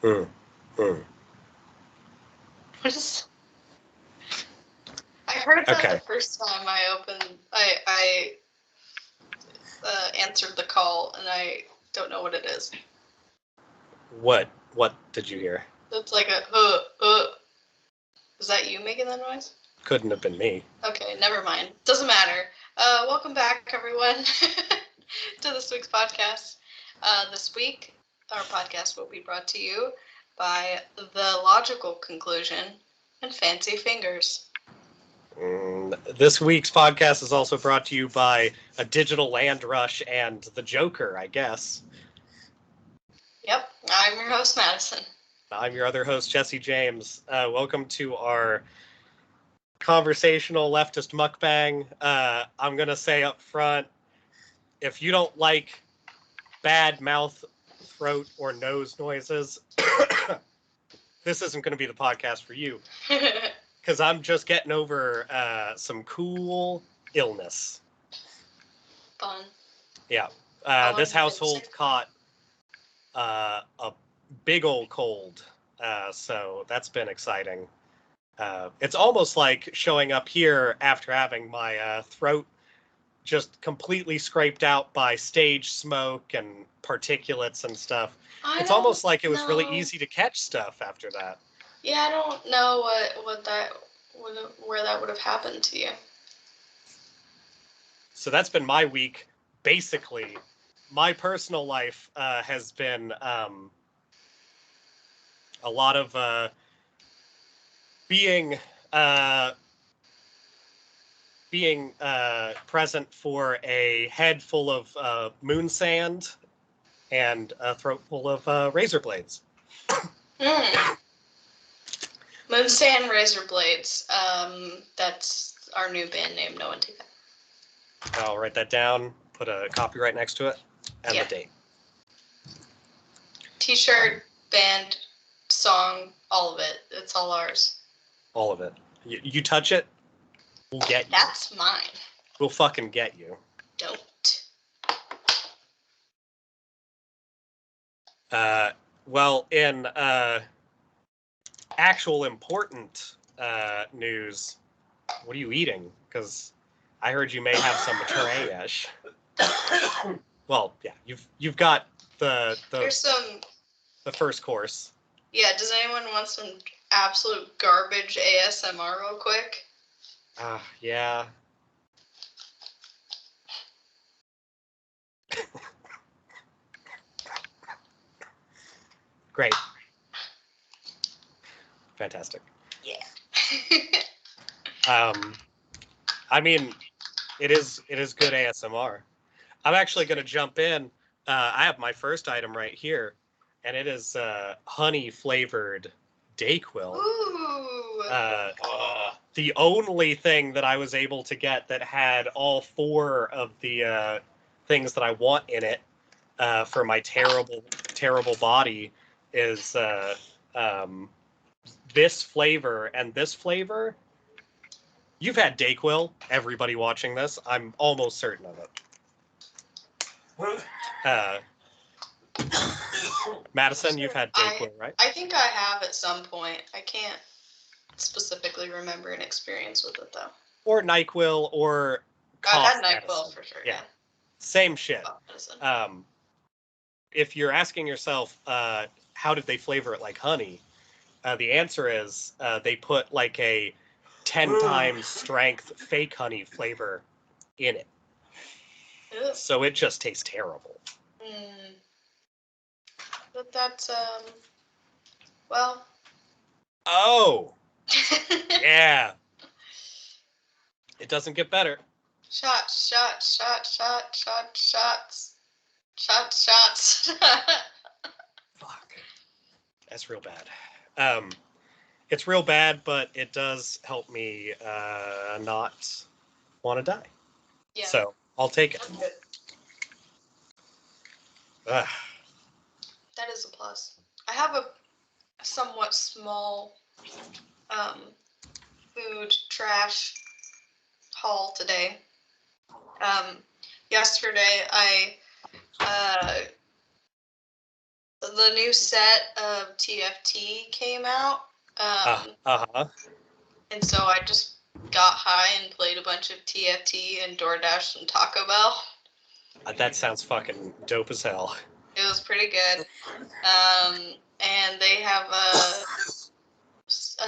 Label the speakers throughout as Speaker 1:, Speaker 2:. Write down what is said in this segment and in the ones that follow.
Speaker 1: Mm.
Speaker 2: What is... I heard that the first time I answered the call, and I don't know what it is.
Speaker 1: What did you hear?
Speaker 2: It's like a Is that you making that noise?
Speaker 1: Couldn't have been me.
Speaker 2: Okay, never mind. Doesn't matter. Welcome back, everyone, to this week's podcast. This week, our podcast will be brought to you by The Logical Conclusion and Fancy Fingers.
Speaker 1: This week's podcast is also brought to you by A Digital Land Rush and The Joker, I guess.
Speaker 2: Yep, I'm your host, Madison.
Speaker 1: I'm your other host, Jesse James. Welcome to our conversational leftist mukbang. I'm going to say up front, if you don't like bad mouth, throat, or nose noises, this isn't going to be the podcast for you. Because I'm just getting over some cool illness.
Speaker 2: Fun.
Speaker 1: Yeah. This household caught a big old cold. So that's been exciting. It's almost like showing up here after having my throat just completely scraped out by stage smoke and particulates and stuff. It's almost like it was really easy to catch stuff after that.
Speaker 2: Yeah, I don't know where that would have happened to you.
Speaker 1: So that's been my week. Basically, my personal life has been a lot of being present for a head full of Moonsand and a throat full of Razorblades.
Speaker 2: Moonsand Razorblades. That's our new band name. No one take that.
Speaker 1: I'll write that down, put a copyright next to it, and the date.
Speaker 2: T-shirt, band, song, all of it. It's all ours.
Speaker 1: All of it. You touch it, we'll get you.
Speaker 2: That's mine.
Speaker 1: We'll fucking get you.
Speaker 2: Don't.
Speaker 1: Well, in actual important news, what are you eating? Because I heard you may have some maturash. Well, yeah, you've got
Speaker 2: Here's some...
Speaker 1: the first course.
Speaker 2: Yeah, does anyone want some absolute garbage ASMR real quick?
Speaker 1: Yeah. Great. Fantastic.
Speaker 2: Yeah.
Speaker 1: I mean, it is good ASMR. I'm actually going to jump in. I have my first item right here, and it is honey-flavored Dayquil.
Speaker 2: Ooh.
Speaker 1: The only thing that I was able to get that had all four of the things that I want in it for my terrible, terrible body is this flavor and this flavor. You've had Dayquil, everybody watching this. I'm almost certain of it. Madison, you've had Dayquil, right?
Speaker 2: I think I have at some point. I can't specifically remember an experience with it, though.
Speaker 1: Or NyQuil, or
Speaker 2: I've had NyQuil for sure, yeah.
Speaker 1: Same shit. If you're asking yourself, how did they flavor it like honey? The answer is they put like a 10 times strength fake honey flavor in it.
Speaker 2: Ew.
Speaker 1: So it just tastes terrible.
Speaker 2: But that's, well.
Speaker 1: Oh! Yeah. It doesn't get better.
Speaker 2: Shots.
Speaker 1: Fuck. That's real bad. It's real bad, but it does help me not want to die.
Speaker 2: Yeah.
Speaker 1: So I'll take it.
Speaker 2: That is a plus. I have a somewhat small food trash haul today. Yesterday, the the new set of TFT came out. And so I just got high and played a bunch of TFT and DoorDash and Taco Bell.
Speaker 1: That sounds fucking dope as hell.
Speaker 2: It was pretty good. And they have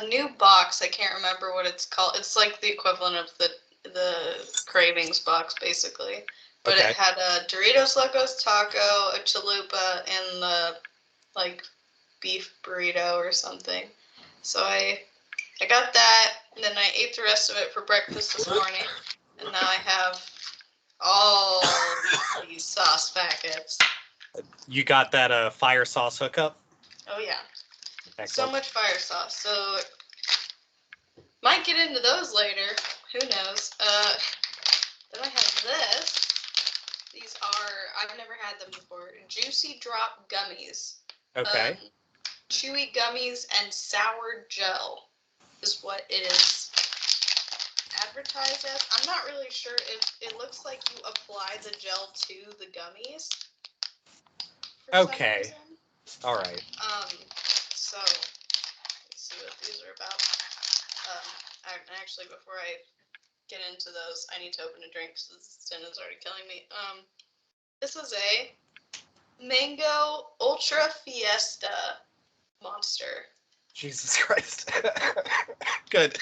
Speaker 2: a new box. I can't remember what it's called. It's like the equivalent of the Cravings box, basically. But
Speaker 1: Okay.
Speaker 2: it had a Doritos Locos Taco, a chalupa, and the like beef burrito or something. So I got that, and then I ate the rest of it for breakfast this morning, and now I have all these sauce packets.
Speaker 1: You got that fire sauce hookup?
Speaker 2: Oh yeah.
Speaker 1: Excellent.
Speaker 2: So much fire sauce. So might get into those later. Who knows? Then I have this. These are, I've never had them before. Juicy Drop Gummies.
Speaker 1: Okay.
Speaker 2: Chewy gummies and sour gel is what it is advertised as. I'm not really sure if it looks like you apply the gel to the gummies.
Speaker 1: Okay. All right.
Speaker 2: So let's see what these are about. Actually, before I get into those, I need to open a drink because this sin is already killing me. This is a Mango Ultra Fiesta Monster.
Speaker 1: Jesus Christ. Good.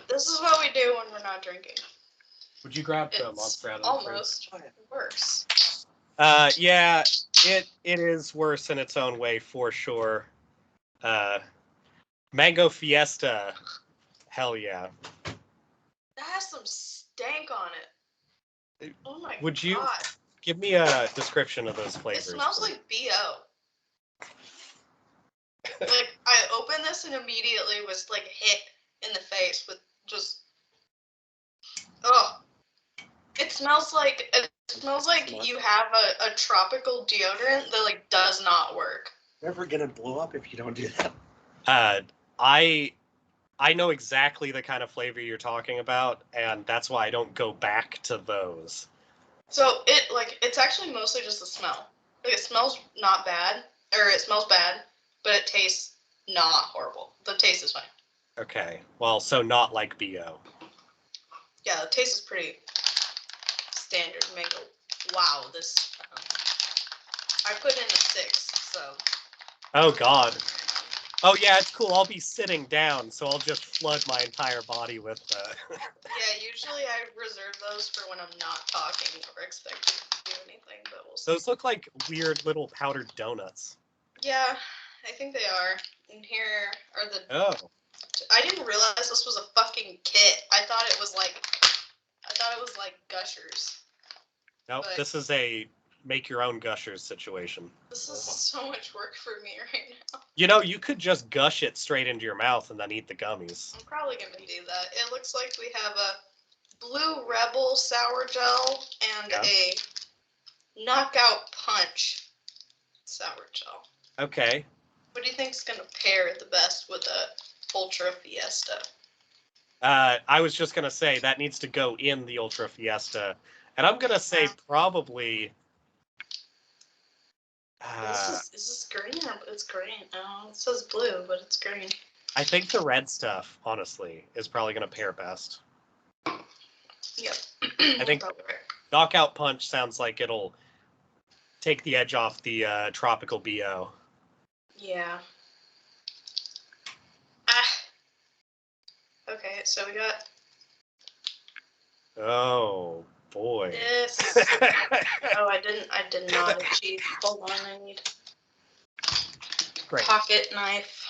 Speaker 2: This is what we do when we're not drinking.
Speaker 1: Would you grab the
Speaker 2: It's
Speaker 1: Monster out of
Speaker 2: almost worse.
Speaker 1: Yeah, it is worse in its own way for sure. Mango Fiesta, hell yeah.
Speaker 2: That has some stank on it. Oh my god.
Speaker 1: Would you give me a description of those flavors?
Speaker 2: It smells like BO. Like, I opened this and immediately was, like, hit in the face with just... Ugh. It smells like you have a tropical deodorant that, like, does not work.
Speaker 3: You're never gonna blow up if you don't do that.
Speaker 1: I know exactly the kind of flavor you're talking about, and that's why I don't go back to those.
Speaker 2: So, it's actually mostly just the smell. Like, it smells not bad, or it smells bad, but it tastes not horrible. The taste is fine.
Speaker 1: Okay, well, so not like BO.
Speaker 2: Yeah, the taste is pretty standard mango. Wow, this... I put in a 6, so...
Speaker 1: Oh, God. Oh, yeah, it's cool. I'll be sitting down, so I'll just flood my entire body with...
Speaker 2: Yeah, usually I reserve those for when I'm not talking or expecting to do anything, but we'll see.
Speaker 1: Those look like weird little powdered donuts.
Speaker 2: Yeah, I think they are. And here are the...
Speaker 1: Oh.
Speaker 2: I didn't realize this was a fucking kit. I thought it was like Gushers.
Speaker 1: Nope,
Speaker 2: But
Speaker 1: this is a make-your-own Gushers situation.
Speaker 2: this is so much work for me right now.
Speaker 1: You know, you could just gush it straight into your mouth and then eat the gummies.
Speaker 2: I'm probably going to do that. It looks like we have a Blue Rebel sour gel and a Knockout Punch sour gel.
Speaker 1: Okay.
Speaker 2: What do you think is going to pair the best with a Ultra Fiesta?
Speaker 1: I was just going to say that needs to go in the Ultra Fiesta. And I'm going to say probably...
Speaker 2: Is this green? It's green. Oh, it says blue, but it's green.
Speaker 1: I think the red stuff, honestly, is probably going to pair best.
Speaker 2: Yep.
Speaker 1: I think Knockout Punch sounds like it'll take the edge off the Tropical BO.
Speaker 2: Yeah. Okay, so we got...
Speaker 1: Oh, boy.
Speaker 2: This. Oh, I did not achieve. Hold on, I need
Speaker 1: Great.
Speaker 2: Pocket knife.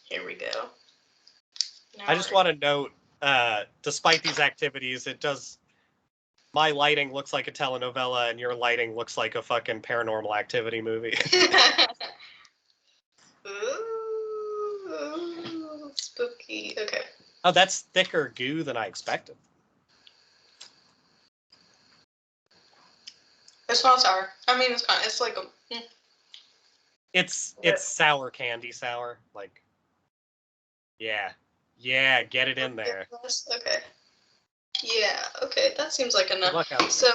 Speaker 2: Here we go. Now
Speaker 1: I just want to note, despite these activities, my lighting looks like a telenovela and your lighting looks like a fucking Paranormal Activity movie.
Speaker 2: Ooh, spooky. Okay.
Speaker 1: Oh, that's thicker goo than I expected.
Speaker 2: It's not sour. I mean, it's like a...
Speaker 1: It's sour candy sour. Like, yeah, get it in there.
Speaker 2: Okay. Yeah, okay, that seems like
Speaker 1: Good luck
Speaker 2: enough.
Speaker 1: out.
Speaker 2: So,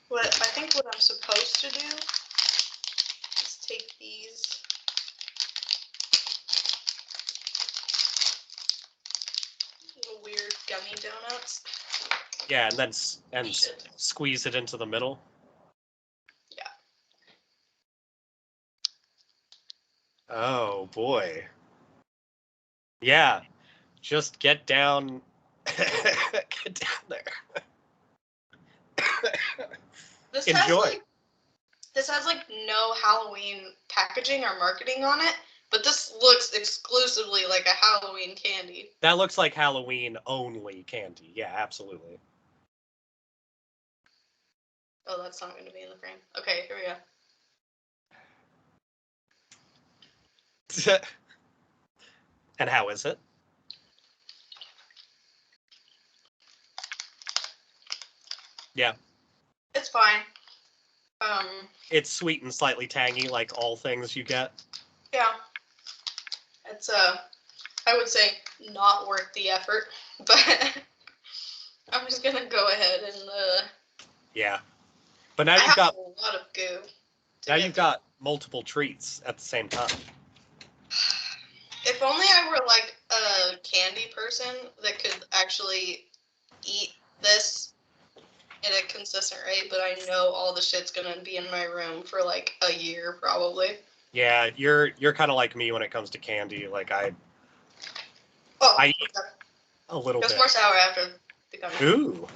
Speaker 2: what I'm supposed to do is take these little weird gummy donuts.
Speaker 1: Yeah, and then squeeze it into the middle.
Speaker 2: Yeah.
Speaker 1: Oh boy. Yeah, just get down. Get down there.
Speaker 2: This
Speaker 1: Enjoy.
Speaker 2: has like no Halloween packaging or marketing on it, but this looks exclusively like a Halloween candy.
Speaker 1: That looks like Halloween only candy. Yeah, absolutely.
Speaker 2: Oh, that's not going to be in the frame. Okay, here we go.
Speaker 1: And how is it? Yeah.
Speaker 2: It's fine.
Speaker 1: It's sweet and slightly tangy, like all things you get.
Speaker 2: Yeah. It's I would say not worth the effort, but I'm just gonna go ahead and
Speaker 1: Yeah. But now
Speaker 2: I
Speaker 1: you've
Speaker 2: have
Speaker 1: got
Speaker 2: a lot of goo.
Speaker 1: now you've got multiple treats at the same time.
Speaker 2: If only I were like a candy person that could actually eat this at a consistent rate, but I know all the shit's gonna be in my room for like a year probably.
Speaker 1: Yeah, you're kind of like me when it comes to candy. Like I eat a little
Speaker 2: There's
Speaker 1: bit.
Speaker 2: more sour after the gummy.
Speaker 1: Ooh.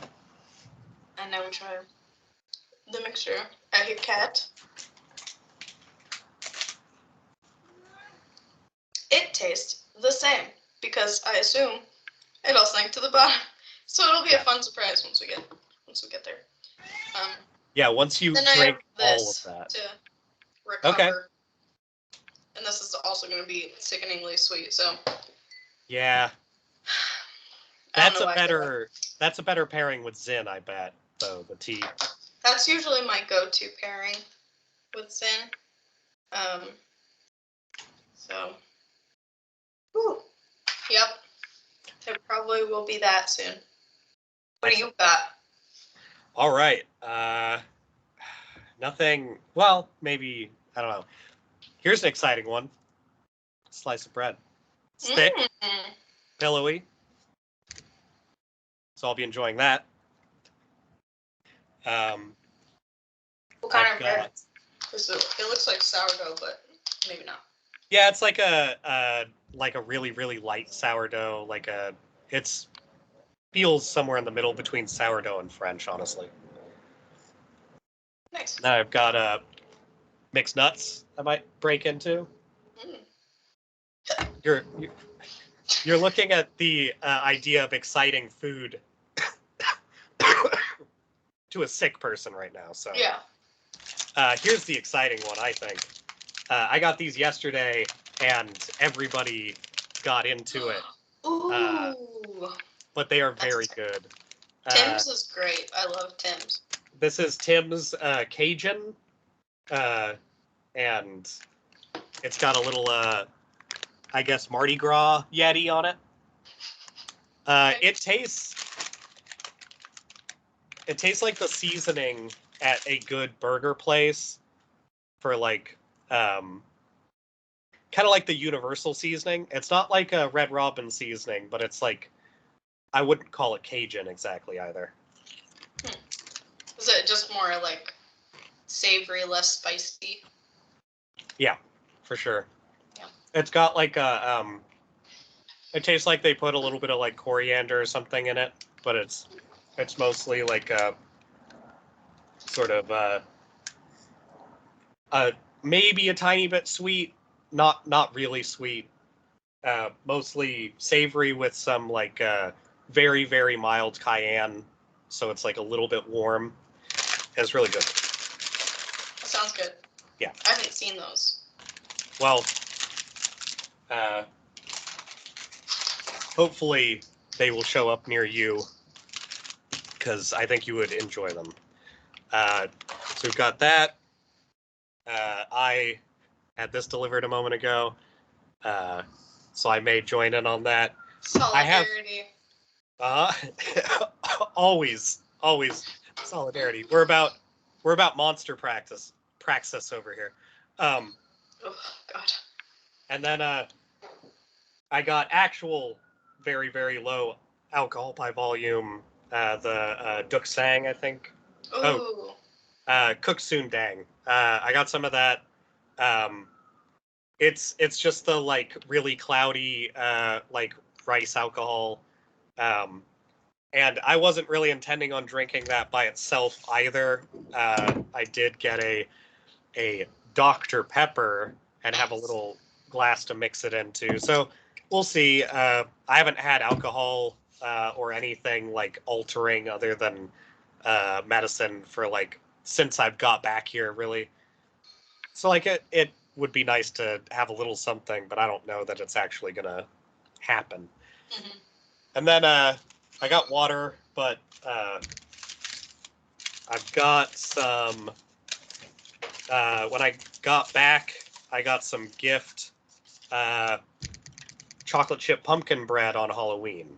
Speaker 2: And now we try the mixture. I hear cat. It tastes the same because I assume it all sank to the bottom. So it'll be a fun surprise once we get there.
Speaker 1: Yeah, once you
Speaker 2: then I
Speaker 1: drink
Speaker 2: have
Speaker 1: all of
Speaker 2: this
Speaker 1: that.
Speaker 2: to recover.
Speaker 1: Okay.
Speaker 2: And this is also going to be sickeningly sweet. So
Speaker 1: Yeah.
Speaker 2: I don't
Speaker 1: That's
Speaker 2: know
Speaker 1: a
Speaker 2: why I said
Speaker 1: better pairing with Zin, I bet, though, the tea.
Speaker 2: that's usually my go-to pairing with Zin. So, whew. Yep. It probably will be that soon. What do you got?
Speaker 1: All right. Nothing. Well, maybe, I don't know. Here's an exciting one. Slice of bread. It's thick, pillowy. So I'll be enjoying that.
Speaker 2: What kind of bread? It looks like sourdough, but maybe not.
Speaker 1: Yeah, it's like a really, really light sourdough. It's feels somewhere in the middle between sourdough and French, honestly.
Speaker 2: Nice.
Speaker 1: Now I've got mixed nuts I might break into. You're looking at the idea of exciting food to a sick person right now. So
Speaker 2: yeah.
Speaker 1: Here's the exciting one, I think. I got these yesterday, and everybody got into it.
Speaker 2: Ooh.
Speaker 1: But they are very good.
Speaker 2: Tim's is great. I love Tim's.
Speaker 1: This is Tim's Cajun, and it's got a little, I guess, Mardi Gras Yeti on it. It tastes like the seasoning at a good burger place for like, kind of like the universal seasoning. It's not like a Red Robin seasoning, but it's like, I wouldn't call it Cajun exactly either.
Speaker 2: Is it just more like savory, less spicy?
Speaker 1: Yeah, for sure.
Speaker 2: Yeah.
Speaker 1: It's got like a, it tastes like they put a little bit of like coriander or something in it, but it's mostly like a sort of maybe a tiny bit sweet, not really sweet, mostly savory with some like very, very mild cayenne, so it's like a little bit warm. It's really good.
Speaker 2: That sounds good.
Speaker 1: Yeah.
Speaker 2: I haven't seen those.
Speaker 1: Well, hopefully they will show up near you, because I think you would enjoy them. So we've got that. I had this delivered a moment ago, so I may join in on that.
Speaker 2: Solidarity.
Speaker 1: Uh, always solidarity. We're about monster praxis over here.
Speaker 2: Oh God.
Speaker 1: And then I got actual very very low alcohol by volume. The Duk Sang, I think.
Speaker 2: Ooh.
Speaker 1: Cook Soon Dang. I got some of that. Um, it's just the like really cloudy like rice alcohol. Um, and I wasn't really intending on drinking that by itself either. I did get a Dr. Pepper and have a little glass to mix it into. So we'll see. I haven't had alcohol or anything like altering other than medicine for like since I've got back here, really. So like it would be nice to have a little something, but I don't know that it's actually gonna happen.
Speaker 2: Mhm.
Speaker 1: And then I got water, but I've got some. When I got back, I got some gift chocolate chip pumpkin bread on Halloween,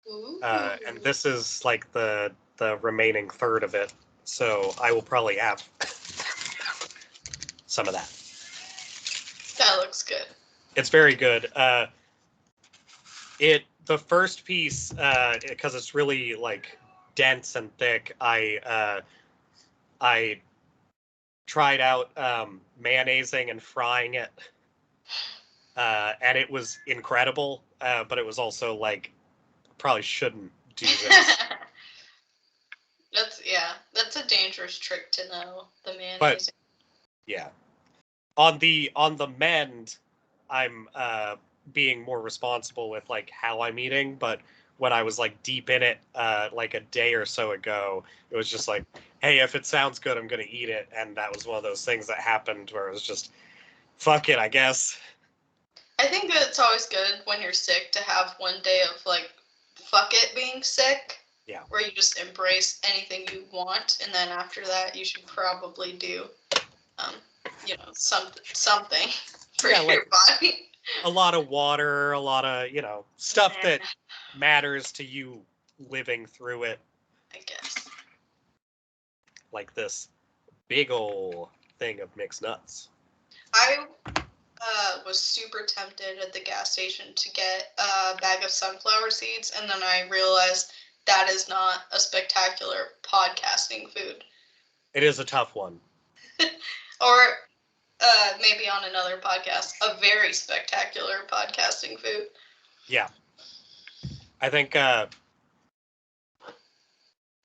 Speaker 2: Ooh.
Speaker 1: and this is like the remaining third of it. So I will probably have some of that.
Speaker 2: That looks good.
Speaker 1: It's very good. The first piece because it's really like dense and thick. I tried out mayonnaising and frying it, and it was incredible. But it was also like probably shouldn't do this.
Speaker 2: That's a dangerous trick to know, the
Speaker 1: But
Speaker 2: mayonnaise.
Speaker 1: yeah, on the mend, I'm being more responsible with like how I'm eating. But when I was like deep in it, like a day or so ago, it was just like, hey, if it sounds good, I'm gonna eat it, and that was one of those things that happened where it was just, fuck it, I guess.
Speaker 2: I think that it's always good when you're sick to have one day of like fuck it being sick.
Speaker 1: Yeah.
Speaker 2: Where you just embrace anything you want, and then after that you should probably do um, something for
Speaker 1: Yeah,
Speaker 2: your
Speaker 1: like
Speaker 2: body.
Speaker 1: a lot of water, a lot of stuff that matters to you living through it,
Speaker 2: I guess.
Speaker 1: like this big ol' thing of mixed nuts.
Speaker 2: I was super tempted at the gas station to get a bag of sunflower seeds, and then I realized that is not a spectacular podcasting food.
Speaker 1: It is a tough one.
Speaker 2: Or maybe on another podcast, a very spectacular podcasting food.
Speaker 1: Yeah. I think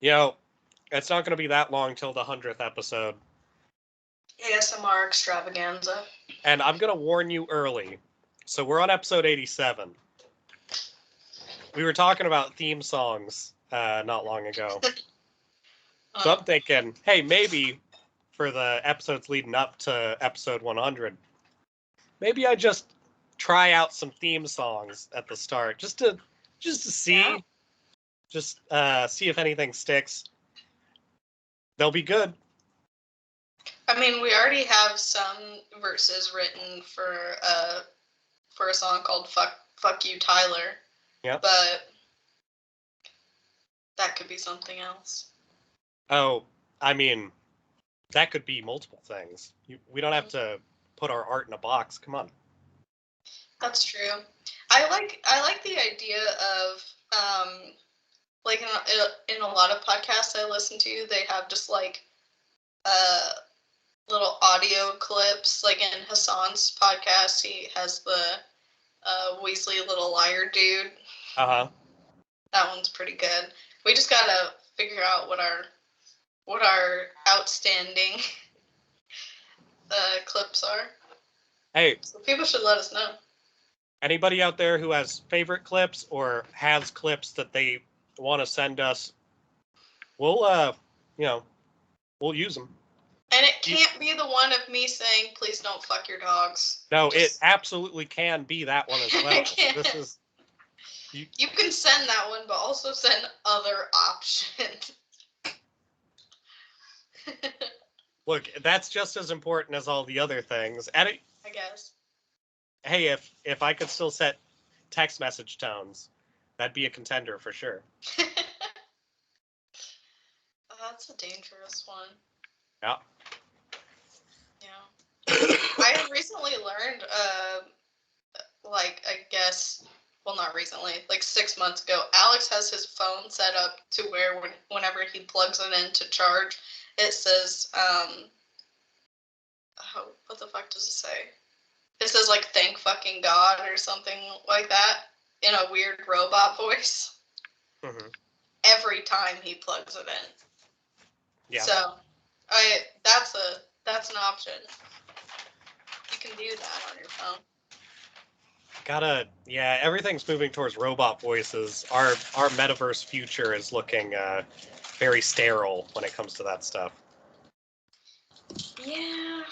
Speaker 1: it's not going to be that long till the 100th episode.
Speaker 2: ASMR extravaganza.
Speaker 1: And I'm going to warn you early. So we're on episode 87. We were talking about theme songs not long ago. So I'm thinking, hey, maybe for the episodes leading up to episode 100, maybe I just try out some theme songs at the start just to see,
Speaker 2: Yeah.
Speaker 1: just see if anything sticks. They'll be good.
Speaker 2: I mean, we already have some verses written for a song called "Fuck You, Tyler."
Speaker 1: Yeah.
Speaker 2: But that could be something else.
Speaker 1: Oh, I mean, that could be multiple things. We don't have to put our art in a box. Come on.
Speaker 2: That's true. I like the idea of like in a lot of podcasts I listen to, they have just like little audio clips. Like in Hassan's podcast, he has the Weasley Little Liar dude.
Speaker 1: Uh-huh.
Speaker 2: That one's pretty good. We just gotta figure out what our outstanding clips are.
Speaker 1: Hey,
Speaker 2: So people should let us know.
Speaker 1: anybody out there who has favorite clips or has clips that they want to send us, we'll we'll use them.
Speaker 2: And it can't be the one of me saying, "Please don't fuck your dogs."
Speaker 1: No, it absolutely can be that one as well. This is
Speaker 2: You can send that one, but also send other options.
Speaker 1: look, that's just as important as all the other things. And
Speaker 2: I guess.
Speaker 1: hey, if I could still set text message tones, That'd be a contender for sure.
Speaker 2: That's a dangerous one.
Speaker 1: Yeah.
Speaker 2: Yeah. I have recently learned, I guess, well, not recently, like 6 months ago, Alex has his phone set up to where whenever he plugs it in to charge, it says, what the fuck does it say? It says, like, thank fucking God or something like that in a weird robot voice.
Speaker 1: Mm-hmm.
Speaker 2: Every time he plugs it in.
Speaker 1: Yeah.
Speaker 2: So, that's an option. You can do that on your phone.
Speaker 1: Everything's moving towards robot voices. Our metaverse future is looking very sterile when it comes to that stuff.
Speaker 2: Yeah.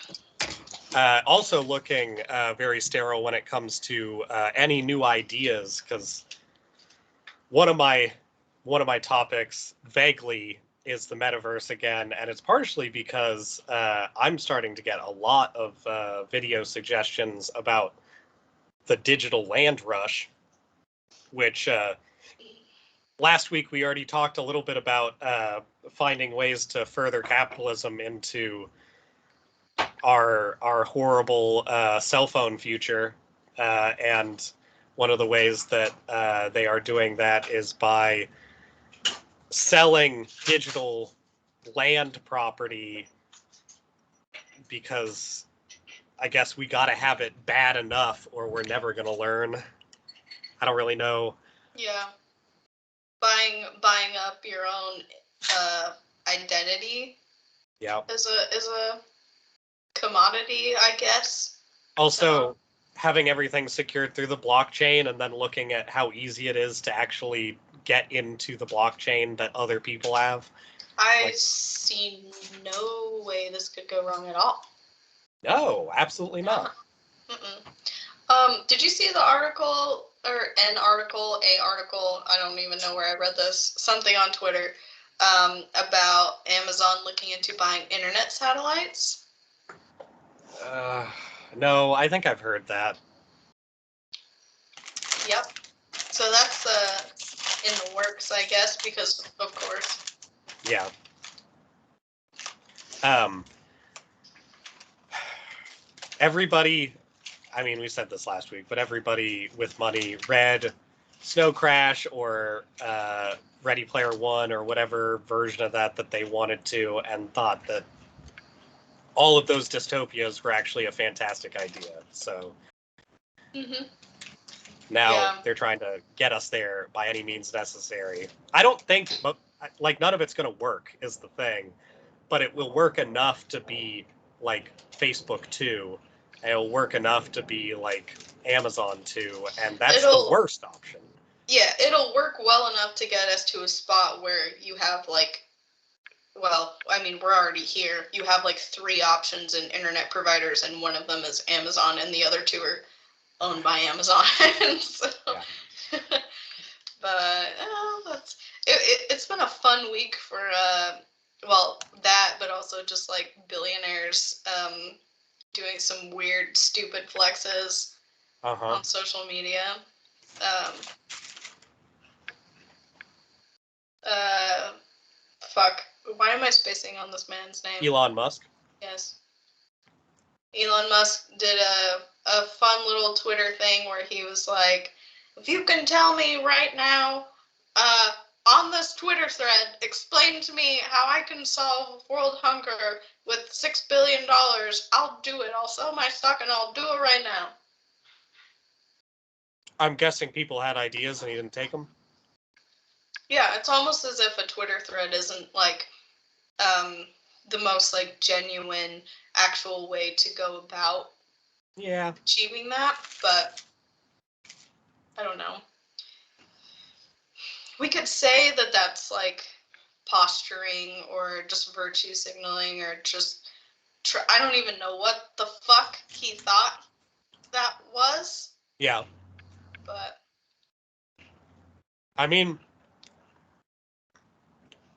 Speaker 1: Also looking very sterile when it comes to any new ideas, because one of my topics vaguely is the metaverse again, and it's partially because I'm starting to get a lot of video suggestions about the digital land rush, which last week we already talked a little bit about finding ways to further capitalism into our horrible cell phone future, and one of the ways that they are doing that is by selling digital land property, because I guess we got to have it bad enough or we're never going to learn. I don't really know.
Speaker 2: Yeah. Buying up your own identity.
Speaker 1: Yeah.
Speaker 2: Is a commodity, I guess.
Speaker 1: Also, having everything secured through the blockchain and then looking at how easy it is to actually get into the blockchain that other people have.
Speaker 2: I see no way this could go wrong at all.
Speaker 1: No, absolutely not.
Speaker 2: Did you see the article, or a article, I don't even know where I read this, something on Twitter, about Amazon looking into buying internet satellites?
Speaker 1: No, I think I've heard that.
Speaker 2: Yep. So that's in the works, I guess, because of course.
Speaker 1: Yeah. Everybody, I mean, we said this last week, but everybody with money read Snow Crash or Ready Player One or whatever version of that they wanted to, and thought that all of those dystopias were actually a fantastic idea. So now they're trying to get us there by any means necessary. I don't think, like, none of it's going to work is the thing, but it will work enough to be like Facebook 2. And it'll work enough to be like Amazon 2, and that's the worst option.
Speaker 2: Yeah, it'll work well enough to get us to a spot where you have, like, well, I mean, we're already here. You have, like, 3 options in internet providers, and one of them is Amazon, and the other 2 are owned by Amazon. So, yeah. But it's been a fun week for that, but also just like billionaires doing some weird, stupid flexes on social media. Fuck. Why am I spacing on this man's name?
Speaker 1: Elon Musk.
Speaker 2: Yes. Elon Musk did a fun little Twitter thing where he was like, if you can tell me right now, on this Twitter thread, explain to me how I can solve world hunger with $6 billion, I'll do it. I'll sell my stock and I'll do it right now.
Speaker 1: I'm guessing people had ideas and he didn't take them.
Speaker 2: Yeah, it's almost as if a Twitter thread isn't like the most like genuine, actual way to go about achieving that, but I don't know. We could say that that's like posturing or just virtue signaling or just I don't even know what the fuck he thought that was.
Speaker 1: Yeah.
Speaker 2: But
Speaker 1: I mean,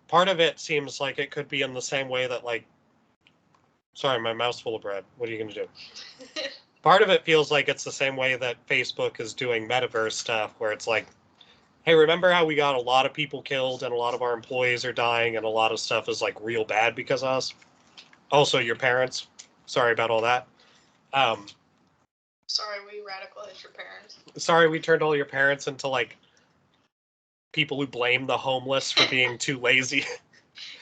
Speaker 1: part of it seems like it could be in the same way that, like, sorry, my mouth's full of bread. What are you going to do? Part of it feels like it's the same way that Facebook is doing metaverse stuff, where it's like, hey, remember how we got a lot of people killed and a lot of our employees are dying and a lot of stuff is like real bad because of us? Also, your parents. Sorry about all that.
Speaker 2: Sorry, we radicalized your parents.
Speaker 1: Sorry we turned all your parents into like people who blame the homeless for being too lazy.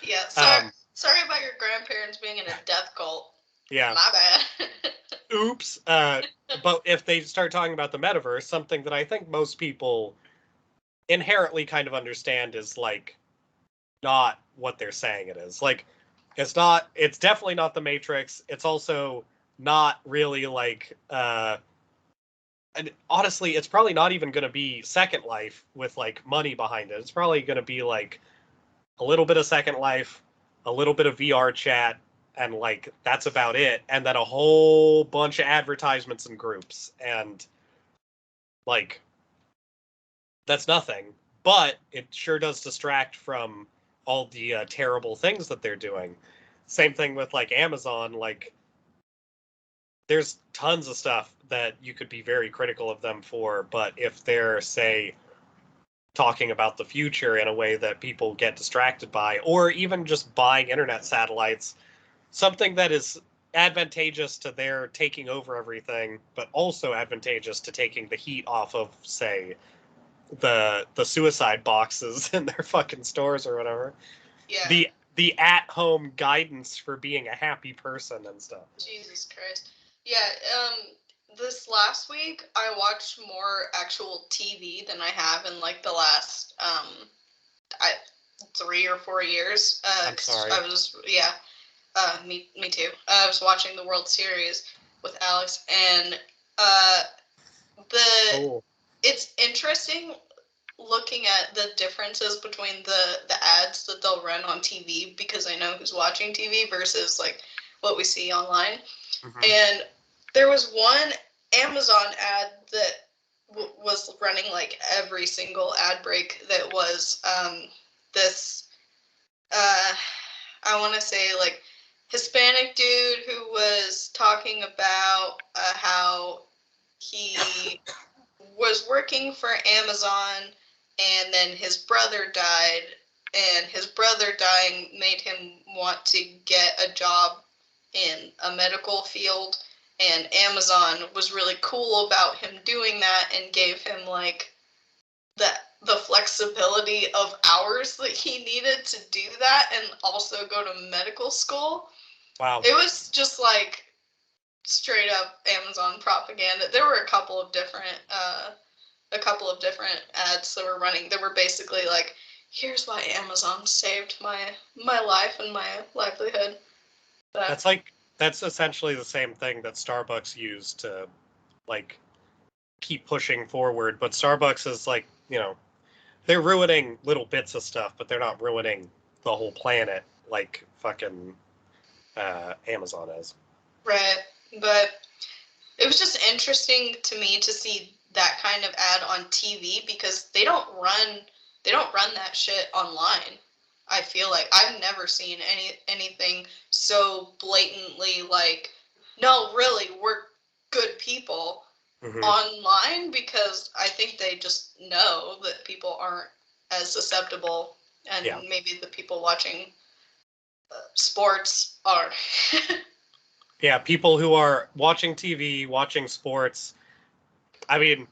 Speaker 2: Yeah, sorry about your grandparents being in a death cult.
Speaker 1: Yeah.
Speaker 2: My bad.
Speaker 1: Oops. But if they start talking about the metaverse, something that I think most people inherently kind of understand is like not what they're saying it is. Like it's definitely not the Matrix. It's also not really like and honestly, it's probably not even going to be Second Life with like money behind it. It's probably going to be like a little bit of Second Life, a little bit of VR chat, and like that's about it. And then a whole bunch of advertisements and groups. And like that's nothing. But it sure does distract from all the terrible things that they're doing. Same thing with like Amazon. Like there's tons of stuff that you could be very critical of them for, but if they're, say, talking about the future in a way that people get distracted by, or even just buying internet satellites, something that is advantageous to their taking over everything, but also advantageous to taking the heat off of, say, the suicide boxes in their fucking stores or whatever.
Speaker 2: Yeah.
Speaker 1: The at-home guidance for being a happy person and stuff.
Speaker 2: Jesus Christ. Yeah, this last week I watched more actual TV than I have in like the last 3 or 4 years.
Speaker 1: I'm sorry.
Speaker 2: Me too. I was watching the World Series with Alex, and it's interesting looking at the differences between the ads that they'll run on TV, because I know who's watching TV versus like what we see online.
Speaker 1: Mm-hmm.
Speaker 2: And there was one Amazon ad that was running like every single ad break that was this I want to say like Hispanic dude who was talking about how he was working for Amazon, and then his brother died, and his brother dying made him want to get a job in a medical field, and Amazon was really cool about him doing that and gave him like the flexibility of hours that he needed to do that and also go to medical school.
Speaker 1: Wow.
Speaker 2: It was just like straight up Amazon propaganda. There were a couple of different ads that were running that were basically like, here's why Amazon saved my life and my livelihood. But
Speaker 1: That's essentially the same thing that Starbucks used to like keep pushing forward, but Starbucks is like, they're ruining little bits of stuff, but they're not ruining the whole planet like fucking Amazon is.
Speaker 2: Right. But it was just interesting to me to see that kind of ad on TV, because they don't run that shit online. I feel like I've never seen anything so blatantly like, no, really, we're good people online, because I think they just know that people aren't as susceptible, and maybe the people watching sports are.
Speaker 1: Yeah, people who are watching TV, watching sports. I mean,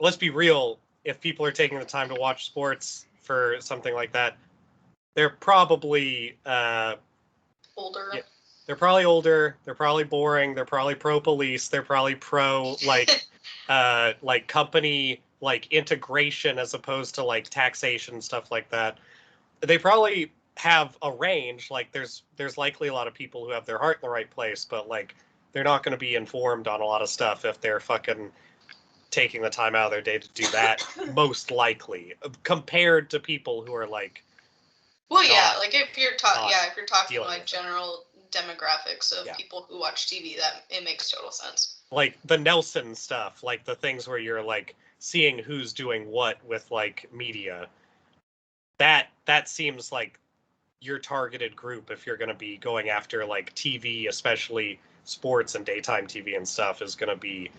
Speaker 1: let's be real. If people are taking the time to watch sports for something like that, they're probably
Speaker 2: older.
Speaker 1: Yeah, they're probably older. They're probably boring. They're probably pro police. They're probably pro like company like integration as opposed to like taxation, stuff like that. They probably have a range. Like there's likely a lot of people who have their heart in the right place, but like they're not going to be informed on a lot of stuff if they're fucking taking the time out of their day to do that. Most likely, compared to people who are like.
Speaker 2: Well, yeah, like if you're talking like general demographics of people who watch TV, that it makes total sense.
Speaker 1: Like the Nelson stuff, like the things where you're like seeing who's doing what with like media. That seems like your targeted group if you're going to be going after like TV, especially sports and daytime TV and stuff, is going to be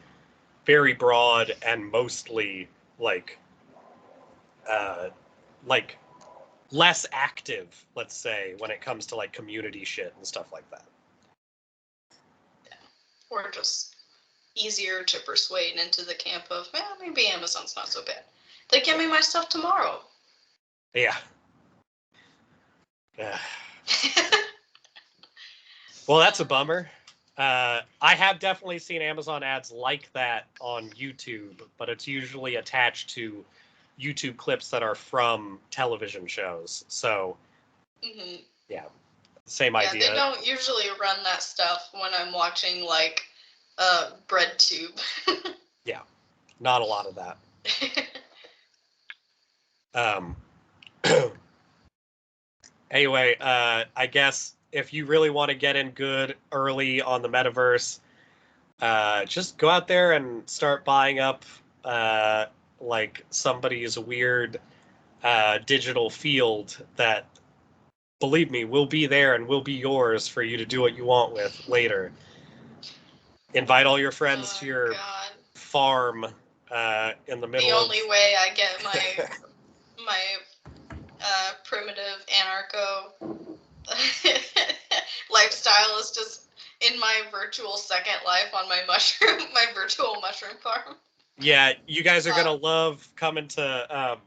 Speaker 1: very broad and mostly like like less active, let's say, when it comes to like community shit and stuff like that.
Speaker 2: Or just easier to persuade into the camp of, maybe Amazon's not so bad. They get me my stuff tomorrow.
Speaker 1: Yeah. Well, that's a bummer. I have definitely seen Amazon ads like that on YouTube, but it's usually attached to YouTube clips that are from television shows. So, yeah, same idea.
Speaker 2: They don't usually run that stuff when I'm watching, like, BreadTube.
Speaker 1: Yeah, not a lot of that. Anyway, I guess if you really want to get in good early on the metaverse, just go out there and start buying up like somebody's weird digital field that, believe me, will be there and will be yours for you to do what you want with later. Invite all your friends to your farm in the middle of...
Speaker 2: The only way I get my primitive anarcho lifestyle is just in my virtual second life on my virtual mushroom farm.
Speaker 1: Yeah, you guys are gonna love coming to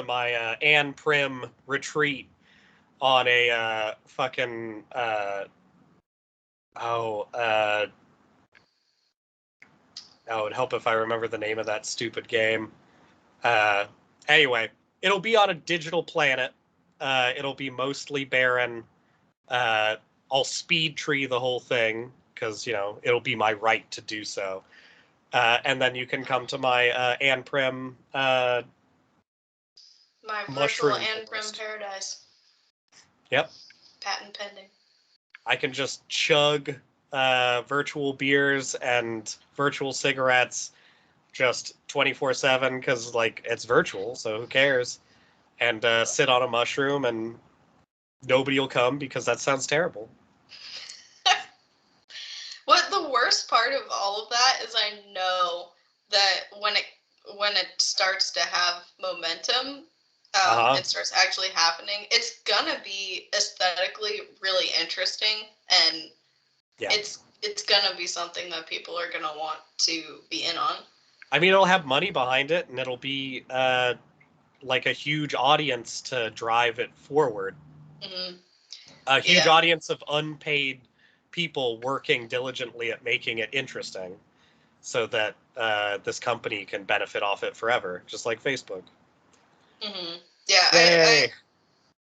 Speaker 1: my Ann Prim retreat on a fucking it'd help if I remember the name of that stupid game. Anyway, it'll be on a digital planet. It'll be mostly barren. I'll speed tree the whole thing because, it'll be my right to do so. And then you can come to my Ann Prim
Speaker 2: my virtual Ann Prim
Speaker 1: forest.
Speaker 2: paradise.
Speaker 1: Yep.
Speaker 2: Patent pending.
Speaker 1: I can just chug virtual beers and virtual cigarettes just 24/7 because, like, it's virtual, so who cares? And sit on a mushroom and nobody will come because that sounds terrible.
Speaker 2: What the worst part of all of that is, I know that when it starts to have momentum, it starts actually happening, it's gonna be aesthetically really interesting, and it's gonna be something that people are gonna want to be in on.
Speaker 1: I mean, it'll have money behind it, and it'll be like a huge audience to drive it forward.
Speaker 2: Mm-hmm.
Speaker 1: A huge audience of unpaid people working diligently at making it interesting so that this company can benefit off it forever, just like Facebook.
Speaker 2: Mm-hmm. Yeah.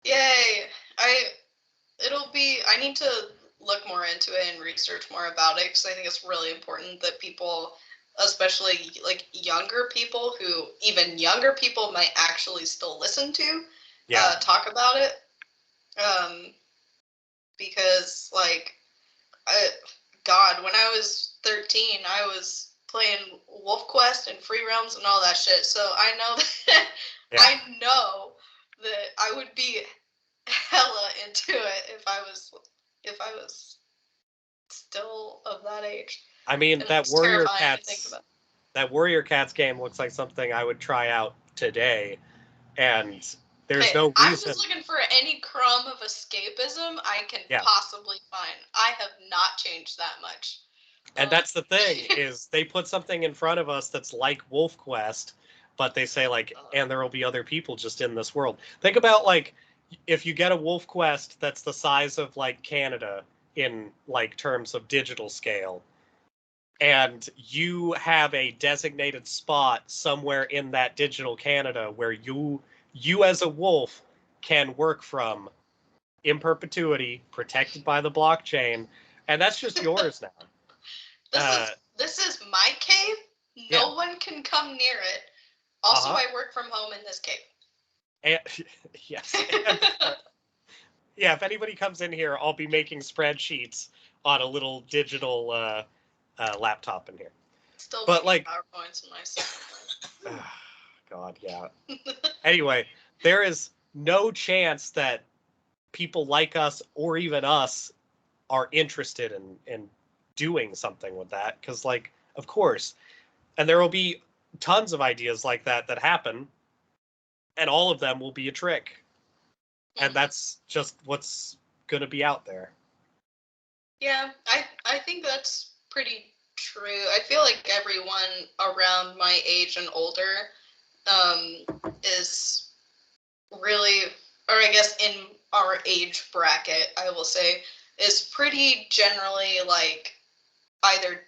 Speaker 1: Yay!
Speaker 2: I need to look more into it and research more about it, because I think it's really important that people, especially like younger people even younger people might actually still listen to, talk about it. Because, like, God, when I was 13, I was playing Wolf Quest and Free Realms and all that shit. So I know that I know that I would be hella into it if I was still of that age.
Speaker 1: I mean, that Warrior Cats game looks like something I would try out today, and there's no reason.
Speaker 2: I'm just looking for any crumb of escapism I can possibly find. I have not changed that much.
Speaker 1: And that's the thing, is they put something in front of us that's like Wolf Quest, but they say, like, and there will be other people just in this world. Think about, like, if you get a Wolf Quest that's the size of, like, Canada in, like, terms of digital scale, and you have a designated spot somewhere in that digital Canada where you as a wolf can work from in perpetuity, protected by the blockchain, and that's just yours now.
Speaker 2: This is my cave. No one can come near it. Also, I work from home in this cave.
Speaker 1: And, yes. If anybody comes in here, I'll be making spreadsheets on a little digital laptop in here.
Speaker 2: Still,
Speaker 1: but like
Speaker 2: PowerPoints in my second
Speaker 1: God, yeah. Anyway, there is no chance that people like us or even us are interested in doing something with that, because, like, of course, and there will be tons of ideas like that happen, and all of them will be a trick. And
Speaker 2: Mhm.
Speaker 1: that's just what's going to be out there.
Speaker 2: Yeah, I think that's pretty true. I feel like everyone around my age and older is really, or I guess in our age bracket, I will say, is pretty generally like either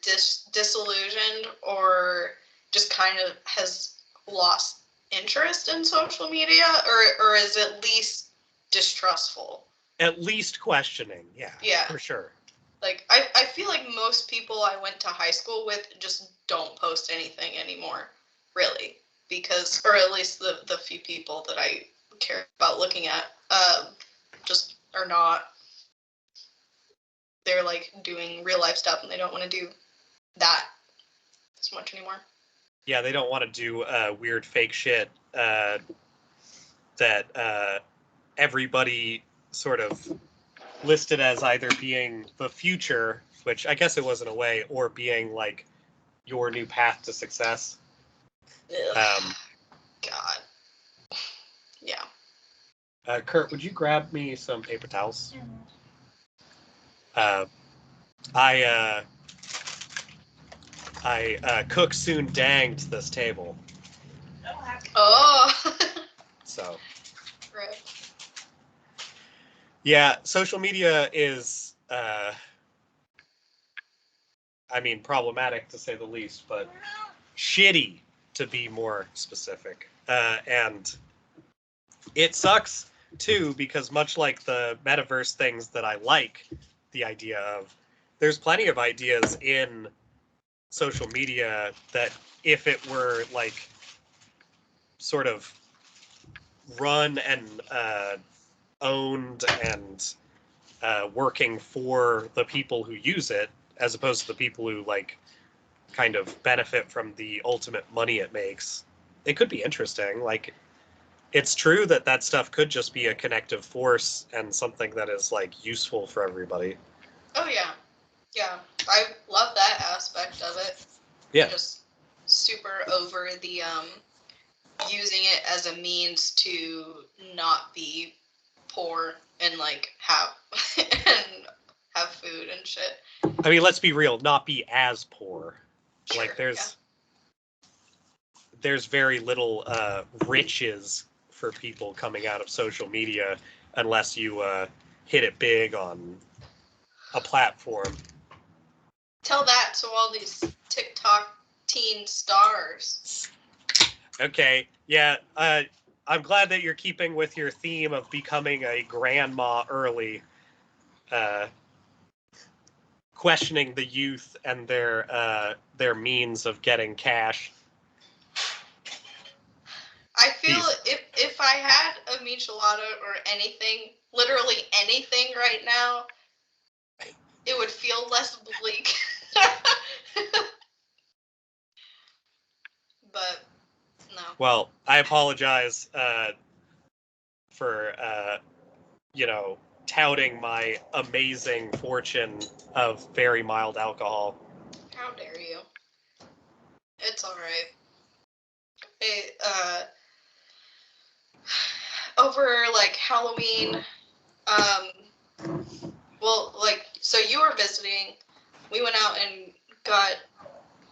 Speaker 2: disillusioned or just kind of has lost interest in social media, or is at least distrustful.
Speaker 1: At least questioning,
Speaker 2: Yeah.
Speaker 1: for sure.
Speaker 2: Like, I feel like most people I went to high school with just don't post anything anymore, really. Because, or at least the few people that I care about looking at, just are not. They're like doing real life stuff and they don't want to do that as much anymore.
Speaker 1: Yeah, they don't want to do weird fake shit that everybody sort of listed as either being the future, which I guess it was in a way, or being like your new path to success.
Speaker 2: Ugh, God. Yeah.
Speaker 1: Kurt, would you grab me some paper towels? I cook soon danged this table.
Speaker 2: Oh.
Speaker 1: So.
Speaker 2: Right.
Speaker 1: Yeah, social media is, problematic to say the least, but shitty to be more specific. And it sucks too, because much like the metaverse things that I like the idea of, there's plenty of ideas in social media that if it were like sort of run and owned and working for the people who use it, as opposed to the people who like kind of benefit from the ultimate money it makes, it could be interesting. Like, it's true that that stuff could just be a connective force and something that is like useful for everybody.
Speaker 2: Oh yeah. Yeah. I love that aspect of it.
Speaker 1: Yeah.
Speaker 2: I'm just super over the using it as a means to not be poor and like have and have food and shit.
Speaker 1: I mean, let's be real, not be as poor.
Speaker 2: Sure,
Speaker 1: Like there's very little riches for people coming out of social media unless you hit it big on a platform.
Speaker 2: Tell that to all these TikTok teen stars.
Speaker 1: Okay, yeah, I'm glad that you're keeping with your theme of becoming a grandma early, questioning the youth and their means of getting cash.
Speaker 2: I feel if I had a michelada or anything, literally anything right now, it would feel less bleak. But no.
Speaker 1: Well, I apologize for touting my amazing fortune of very mild alcohol.
Speaker 2: How dare you? It's all right. Hey, over like Halloween, well, like, so you were visiting. We went out and got.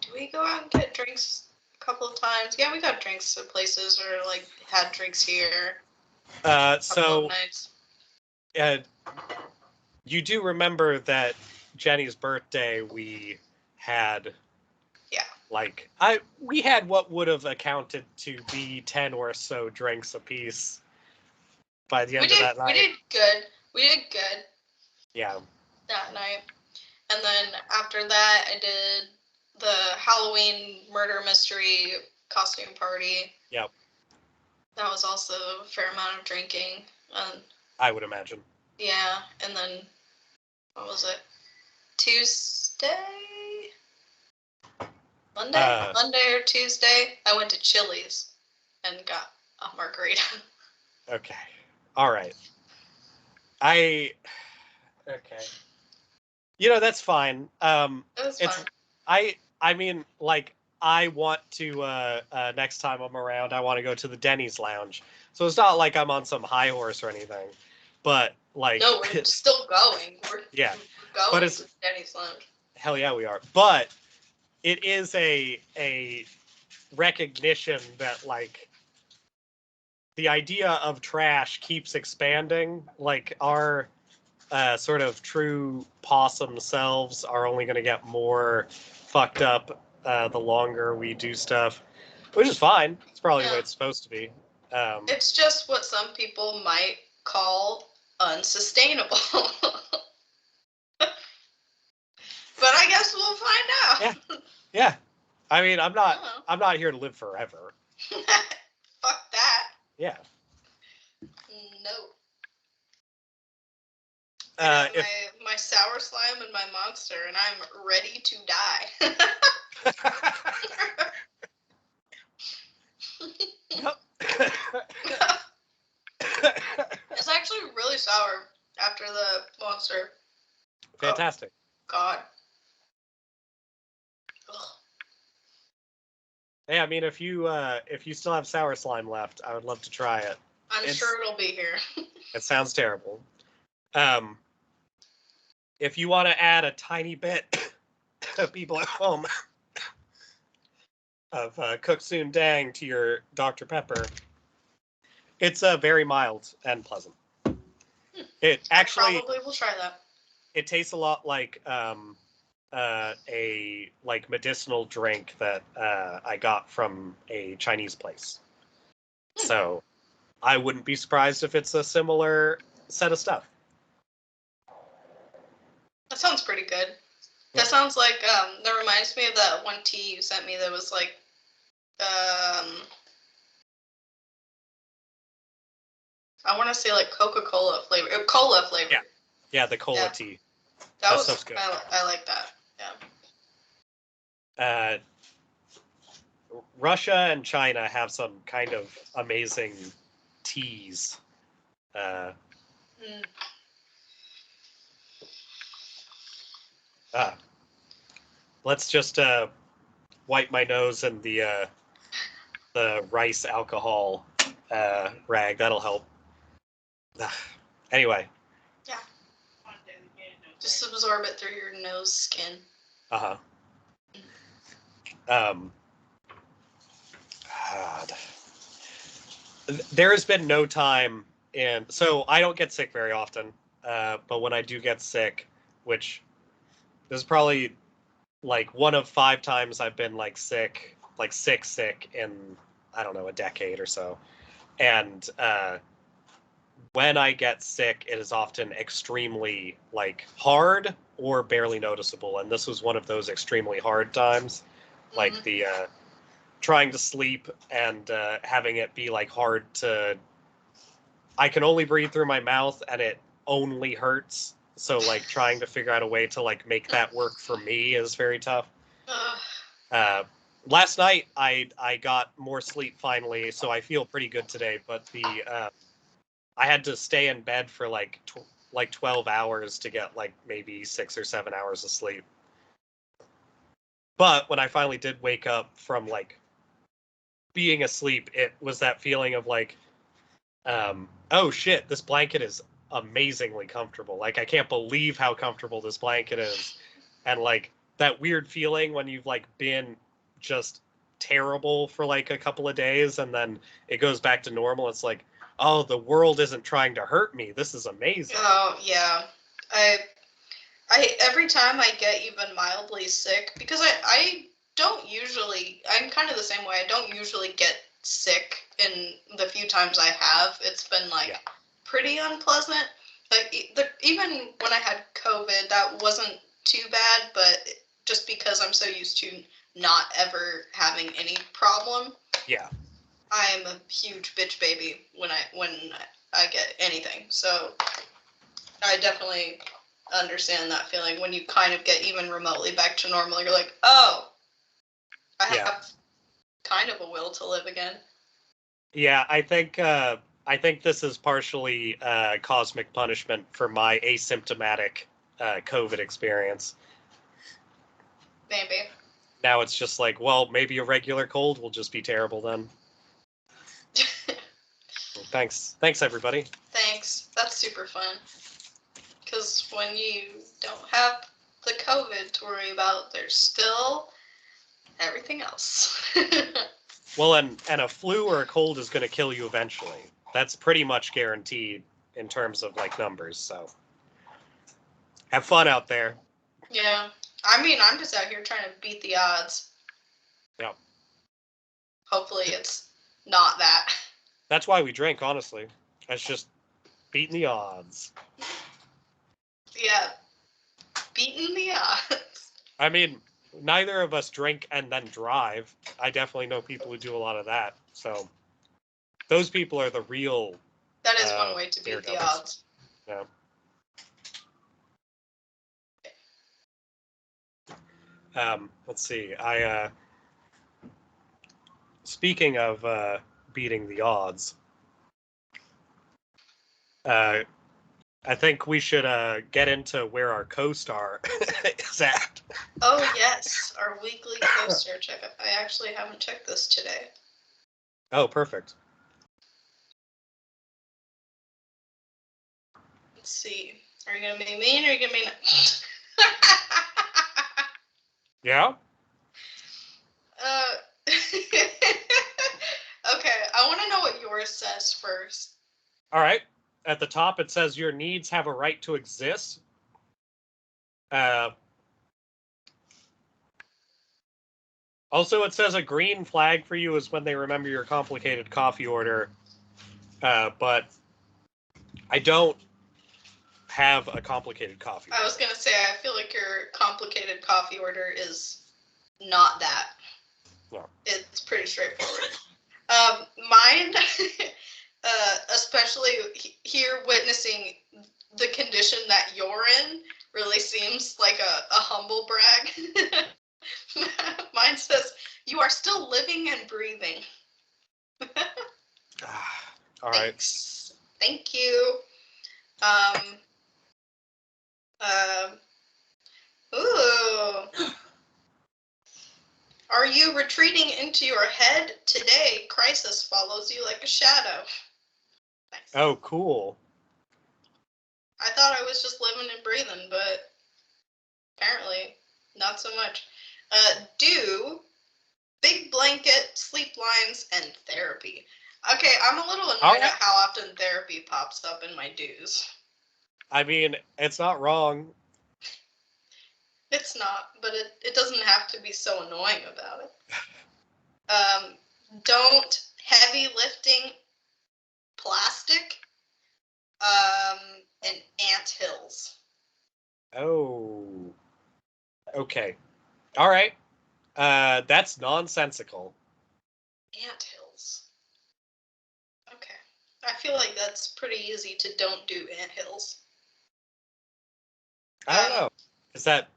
Speaker 2: Did we go out and get drinks a couple of times? Yeah, we got drinks at places or like had drinks here.
Speaker 1: So
Speaker 2: Nights.
Speaker 1: You do remember that Jenny's birthday we had.
Speaker 2: Yeah.
Speaker 1: Like we had what would have accounted to be 10 or so drinks apiece by the end of that night.
Speaker 2: We did good. We did good.
Speaker 1: Yeah.
Speaker 2: That night. And then after that, I did the Halloween murder mystery costume party.
Speaker 1: Yep.
Speaker 2: That was also a fair amount of drinking.
Speaker 1: I would imagine.
Speaker 2: Yeah, and then, what was it? Tuesday? Monday or Tuesday, I went to Chili's and got a margarita.
Speaker 1: Okay. All right. Okay. That's fine.
Speaker 2: It was fun.
Speaker 1: I mean, like, I want to next time I'm around, I want to go to the Denny's Lounge. So it's not like I'm on some high horse or anything, but like
Speaker 2: No, we're still going. We're
Speaker 1: but
Speaker 2: going
Speaker 1: it's
Speaker 2: to Steady Slim.
Speaker 1: hell yeah we are. But it is a recognition that like the idea of trash keeps expanding. Like our sort of true possum selves are only going to get more fucked up the longer we do stuff, which is fine. It's probably the way it's supposed to be.
Speaker 2: It's just what some people might call unsustainable. But I guess we'll find out.
Speaker 1: Yeah. I mean, I'm not here to live forever.
Speaker 2: Fuck that.
Speaker 1: Yeah.
Speaker 2: No. I got
Speaker 1: If
Speaker 2: my sour slime and my monster, and I'm ready to die. It's actually really sour after the monster.
Speaker 1: Fantastic.
Speaker 2: Oh, God. Ugh.
Speaker 1: Hey, I mean, if you still have sour slime left, I would love to try it.
Speaker 2: I'm sure it'll be here.
Speaker 1: It sounds terrible. If you want to add a tiny bit of people at home of Cook Soon Dang to your Dr. Pepper, it's very mild and pleasant. It actually
Speaker 2: I probably will try that.
Speaker 1: It tastes a lot like a like medicinal drink that I got from a Chinese place. So I wouldn't be surprised if it's a similar set of stuff.
Speaker 2: That sounds pretty good. That sounds like that reminds me of that one tea you sent me that was like I want to say like Coca-Cola flavor, cola flavor.
Speaker 1: Yeah, the cola tea.
Speaker 2: That was
Speaker 1: stuff's good.
Speaker 2: I like that. Yeah.
Speaker 1: Russia and China have some kind of amazing teas. Let's just wipe my nose in the rice alcohol rag. That'll help. Anyway.
Speaker 2: Yeah. Just absorb it through your nose skin.
Speaker 1: God. There has been no time, and so I don't get sick very often. But when I do get sick, which is probably like one of 5 times I've been like sick in, I don't know, a decade or so. And when I get sick, it is often extremely like hard or barely noticeable. And this was one of those extremely hard times, like the trying to sleep and having it be like hard to. I can only breathe through my mouth, and it only hurts. So like trying to figure out a way to like make that work for me is very tough. Last night I got more sleep finally, so I feel pretty good today. But I had to stay in bed for like 12 hours to get like maybe 6 or 7 hours of sleep. But when I finally did wake up from like being asleep, it was that feeling of like, oh shit, this blanket is amazingly comfortable. Like I can't believe how comfortable this blanket is. And like that weird feeling when you've like been just terrible for like a couple of days and then it goes back to normal. It's like, oh, the world isn't trying to hurt me. This is amazing.
Speaker 2: Oh yeah. I every time I get even mildly sick, because I don't usually, I'm kind of the same way. I don't usually get sick in the few times I have. It's been like pretty unpleasant. Like even when I had COVID, that wasn't too bad, but just because I'm so used to not ever having any problem.
Speaker 1: Yeah.
Speaker 2: I am a huge bitch baby when I get anything. So I definitely understand that feeling when you kind of get even remotely back to normal. You're like, oh, I have kind of a will to live again.
Speaker 1: Yeah, I think this is partially cosmic punishment for my asymptomatic COVID experience.
Speaker 2: Maybe.
Speaker 1: Now it's just like, well, maybe a regular cold will just be terrible then. Thanks, everybody.
Speaker 2: Thanks. That's super fun. Because when you don't have the COVID to worry about, there's still everything else.
Speaker 1: Well, and a flu or a cold is going to kill you eventually. That's pretty much guaranteed in terms of like numbers. So have fun out there.
Speaker 2: Yeah. I mean, I'm just out here trying to beat the odds.
Speaker 1: Yep.
Speaker 2: Hopefully it's not that.
Speaker 1: That's why we drink, honestly. That's just beating the odds.
Speaker 2: Yeah. Beating the odds.
Speaker 1: I mean, neither of us drink and then drive. I definitely know people who do a lot of that. So those people are the real.
Speaker 2: That is one way to beat the odds.
Speaker 1: Yeah. Let's see. Speaking of beating the odds, I think we should get into where our co-star is at.
Speaker 2: Oh yes, our weekly co-star checkup. I actually haven't checked this today.
Speaker 1: Oh, perfect.
Speaker 2: Let's see. Are you gonna be mean or are you gonna be nice?
Speaker 1: Yeah?
Speaker 2: Okay, I want to know what yours says first.
Speaker 1: All right. At the top, it says your needs have a right to exist. Also, it says a green flag for you is when they remember your complicated coffee order. But I don't have a complicated coffee order.
Speaker 2: I was going to say, I feel like your complicated coffee order is not that.
Speaker 1: No.
Speaker 2: It's pretty straightforward. Mine, especially here witnessing the condition that you're in, really seems like a humble brag. Mine says, you are still living and breathing.
Speaker 1: All right.
Speaker 2: Thanks. Thank you. Ooh. Are you retreating into your head today? Crisis follows you like a shadow. Nice.
Speaker 1: Oh, cool.
Speaker 2: I thought I was just living and breathing, but apparently not so much. Do big blanket, sleep lines, and therapy. Okay, I'm a little annoyed at how often therapy pops up in my do's.
Speaker 1: I mean, it's not wrong.
Speaker 2: It's not, but it doesn't have to be so annoying about it. Don't heavy lifting plastic, and anthills.
Speaker 1: Oh. Okay. All right. That's nonsensical.
Speaker 2: Anthills. Okay. I feel like that's pretty easy to don't do anthills.
Speaker 1: I don't know. Is that...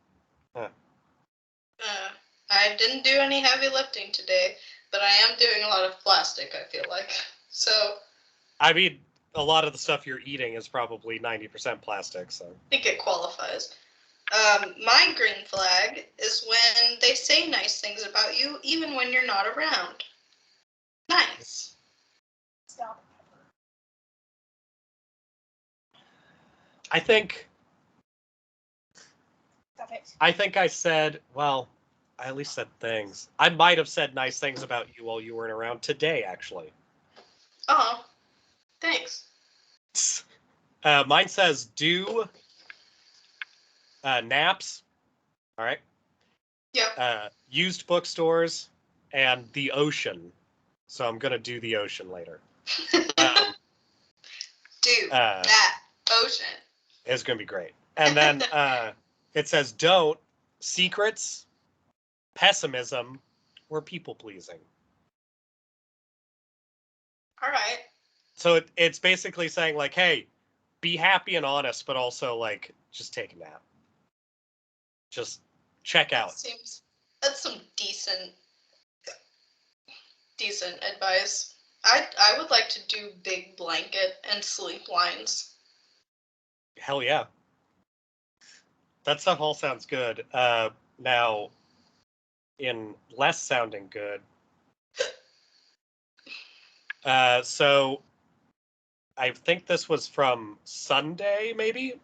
Speaker 2: I didn't do any heavy lifting today, but I am doing a lot of plastic, I feel like. So...
Speaker 1: I mean, a lot of the stuff you're eating is probably 90% plastic, so...
Speaker 2: I think it qualifies. My green flag is when they say nice things about you, even when you're not around. Nice.
Speaker 4: Stop.
Speaker 1: I think
Speaker 4: Stop it.
Speaker 1: I said, well, I at least said things. I might have said nice things about you while you weren't around today, actually.
Speaker 2: Oh, thanks.
Speaker 1: Mine says do naps. All right.
Speaker 2: Yep.
Speaker 1: Used bookstores and the ocean. So I'm going to do the ocean later.
Speaker 2: That ocean.
Speaker 1: It's going to be great. And then it says don't secrets, pessimism, or people pleasing.
Speaker 2: All right.
Speaker 1: So it's basically saying like, hey, be happy and honest, but also like just take a nap. Just check out.
Speaker 2: That's some decent advice. I would like to do big blanket and sleep lines.
Speaker 1: Hell yeah. That stuff all sounds good. Now, in less sounding good. So I think this was from Sunday, maybe.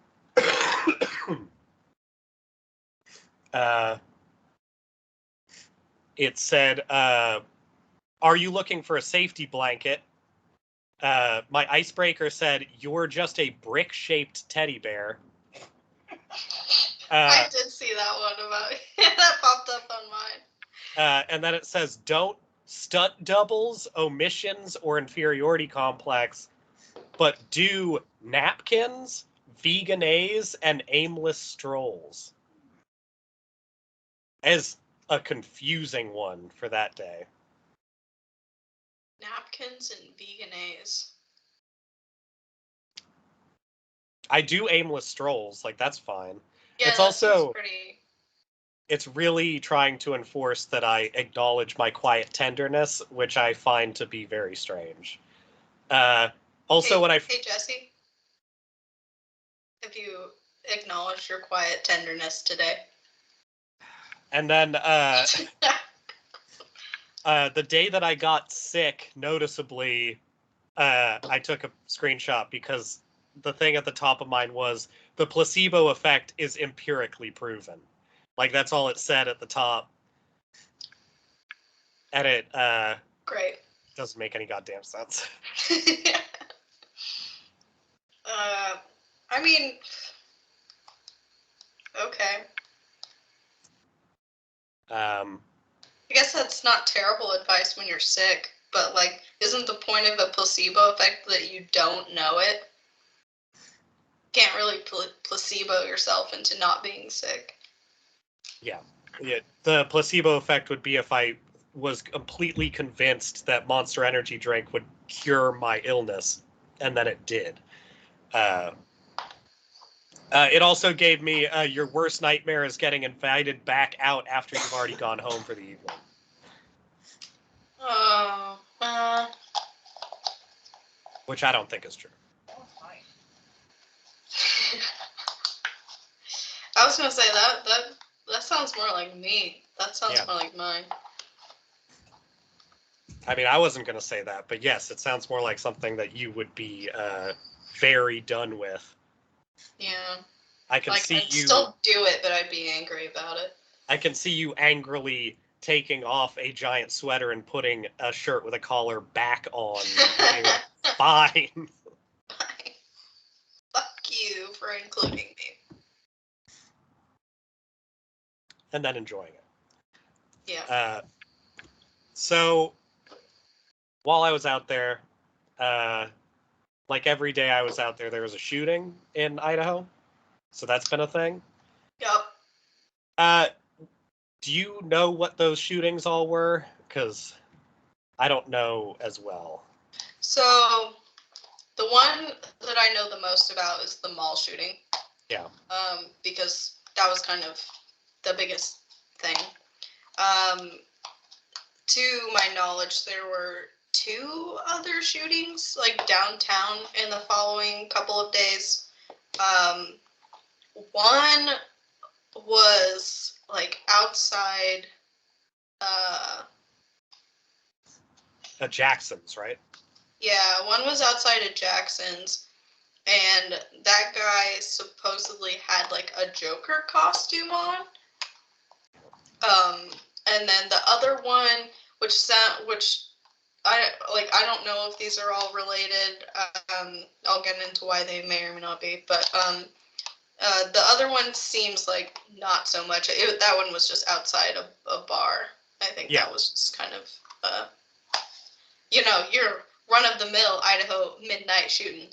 Speaker 1: It said, "Are you looking for a safety blanket?" My icebreaker said, "You're just a brick-shaped teddy bear."
Speaker 2: I did see that one about that popped up on mine.
Speaker 1: And then it says, "Don't stunt doubles, omissions, or inferiority complex, but do napkins, veganese, and aimless strolls." As a confusing one for that day.
Speaker 2: Napkins and veganese.
Speaker 1: I do aimless strolls, like that's fine.
Speaker 2: Yeah,
Speaker 1: It's
Speaker 2: that
Speaker 1: also
Speaker 2: sounds pretty.
Speaker 1: it's really trying to enforce that I acknowledge my quiet tenderness, which I find to be very strange. Also,
Speaker 2: hey,
Speaker 1: when I
Speaker 2: hey Jesse, have you acknowledged your quiet tenderness today?
Speaker 1: and then the day that I got sick, noticeably, I took a screenshot because the thing at the top of mine was the placebo effect is empirically proven. Like that's all it said at the top. And it
Speaker 2: Great.
Speaker 1: doesn't make any goddamn sense.
Speaker 2: I mean, okay. I guess that's not terrible advice when you're sick, but like, isn't the point of a placebo effect that you don't know it? Can't really placebo yourself into not being sick.
Speaker 1: Yeah. The placebo effect would be if I was completely convinced that Monster Energy drink would cure my illness, and then it did. It also gave me your worst nightmare is getting invited back out after you've already gone home for the evening.
Speaker 2: Oh,
Speaker 1: Which I don't think is true.
Speaker 2: I was gonna say that sounds more like me. That sounds more like mine.
Speaker 1: I mean, I wasn't going to say that, but yes, it sounds more like something that you would be very done with.
Speaker 2: Yeah.
Speaker 1: I can see
Speaker 2: I'd
Speaker 1: you
Speaker 2: still do it, but I'd be angry about it.
Speaker 1: I can see you angrily taking off a giant sweater and putting a shirt with a collar back on. Being like, fine.
Speaker 2: Fuck you for including me.
Speaker 1: And then enjoying it.
Speaker 2: Yeah.
Speaker 1: So, while I was out there, like every day I was out there, there was a shooting in Idaho. So that's been a thing.
Speaker 2: Yep.
Speaker 1: Do you know what those shootings all were? Because I don't know as well.
Speaker 2: So, the one that I know the most about is the mall shooting.
Speaker 1: Yeah.
Speaker 2: Because that was kind of the biggest thing. To my knowledge, there were 2 other shootings, like downtown, in the following couple of days. One was like outside.
Speaker 1: Jackson's, right?
Speaker 2: Yeah, one was outside of Jackson's, and that guy supposedly had like a Joker costume on. And then the other one, which I don't know if these are all related. I'll get into why they may or may not be, but the other one seems like not so much. That one was just outside of a bar. I think that was just kind of, your run-of-the-mill Idaho midnight shooting.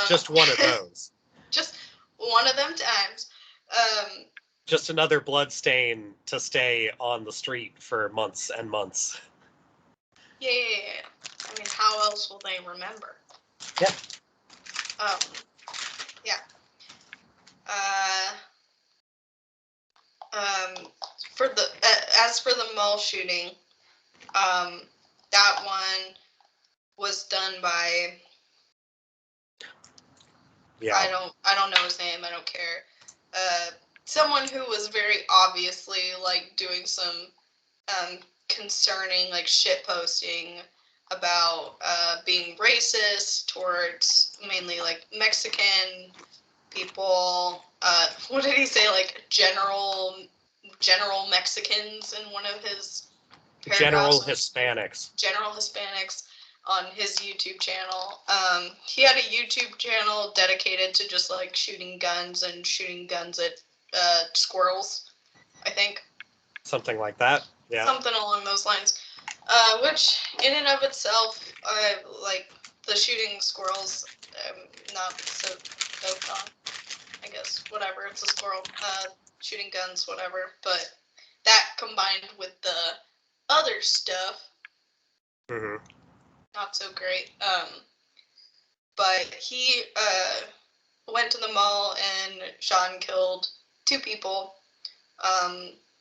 Speaker 1: Just one of those.
Speaker 2: Just one of them times.
Speaker 1: Just another blood stain to stay on the street for months and months.
Speaker 2: Yeah. I mean, how else will they remember?
Speaker 1: Yeah.
Speaker 2: Yeah. As for the mall shooting, that one was done by.
Speaker 1: Yeah.
Speaker 2: I don't know his name. I don't care. Someone who was very obviously like doing some concerning like shit posting about being racist towards mainly like Mexican people. What did he say? Like general Mexicans in one of his
Speaker 1: General
Speaker 2: paragraphs.
Speaker 1: Hispanics.
Speaker 2: General Hispanics on his YouTube channel. He had a YouTube channel dedicated to just like shooting guns at squirrels, I think.
Speaker 1: Something like that. Yeah.
Speaker 2: Something along those lines. Which, in and of itself, like the shooting squirrels, not so stoked on. I guess whatever. It's a squirrel. Shooting guns, whatever. But that combined with the other stuff, not so great. But he went to the mall and shot and killed 2 people.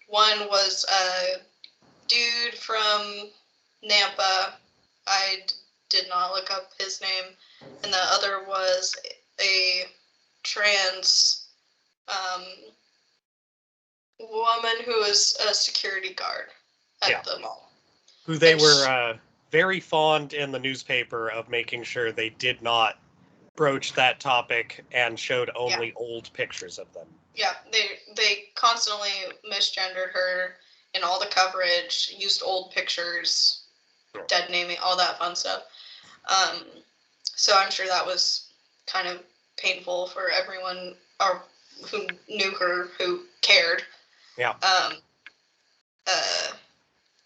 Speaker 2: One was a dude from Nampa. I did not look up his name. And the other was a trans woman who was a security guard at the mall.
Speaker 1: Who they were very fond in the newspaper of making sure they did not broach that topic and showed only old pictures of them.
Speaker 2: Yeah, they constantly misgendered her in all the coverage, used old pictures, dead naming, all that fun stuff. So I'm sure that was kind of painful for everyone who knew her, who cared.
Speaker 1: Yeah.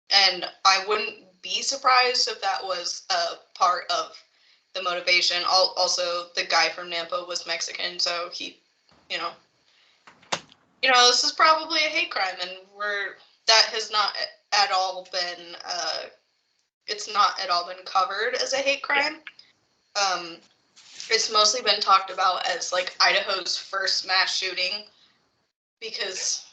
Speaker 2: And I wouldn't be surprised if that was a part of the motivation. Also, the guy from Nampa was Mexican, so he, this is probably a hate crime, and that has not at all been, it's not at all been covered as a hate crime. It's mostly been talked about as like Idaho's first mass shooting, because,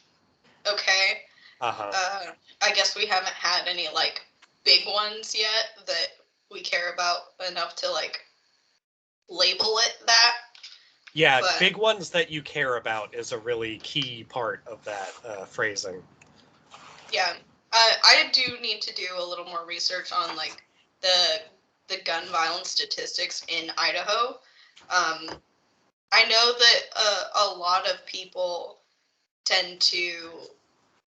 Speaker 2: okay, I guess we haven't had any like big ones yet that we care about enough to like label it that.
Speaker 1: Yeah, but big ones that you care about is a really key part of that phrasing. Yeah,
Speaker 2: I do need to do a little more research on like the gun violence statistics in Idaho. I know that a lot of people tend to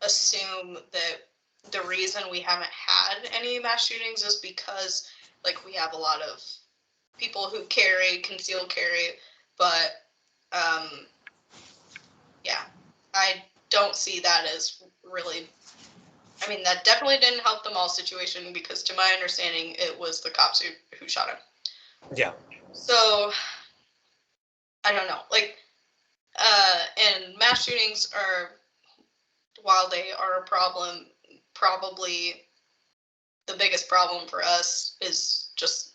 Speaker 2: assume that the reason we haven't had any mass shootings is because like we have a lot of people who concealed carry, but I don't see that as really, I mean, that definitely didn't help the mall situation, because to my understanding, it was the cops who shot him.
Speaker 1: Yeah.
Speaker 2: So, I don't know, like, and mass shootings are, while they are a problem, probably the biggest problem for us is just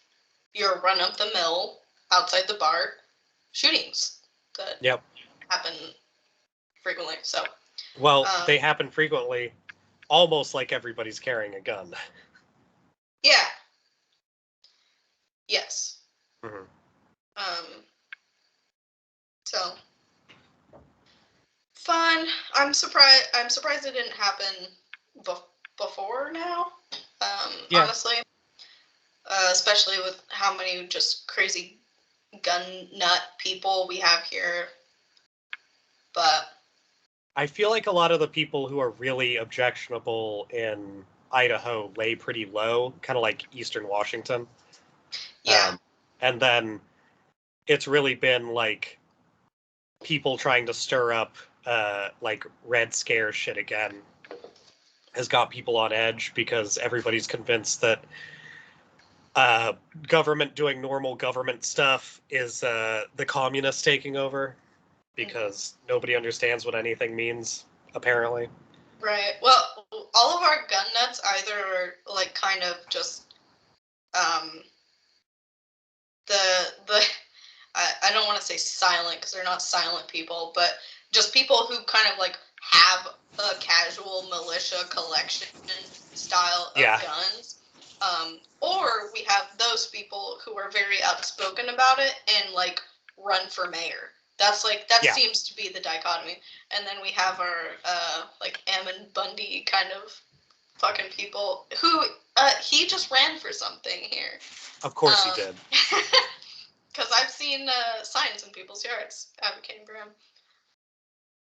Speaker 2: your run-of-the-mill, outside the bar shootings that happen frequently. So,
Speaker 1: well, they happen frequently, almost like everybody's carrying a gun.
Speaker 2: Yeah. Yes.
Speaker 1: Mm-hmm.
Speaker 2: So fun. I'm surprised it didn't happen before now. Honestly, especially with how many just crazy gun nut people we have here. But
Speaker 1: I feel like a lot of the people who are really objectionable in Idaho lay pretty low, kind of like Eastern Washington.
Speaker 2: Yeah.
Speaker 1: And then it's really been like people trying to stir up like Red Scare shit again has got people on edge, because everybody's convinced that government doing normal government stuff is the communists taking over, because nobody understands what anything means, apparently.
Speaker 2: Right. Well, all of our gun nuts either are like kind of just I don't want to say silent, because they're not silent people, but just people who kind of like have a casual militia collection style of guns. Or we have those people who are very outspoken about it and like run for mayor. That's like, that seems to be the dichotomy. And then we have our like Ammon Bundy kind of fucking people who he just ran for something here.
Speaker 1: Of course he did.
Speaker 2: Because I've seen signs in people's yards advocating for him.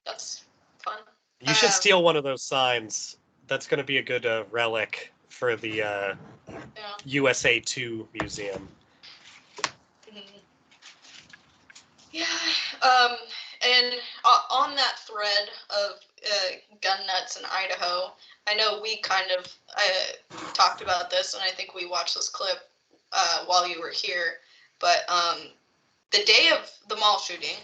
Speaker 2: That's fun.
Speaker 1: You should steal one of those signs. That's going to be a good relic for the USA 2 museum.
Speaker 2: Yeah. And on that thread of gun nuts in Idaho, I know we kind of talked about this, and I think we watched this clip while you were here. But the day of the mall shooting,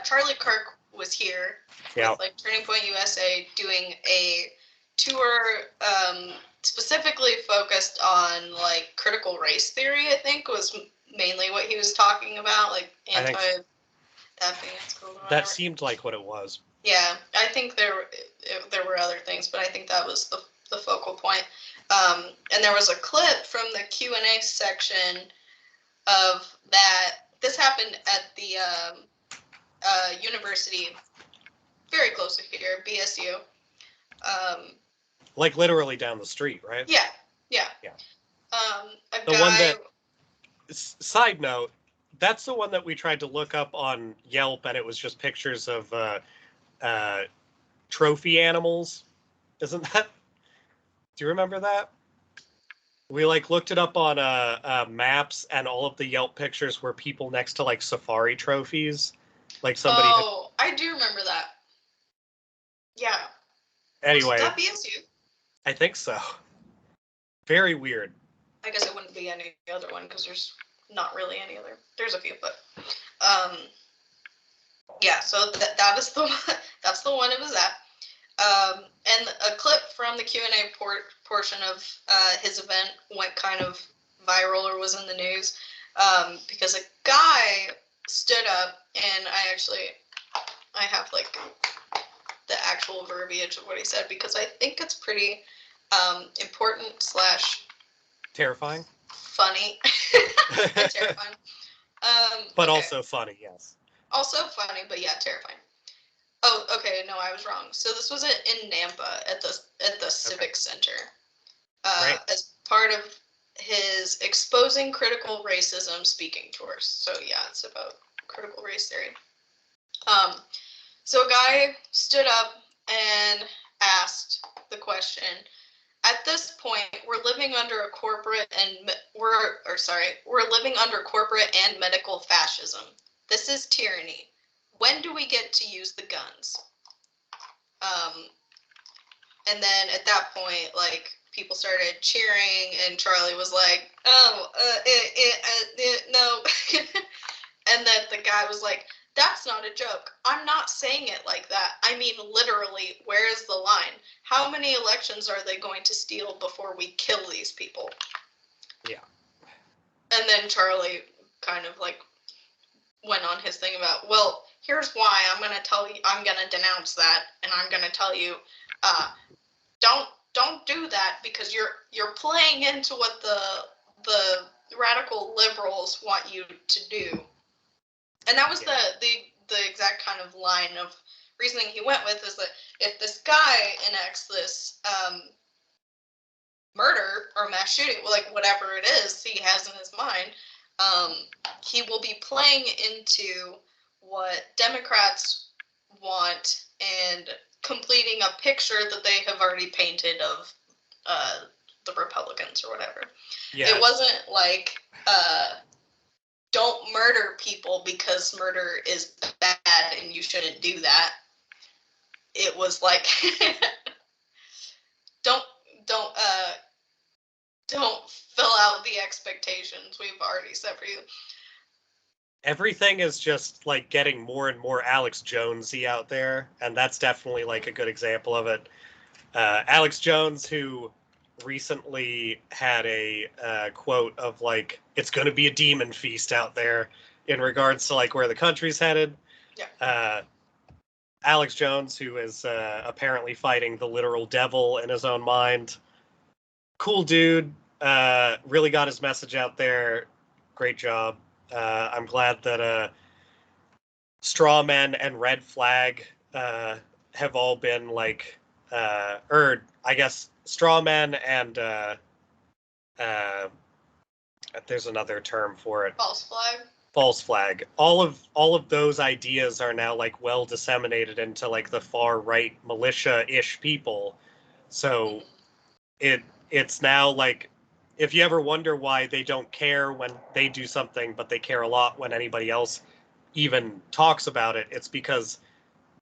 Speaker 2: Charlie Kirk was here with like Turning Point USA doing a tour specifically focused on like critical race theory. I think was mainly what he was talking about, like
Speaker 1: that seemed like what it was.
Speaker 2: Yeah, I think there were other things, but I think that was the focal point. And there was a clip from the Q&A section of that. This happened at the university very close to here, BSU.
Speaker 1: Like literally down the street, right?
Speaker 2: Yeah.
Speaker 1: The one that, side note, that's the one that we tried to look up on Yelp, and it was just pictures of trophy animals. Isn't that? Do you remember that? We like looked it up on maps, and all of the Yelp pictures were people next to like safari trophies. Like somebody.
Speaker 2: Oh, I do remember that. Yeah.
Speaker 1: Anyway.
Speaker 2: Was that BSU?
Speaker 1: I think so. Very weird.
Speaker 2: I guess it wouldn't be any other one because there's not really any other. There's a few, but yeah. So that is the one. That's the one it was at. And a clip from the Q&A portion of his event went kind of viral or was in the news because a guy stood up, and I have like the actual verbiage of what he said because I think it's pretty important /
Speaker 1: terrifying.
Speaker 2: Funny. Terrifying.
Speaker 1: But also funny, yes.
Speaker 2: Also funny, but yeah, terrifying. Oh, okay. No, I was wrong. So this was in Nampa at the Civic Center as part of his Exposing Critical Racism speaking tour. So yeah, it's about critical race theory. So a guy stood up and asked the question. At this point, we're living under corporate and medical fascism. This is tyranny. When do we get to use the guns? And then at that point, like, people started cheering, and Charlie was like, no. And then the guy was like, that's not a joke. I'm not saying it like that. I mean, literally, where is the line? How many elections are they going to steal before we kill these people?
Speaker 1: Yeah.
Speaker 2: And then Charlie kind of like went on his thing about, well, here's why I'm going to denounce that. And I'm going to tell you, don't do that because you're playing into what the radical liberals want you to do. And that was the exact kind of line of reasoning he went with, is that if this guy enacts this murder or mass shooting, like whatever it is he has in his mind, he will be playing into what Democrats want and completing a picture that they have already painted of the Republicans or whatever. Yeah. It wasn't like don't murder people because murder is bad and you shouldn't do that. It was like don't fill out the expectations we've already set for you.
Speaker 1: Everything is just like getting more and more Alex Jonesy out there, and that's definitely like a good example of it. Alex Jones, who recently had a quote of like, it's going to be a demon feast out there in regards to like where the country's headed. Yeah. Alex Jones, who is apparently fighting the literal devil in his own mind. Cool dude. Really got his message out there. Great job. I'm glad that Straw Men and Red Flag have all been like or I guess straw men and there's another term for it.
Speaker 2: False flag.
Speaker 1: False flag. All of those ideas are now like well disseminated into like the far right militia-ish people. So it's now like, if you ever wonder why they don't care when they do something, but they care a lot when anybody else even talks about it, it's because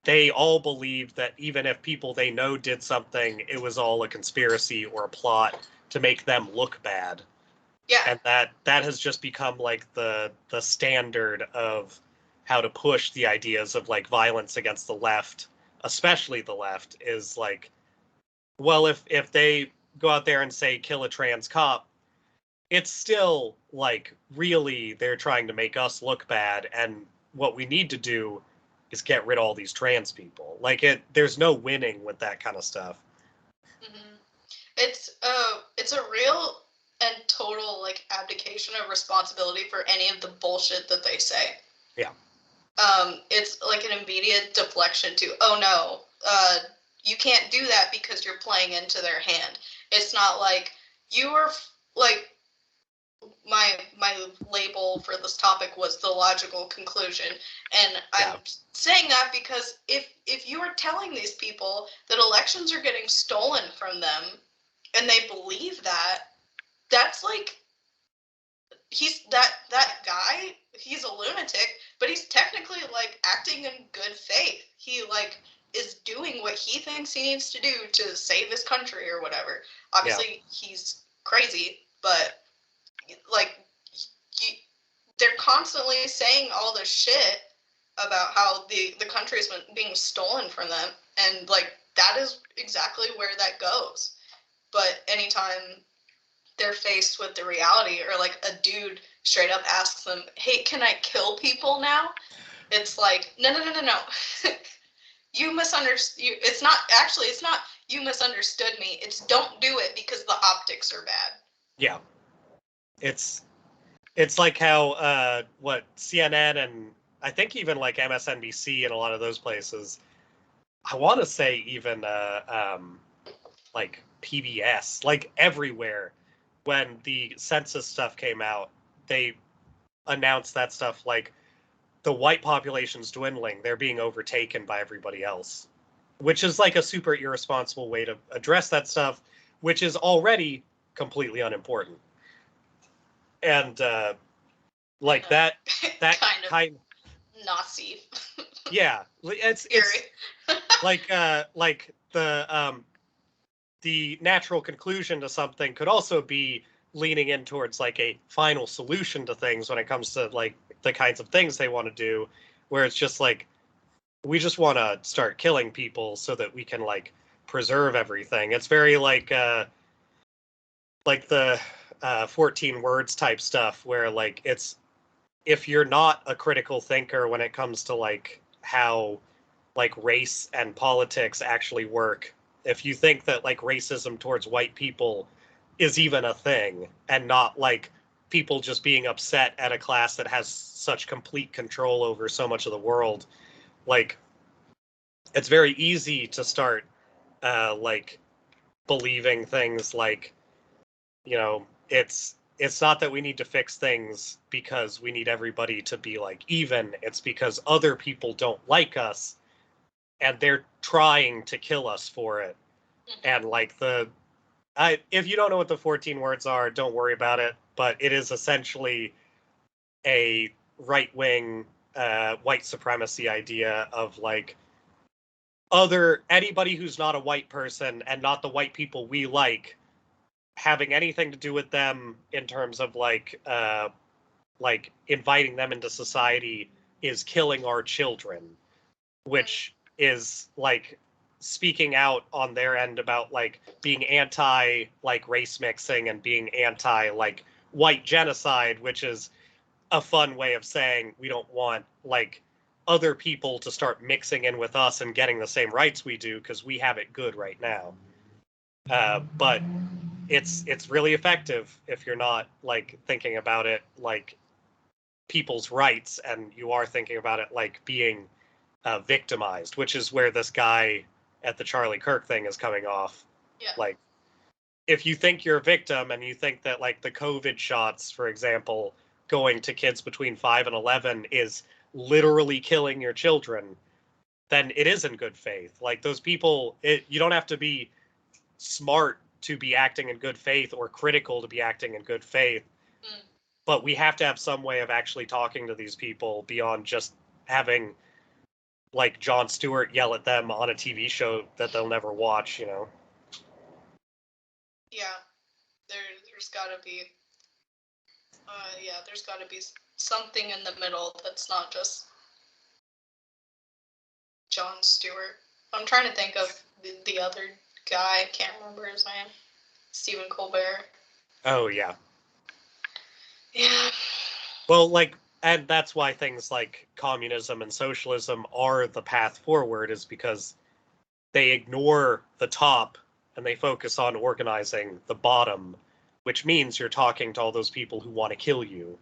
Speaker 1: they all believed that even if people they know did something, it was all a conspiracy or a plot to make them look bad.
Speaker 2: Yeah.
Speaker 1: And that has just become like the standard of how to push the ideas of like violence against the left, especially the left, is like, well, if they go out there and say kill a trans cop, it's still like really they're trying to make us look bad, and what we need to do is get rid of all these trans people. Like there's no winning with that kind of stuff.
Speaker 2: Mm-hmm. It's a real and total like abdication of responsibility for any of the bullshit that they say.
Speaker 1: Yeah.
Speaker 2: It's like an immediate deflection to, oh no, you can't do that because you're playing into their hand. It's not like you are like my label for this topic was the logical conclusion, and I'm saying that because if you are telling these people that elections are getting stolen from them and they believe that, that's like, he's that guy, he's a lunatic, but he's technically like acting in good faith. He like is doing what he thinks he needs to do to save his country or whatever. Obviously he's crazy, but like they're constantly saying all this shit about how the country is being stolen from them, and like that is exactly where that goes. But anytime they're faced with the reality, or like a dude straight up asks them, hey, can I kill people now? It's like, no. You misunderstood. It's not you misunderstood me. It's don't do it because the optics are bad.
Speaker 1: Yeah. It's like how what CNN and I think even like MSNBC and a lot of those places, I want to say even like PBS, like everywhere, when the census stuff came out, they announced that stuff like the white population's dwindling, they're being overtaken by everybody else, which is like a super irresponsible way to address that stuff, which is already completely unimportant. And like that kind
Speaker 2: of Nazi.
Speaker 1: Yeah, it's like the natural conclusion to something could also be leaning in towards like a final solution to things when it comes to like the kinds of things they want to do, where it's just like, we just want to start killing people so that we can like preserve everything. It's very like the 14 words type stuff, where like it's, if you're not a critical thinker when it comes to like how like race and politics actually work, if you think that like racism towards white people is even a thing and not like people just being upset at a class that has such complete control over so much of the world, like it's very easy to start like believing things like, you know, it's not that we need to fix things because we need everybody to be like even. It's because other people don't like us and they're trying to kill us for it. And like if you don't know what the 14 words are, don't worry about it. But it is essentially a right-wing white supremacy idea of like anybody who's not a white person and not the white people we like, having anything to do with them in terms of like inviting them into society is killing our children, which is like speaking out on their end about like being anti like race mixing and being anti like white genocide, which is a fun way of saying we don't want like other people to start mixing in with us and getting the same rights we do because we have it good right now. But it's really effective if you're not like thinking about it like people's rights, and you are thinking about it like being victimized, which is where this guy at the Charlie Kirk thing is coming off.
Speaker 2: Yeah.
Speaker 1: Like, if you think you're a victim and you think that, like, the COVID shots, for example, going to kids between 5 and 11 is literally killing your children, then it is in good faith. Like, those people, you don't have to be smart to be acting in good faith or critical to be acting in good faith. But we have to have some way of actually talking to these people beyond just having, like, Jon Stewart yell at them on a TV show that they'll never watch, you know?
Speaker 2: Yeah. There's gotta be... there's gotta be something in the middle that's not just Jon Stewart. I'm trying to think of the other guy. I can't remember his name. Stephen Colbert.
Speaker 1: Oh, yeah.
Speaker 2: Yeah.
Speaker 1: Well, like, and that's why things like communism and socialism are the path forward, is because they ignore the top and they focus on organizing the bottom, which means you're talking to all those people who want to kill you,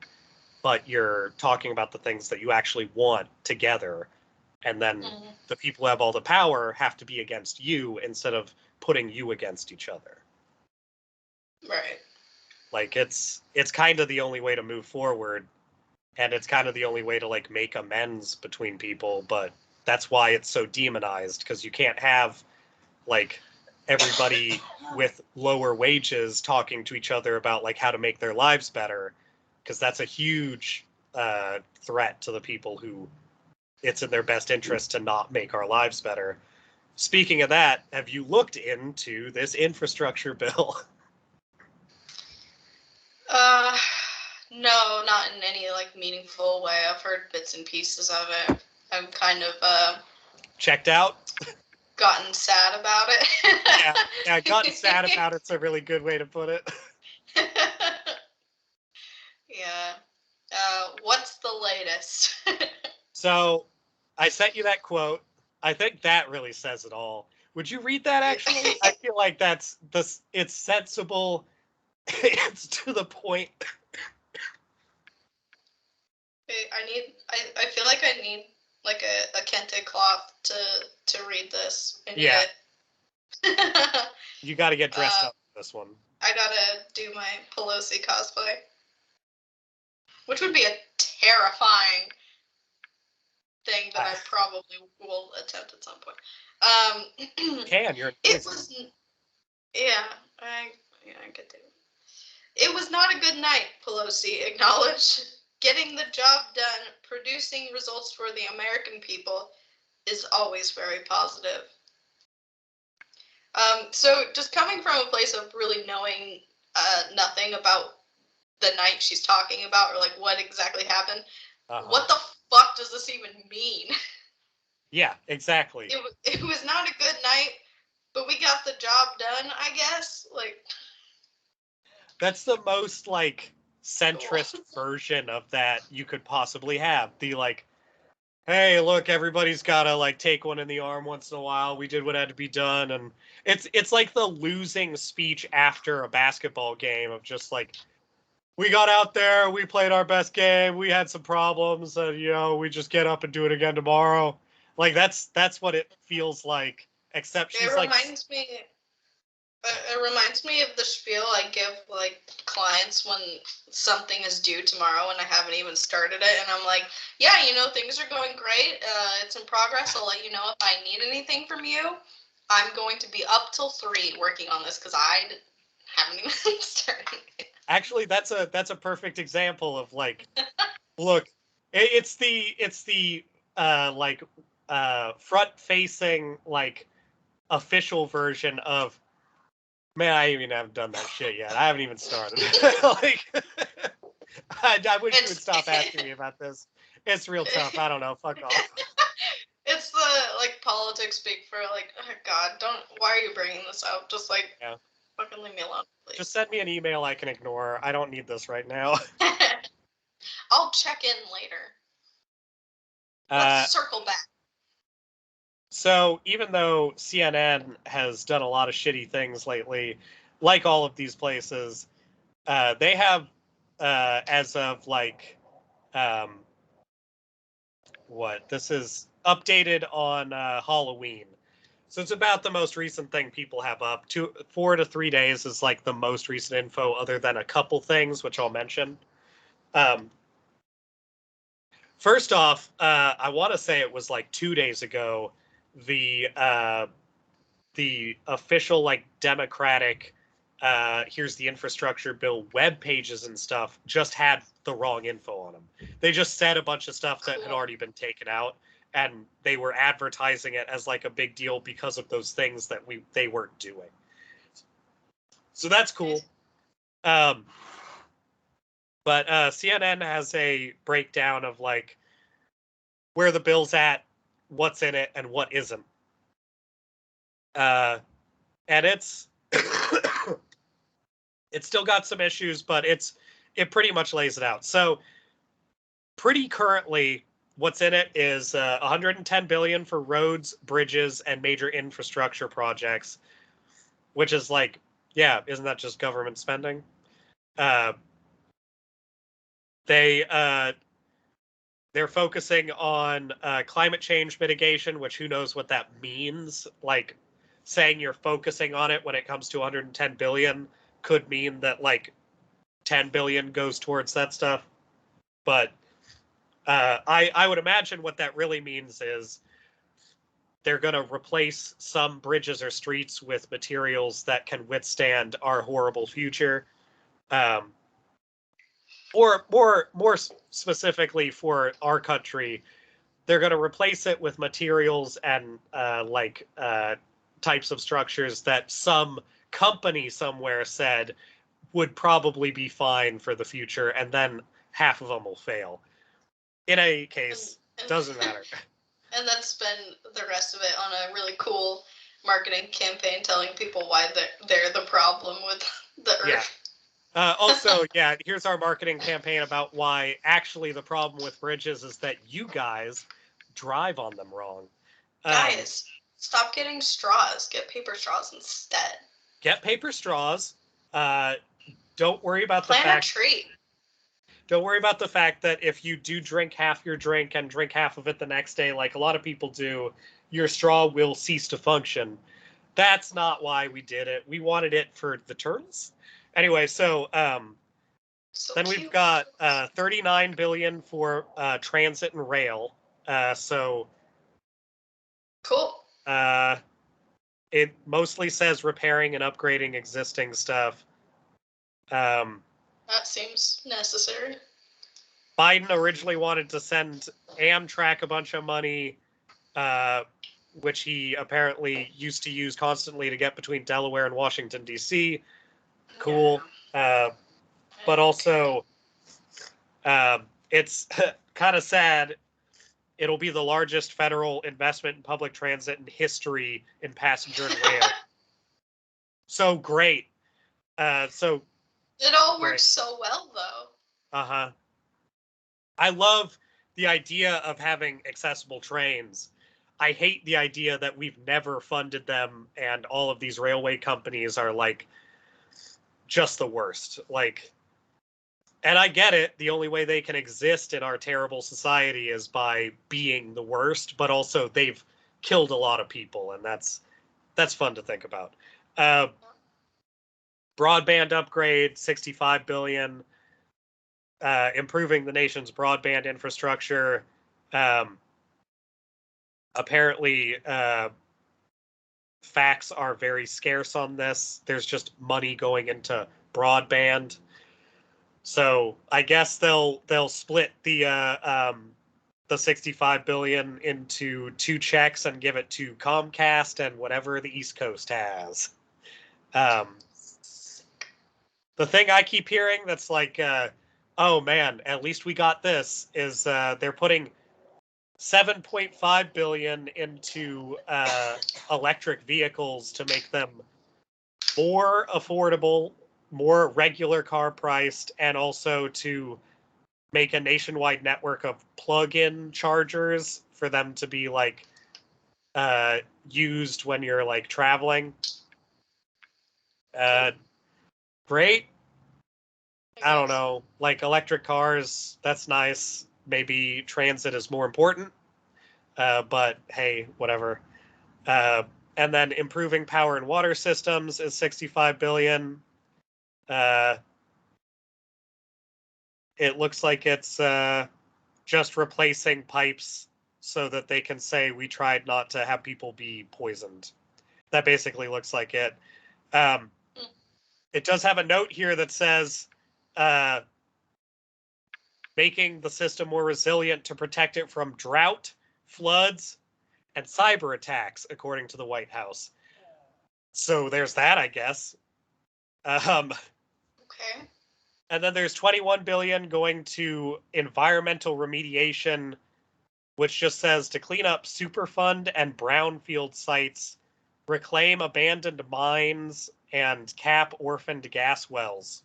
Speaker 1: but you're talking about the things that you actually want together. And then the people who have all the power have to be against you instead of putting you against each other.
Speaker 2: Right.
Speaker 1: Like, it's kind of the only way to move forward, and it's kind of the only way to, like, make amends between people, but that's why it's so demonized, because you can't have, like, everybody with lower wages talking to each other about, like, how to make their lives better, because that's a huge threat to the people who it's in their best interest to not make our lives better. Speaking of that, have you looked into this infrastructure bill?
Speaker 2: No, not in any, like, meaningful way. I've heard bits and pieces of it. I'm kind of,
Speaker 1: Checked out?
Speaker 2: gotten sad about it.
Speaker 1: Yeah, gotten sad about it's a really good way to put it.
Speaker 2: Yeah. What's the latest?
Speaker 1: So, I sent you that quote. I think that really says it all. Would you read that, actually? I feel like it's sensible. It's to the point.
Speaker 2: I feel like I need, like, a kente cloth to read this.
Speaker 1: Yeah. You got to get dressed up for this one.
Speaker 2: I gotta do my Pelosi cosplay, which would be a terrifying thing that I probably will attempt at some point.
Speaker 1: You're.
Speaker 2: It was, yeah, I get to. It was not a good night, Pelosi acknowledged. Getting the job done, producing results for the American people, is always very positive. So just coming from a place of really knowing nothing about the night she's talking about, or, like, what exactly happened, what the fuck does this even mean?
Speaker 1: Yeah, exactly.
Speaker 2: It was not a good night, but we got the job done, I guess. Like,
Speaker 1: that's the most, like, centrist version of that you could possibly have. The, like, hey, look, everybody's gotta, like, take one in the arm once in a while. We did what had to be done, and it's like the losing speech after a basketball game of just, like, we got out there, we played our best game, we had some problems, and, you know, we just get up and do it again tomorrow. Like, that's what it feels like. Except she's like,
Speaker 2: it reminds me of the spiel I give, like, clients when something is due tomorrow and I haven't even started it, and I'm like, yeah, you know, things are going great. It's in progress. I'll let you know if I need anything from you. I'm going to be up till 3 working on this because I haven't even started it.
Speaker 1: Actually, that's a perfect example of, like, look, it's the front-facing, like, official version of, man, I even haven't done that shit yet. I haven't even started. Like, I wish you would stop asking me about this. It's real tough. I don't know. Fuck off.
Speaker 2: It's the, like, politics speak for, like, oh, God, why are you bringing this up? Just, like, fucking leave me alone, please.
Speaker 1: Just send me an email I can ignore. I don't need this right now.
Speaker 2: I'll check in later. Let's circle back.
Speaker 1: So even though CNN has done a lot of shitty things lately, like all of these places, they have, as of, like, this is updated on Halloween. So it's about the most recent thing people have up. 4 to 3 days is like the most recent info, other than a couple things, which I'll mention. First off, I want to say it was like 2 days ago, the official like Democratic here's the infrastructure bill web pages and stuff just had the wrong info on them. They just said a bunch of stuff that had already been taken out, and they were advertising it as like a big deal because of those things that they weren't doing. So that's cool. But CNN has a breakdown of like where the bill's at, what's in it, and what isn't. And it's it's still got some issues, but it pretty much lays it out. So pretty currently, what's in it is $110 billion for roads, bridges, and major infrastructure projects, which is like, yeah, isn't that just government spending? They're focusing on climate change mitigation, which who knows what that means. Like saying you're focusing on it when it comes to 110 billion could mean that like 10 billion goes towards that stuff. But I would imagine what that really means is they're going to replace some bridges or streets with materials that can withstand our horrible future. Or more specifically for our country, they're going to replace it with materials and types of structures that some company somewhere said would probably be fine for the future, and then half of them will fail. In any case, doesn't matter.
Speaker 2: And that's been the rest of it on a really cool marketing campaign telling people why they're the problem with the Earth.
Speaker 1: Yeah. Also, yeah, here's our marketing campaign about why actually the problem with bridges is that you guys drive on them wrong.
Speaker 2: Guys, stop getting straws. Get paper straws instead.
Speaker 1: Get paper straws. Don't worry about
Speaker 2: Plant
Speaker 1: the fact.
Speaker 2: a tree.
Speaker 1: Don't worry about the fact that if you do drink half your drink and drink half of it the next day, like a lot of people do, your straw will cease to function. That's not why we did it. We wanted it for the turtles. Anyway, so then we've got 39 billion for transit and rail. So
Speaker 2: cool.
Speaker 1: It mostly says repairing and upgrading existing stuff.
Speaker 2: That seems necessary.
Speaker 1: Biden originally wanted to send Amtrak a bunch of money, which he apparently used to use constantly to get between Delaware and Washington, D.C. Cool. But also, it's kind of sad. It'll be the largest federal investment in public transit in history in passenger and rail. So great. So
Speaker 2: it all works so well, though.
Speaker 1: Uh-huh. I love the idea of having accessible trains. I hate the idea that we've never funded them, and all of these railway companies are like just the worst. Like, and I get it. The only way they can exist in our terrible society is by being the worst, but also they've killed a lot of people, and that's fun to think about. Broadband upgrade, 65 billion. Improving the nation's broadband infrastructure. Apparently, facts are very scarce on this. There's just money going into broadband. So I guess they'll split the 65 billion into 2 checks and give it to Comcast and whatever the East Coast has. The thing I keep hearing that's like, oh man, at least we got this, is they're putting 7.5 billion into electric vehicles to make them more affordable, more regular car priced, and also to make a nationwide network of plug-in chargers for them to be like used when you're like traveling. Great. I don't know, like electric cars, that's nice. Maybe transit is more important. But hey, whatever. And then improving power and water systems is $65 billion. It looks like it's just replacing pipes so that they can say we tried not to have people be poisoned. That basically looks like it. It does have a note here that says making the system more resilient to protect it from drought, floods, and cyber attacks, according to the White House. So there's that, I guess.
Speaker 2: Okay.
Speaker 1: And then there's $21 billion going to environmental remediation, which just says to clean up Superfund and brownfield sites, reclaim abandoned mines, and cap orphaned gas wells.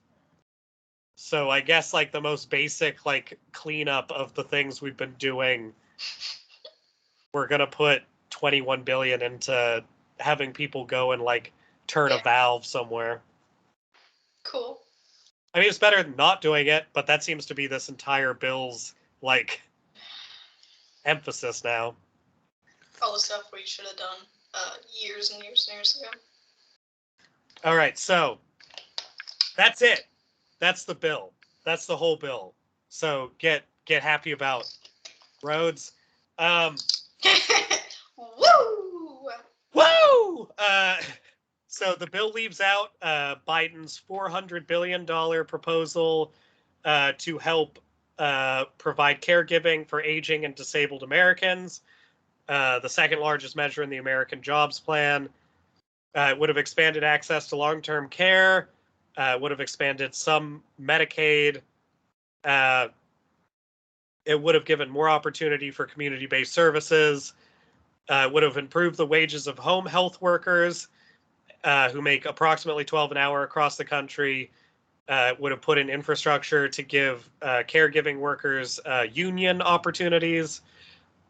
Speaker 1: So I guess like the most basic like cleanup of the things we've been doing, we're gonna put 21 billion into having people go and like turn a valve somewhere.
Speaker 2: Cool.
Speaker 1: I mean, it's better than not doing it, but that seems to be this entire bill's like emphasis now.
Speaker 2: All the stuff we should have done years and years and years ago.
Speaker 1: All right, so that's it. That's the bill. That's the whole bill. So get happy about roads.
Speaker 2: Woo!
Speaker 1: Woo! So the bill leaves out Biden's $400 billion proposal to help provide caregiving for aging and disabled Americans. The second largest measure in the American Jobs Plan. It would have expanded access to long-term care. Would have expanded some Medicaid. It would have given more opportunity for community-based services. Would have improved the wages of home health workers who make approximately $12 an hour across the country. Would have put in infrastructure to give caregiving workers union opportunities.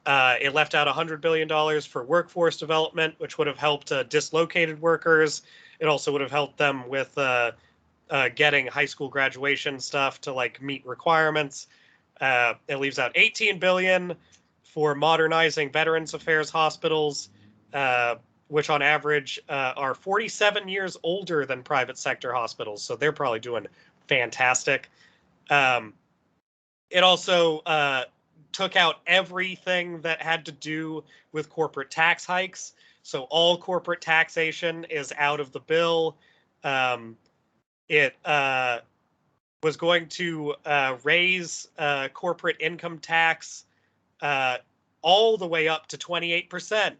Speaker 1: It left out $100 billion for workforce development, which would have helped dislocated workers. It also would have helped them with getting high school graduation stuff to like meet requirements. It leaves out $18 billion for modernizing Veterans Affairs hospitals, which on average are 47 years older than private sector hospitals. So they're probably doing fantastic. It also took out everything that had to do with corporate tax hikes. So all corporate taxation is out of the bill. It was going to raise corporate income tax all the way up to 28%,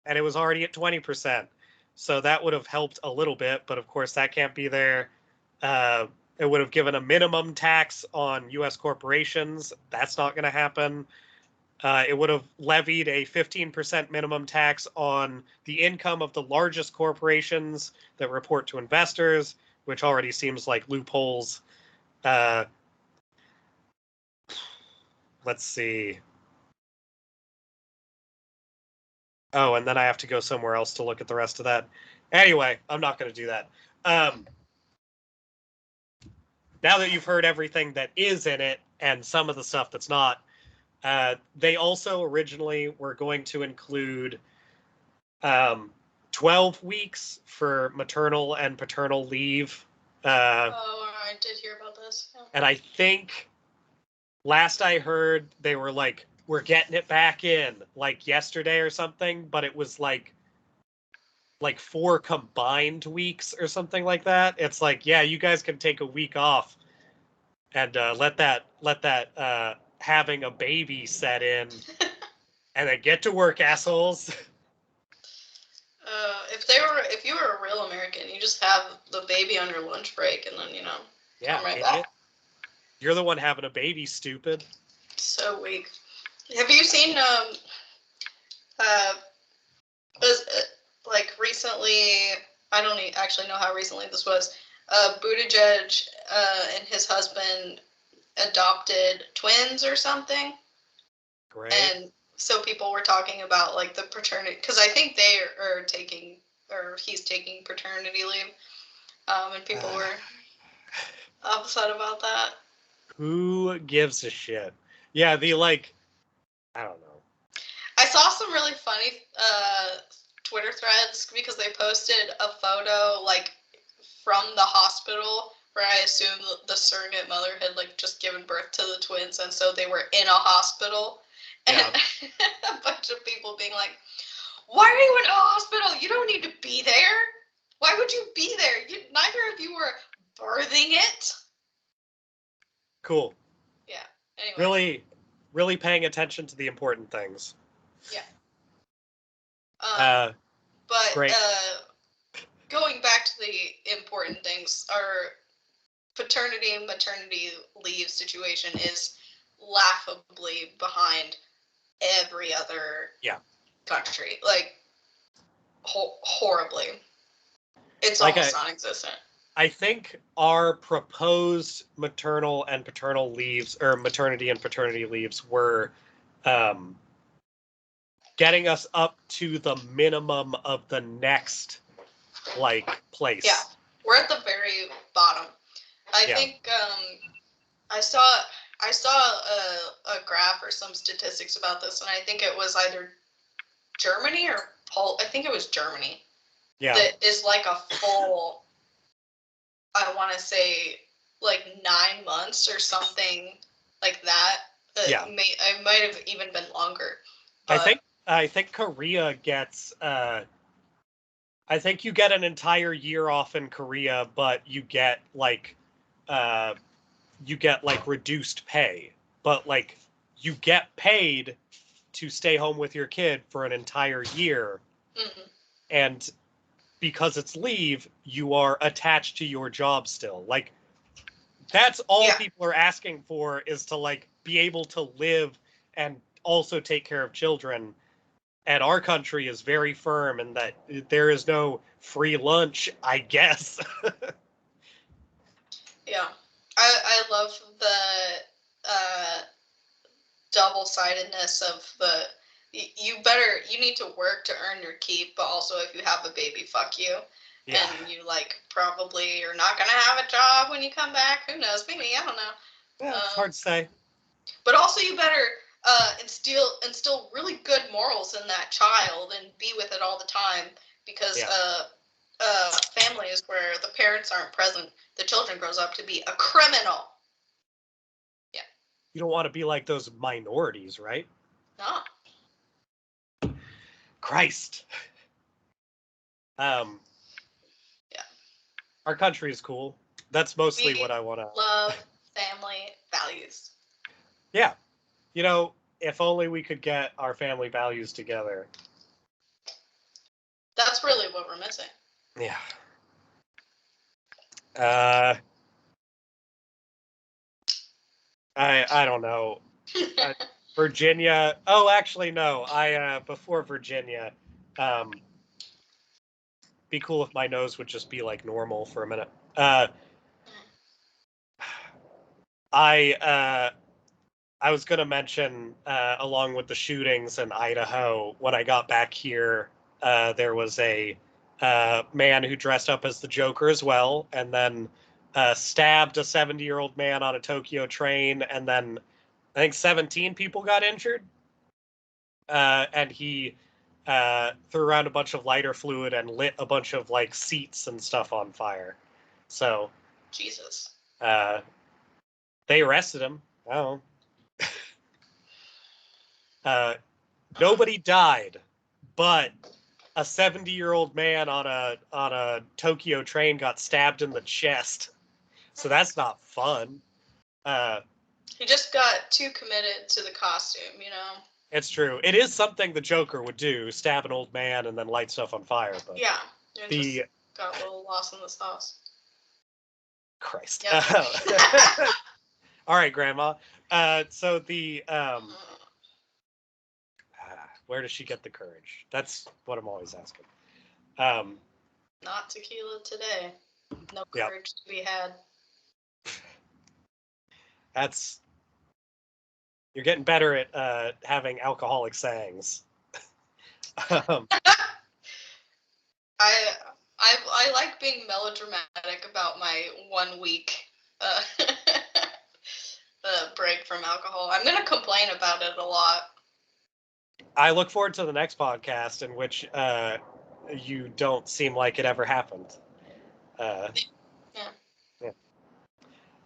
Speaker 1: and it was already at 20%. So that would have helped a little bit, but of course that can't be there. It would have given a minimum tax on U.S. corporations. That's not going to happen. It would have levied a 15% minimum tax on the income of the largest corporations that report to investors, which already seems like loopholes. Let's see. Oh, and then I have to go somewhere else to look at the rest of that. Anyway, I'm not going to do that. Now that you've heard everything that is in it and some of the stuff that's not, they also originally were going to include 12 weeks for maternal and paternal leave.
Speaker 2: I did hear about this. Yeah.
Speaker 1: And I think last I heard, they were like, we're getting it back in like yesterday or something, but it was like 4 combined weeks or something like that. It's like, yeah, you guys can take a week off and let that having a baby set in and then get to work, assholes.
Speaker 2: If you were a real American, you just have the baby on your lunch break and then, come right back.
Speaker 1: You're the one having a baby, stupid.
Speaker 2: So weak. Have you seen, recently, I don't actually know how recently this was, Buttigieg and his husband adopted twins or something?
Speaker 1: Great.
Speaker 2: And so people were talking about, like, the paternity, because I think they are taking, or he's taking paternity leave, and people were upset about that.
Speaker 1: Who gives a shit? Yeah, I don't know.
Speaker 2: I saw some really funny Twitter threads because they posted a photo like from the hospital where I assume the surrogate mother had like just given birth to the twins, and so they were in a hospital. And a bunch of people being like, "Why are you in a hospital? You don't need to be there. Why would you be there? Neither of you were birthing it."
Speaker 1: Cool.
Speaker 2: Yeah. Anyway.
Speaker 1: Really paying attention to the important things.
Speaker 2: Yeah. But
Speaker 1: great.
Speaker 2: Going back to the important things, our paternity and maternity leave situation is laughably behind every other country. Like, horribly. It's
Speaker 1: Like
Speaker 2: almost non-existent.
Speaker 1: I think our proposed maternal and paternal leaves, or maternity and paternity leaves, were getting us up to the minimum of the next place.
Speaker 2: Yeah, we're at the very bottom. I think I saw a graph or some statistics about this, and I think it was either Germany or I think it was Germany.
Speaker 1: Yeah.
Speaker 2: That is like a full, I want to say, like 9 months or something like that. It might have even been longer. But
Speaker 1: I think Korea gets. I think you get an entire year off in Korea, but you get reduced pay. But like you get paid to stay home with your kid for an entire year, and because it's leave, you are attached to your job still. Like that's all people are asking for, is to like be able to live and also take care of children. And our country is very firm in that there is no free lunch, I guess.
Speaker 2: Yeah. I love the double-sidedness of the you need to work to earn your keep, but also if you have a baby, fuck you. Yeah. And you like probably are not gonna have a job when you come back. Who knows? Maybe, I don't know.
Speaker 1: Yeah, it's hard to say.
Speaker 2: But also you better instill really good morals in that child and be with it all the time, because families where the parents aren't present, the children grows up to be a criminal. Yeah.
Speaker 1: You don't want to be like those minorities, right?
Speaker 2: No.
Speaker 1: Christ. Yeah. Our country is cool. That's mostly what I want to
Speaker 2: love. Family values.
Speaker 1: Yeah. You know, if only we could get our family values together.
Speaker 2: That's really what we're missing.
Speaker 1: Yeah. I don't know. Virginia. Oh, actually, no. Before Virginia, be cool if my nose would just be like normal for a minute. I was gonna mention, along with the shootings in Idaho, when I got back here, there was a man who dressed up as the Joker as well, and then stabbed a 70-year-old man on a Tokyo train, and then I think 17 people got injured. And he threw around a bunch of lighter fluid and lit a bunch of like seats and stuff on fire. So
Speaker 2: Jesus.
Speaker 1: They arrested him. Oh. Nobody died, but a 70-year-old man on a Tokyo train got stabbed in the chest. So that's not fun.
Speaker 2: He just got too committed to the costume, you know?
Speaker 1: It's true. It is something the Joker would do, stab an old man and then light stuff on fire. But
Speaker 2: yeah, just got a little lost in the sauce.
Speaker 1: Christ.
Speaker 2: Yep.
Speaker 1: All right, Grandma. So the where does she get the courage? That's what I'm always asking.
Speaker 2: Not tequila today. No courage to be had.
Speaker 1: You're getting better at having alcoholic sayings.
Speaker 2: I like being melodramatic about my 1 week break from alcohol. I'm gonna complain about it a lot.
Speaker 1: I look forward to the next podcast in which you don't seem like it ever happened.
Speaker 2: Yeah.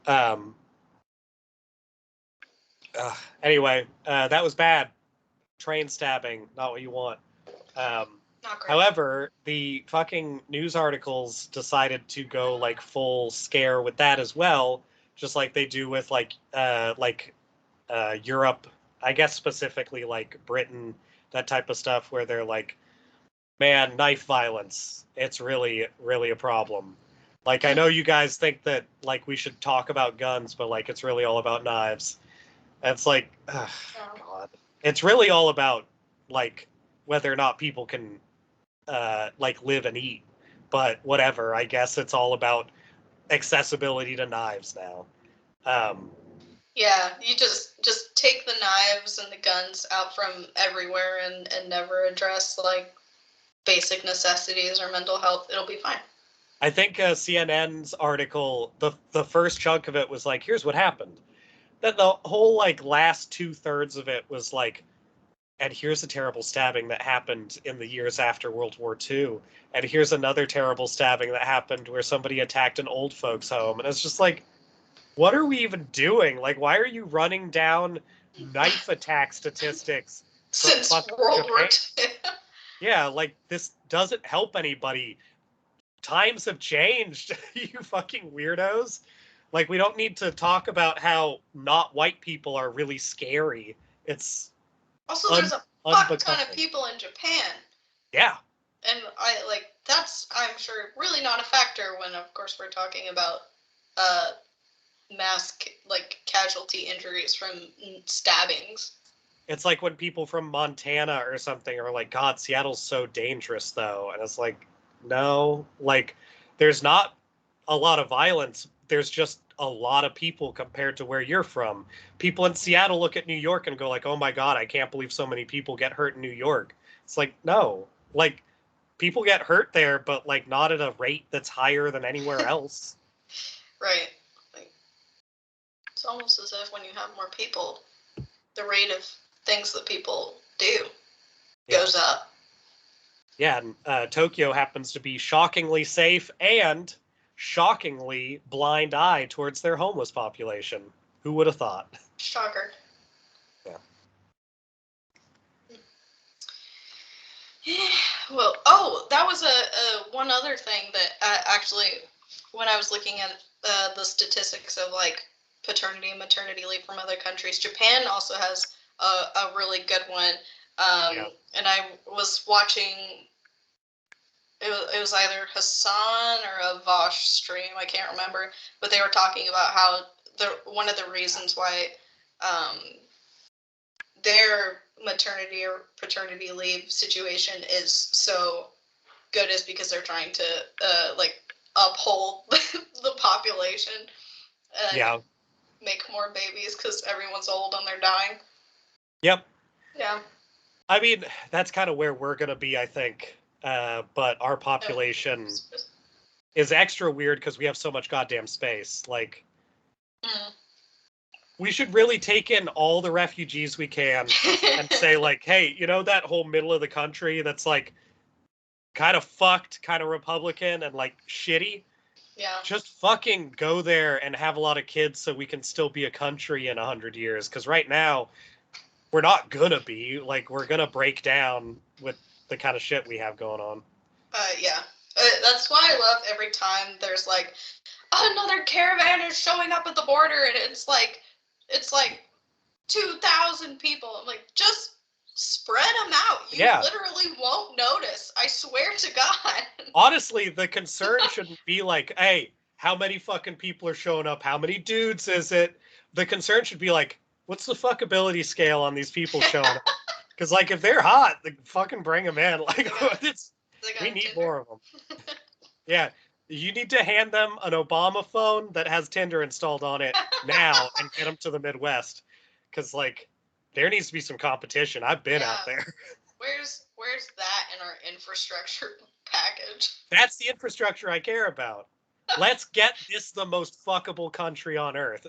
Speaker 1: Yeah. Anyway, that was bad. Train stabbing, not what you want.
Speaker 2: Not great.
Speaker 1: However, the fucking news articles decided to go like full scare with that as well, just like they do with Europe, I guess specifically like Britain, that type of stuff where they're like, man, knife violence, it's really, really a problem. Like, I know you guys think that like we should talk about guns, but like it's really all about knives. And it's like, ugh, God. It's really all about like whether or not people can like live and eat. But whatever, I guess it's all about accessibility to knives now.
Speaker 2: Yeah, you just take the knives and the guns out from everywhere and never address like basic necessities or mental health. It'll be fine.
Speaker 1: I think CNN's article, the first chunk of it was like, here's what happened. Then the whole like last 2/3 of it was like, and here's a terrible stabbing that happened in the years after World War II. And here's another terrible stabbing that happened where somebody attacked an old folks' home. And it's just like, what are we even doing? Like, why are you running down knife attack statistics
Speaker 2: Since World War II.
Speaker 1: Yeah, like, this doesn't help anybody. Times have changed, you fucking weirdos. Like, we don't need to talk about how not white people are really scary. It's
Speaker 2: also there's a fuck ton of people in Japan.
Speaker 1: Yeah.
Speaker 2: And that's, I'm sure, really not a factor when, of course, we're talking about mass casualty injuries from stabbings.
Speaker 1: It's like when people from Montana or something are like, God, Seattle's so dangerous, though. And it's like, no, like, there's not a lot of violence. There's just a lot of people compared to where you're from. People in Seattle look at New York and go like, oh my God, I can't believe so many people get hurt in New York. It's like, no, like, people get hurt there, but like not at a rate that's higher than anywhere else.
Speaker 2: Right. Like, it's almost as if when you have more people, the rate of things that people do goes up.
Speaker 1: Yeah, and Tokyo happens to be shockingly safe and shockingly blind eye towards their homeless population. Who would have thought?
Speaker 2: Shocker.
Speaker 1: Yeah.
Speaker 2: Well, that was a one other thing that actually, when I was looking at the statistics of like paternity and maternity leave from other countries, Japan also has a really good one. And I was watching, it was either Hassan or a Vosh stream, I can't remember, but they were talking about how one of the reasons why their maternity or paternity leave situation is so good is because they're trying to uphold the population and make more babies because everyone's old and they're dying.
Speaker 1: Yep.
Speaker 2: Yeah.
Speaker 1: I mean, that's kind of where we're going to be, I think. But our population is extra weird because we have so much goddamn space. Like, we should really take in all the refugees we can and say, like, hey, you know that whole middle of the country that's, like, kind of fucked, kind of Republican and, like, shitty?
Speaker 2: Yeah.
Speaker 1: Just fucking go there and have a lot of kids so we can still be a country in 100 years. Because right now, we're not gonna be. Like, we're gonna break down with the kind of shit we have going on.
Speaker 2: Yeah. That's why I love every time there's, like, another caravan is showing up at the border and it's like 2,000 people. I'm like, just spread them out. You literally won't notice. I swear to God.
Speaker 1: Honestly, the concern shouldn't be like, hey, how many fucking people are showing up? How many dudes is it? The concern should be like, what's the fuckability scale on these people showing up? Because, like, if they're hot, fucking bring them in. Like, we need
Speaker 2: Tinder.
Speaker 1: more of them. Yeah. You need to hand them an Obama phone that has Tinder installed on it now and get them to the Midwest. Because, like, there needs to be some competition. I've been out there.
Speaker 2: Where's that in our infrastructure package?
Speaker 1: That's the infrastructure I care about. Let's get this the most fuckable country on earth.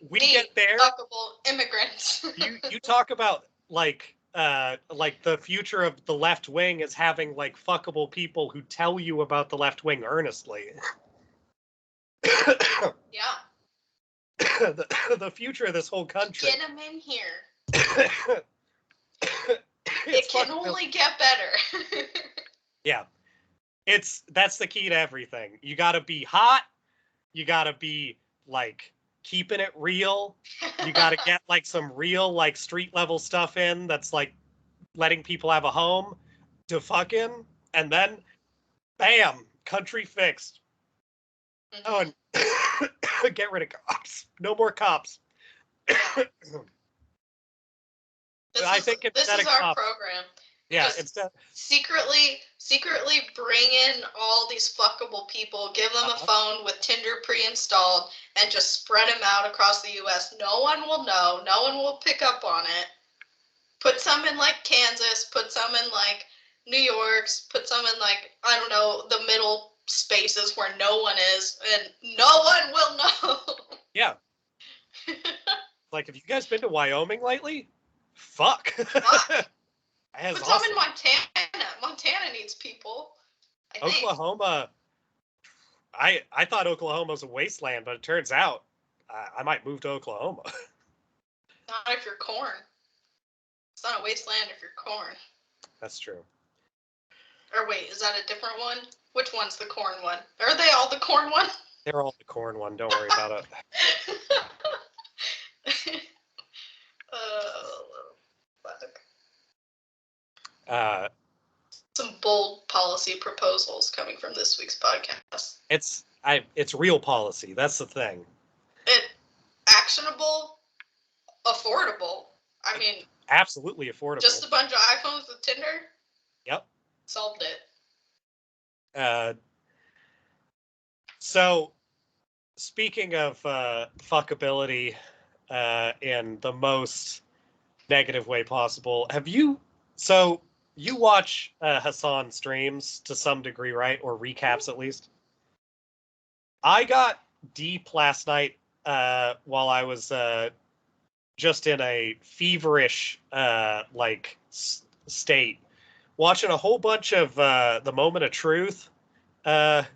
Speaker 1: We get there.
Speaker 2: Fuckable immigrants.
Speaker 1: you talk about, like, like the future of the left wing is having like fuckable people who tell you about the left wing earnestly.
Speaker 2: Yeah.
Speaker 1: The future of this whole country.
Speaker 2: Get them in here. It can only get better.
Speaker 1: Yeah. That's the key to everything. You gotta be hot. You gotta be like keeping it real. You gotta get like some real like street level stuff in that's like letting people have a home to fuck in, and then bam, country fixed. Oh, and get rid of cops. No more cops. I think
Speaker 2: this is our program.
Speaker 1: Yeah,
Speaker 2: it's secretly bring in all these fuckable people, give them a phone with Tinder pre-installed, and just spread them out across the U.S. No one will know. No one will pick up on it. Put some in like Kansas. Put some in like New York's. Put some in like, I don't know, the middle spaces where no one is, and no one will know.
Speaker 1: Yeah. Like, have you guys been to Wyoming lately? Fuck.
Speaker 2: Put some in Montana. Montana needs people.
Speaker 1: Oklahoma. I thought Oklahoma was a wasteland, but it turns out I might move to Oklahoma.
Speaker 2: Not if you're corn. It's not a wasteland if you're corn.
Speaker 1: That's true.
Speaker 2: Or wait, is that a different one? Which one's the corn one? Are they all the corn one?
Speaker 1: They're all the corn one. Don't worry about it.
Speaker 2: Fuck. Some bold policy proposals coming from this week's podcast.
Speaker 1: It's real policy. That's the thing.
Speaker 2: Actionable, affordable. I mean,
Speaker 1: absolutely affordable.
Speaker 2: Just a bunch of iPhones with Tinder?
Speaker 1: Yep.
Speaker 2: Solved it.
Speaker 1: So, speaking of fuckability in the most negative way possible, you watch Hassan streams to some degree, right? Or recaps at least? I got deep last night while I was just in a feverish state, watching a whole bunch of The Moment of Truth. Now,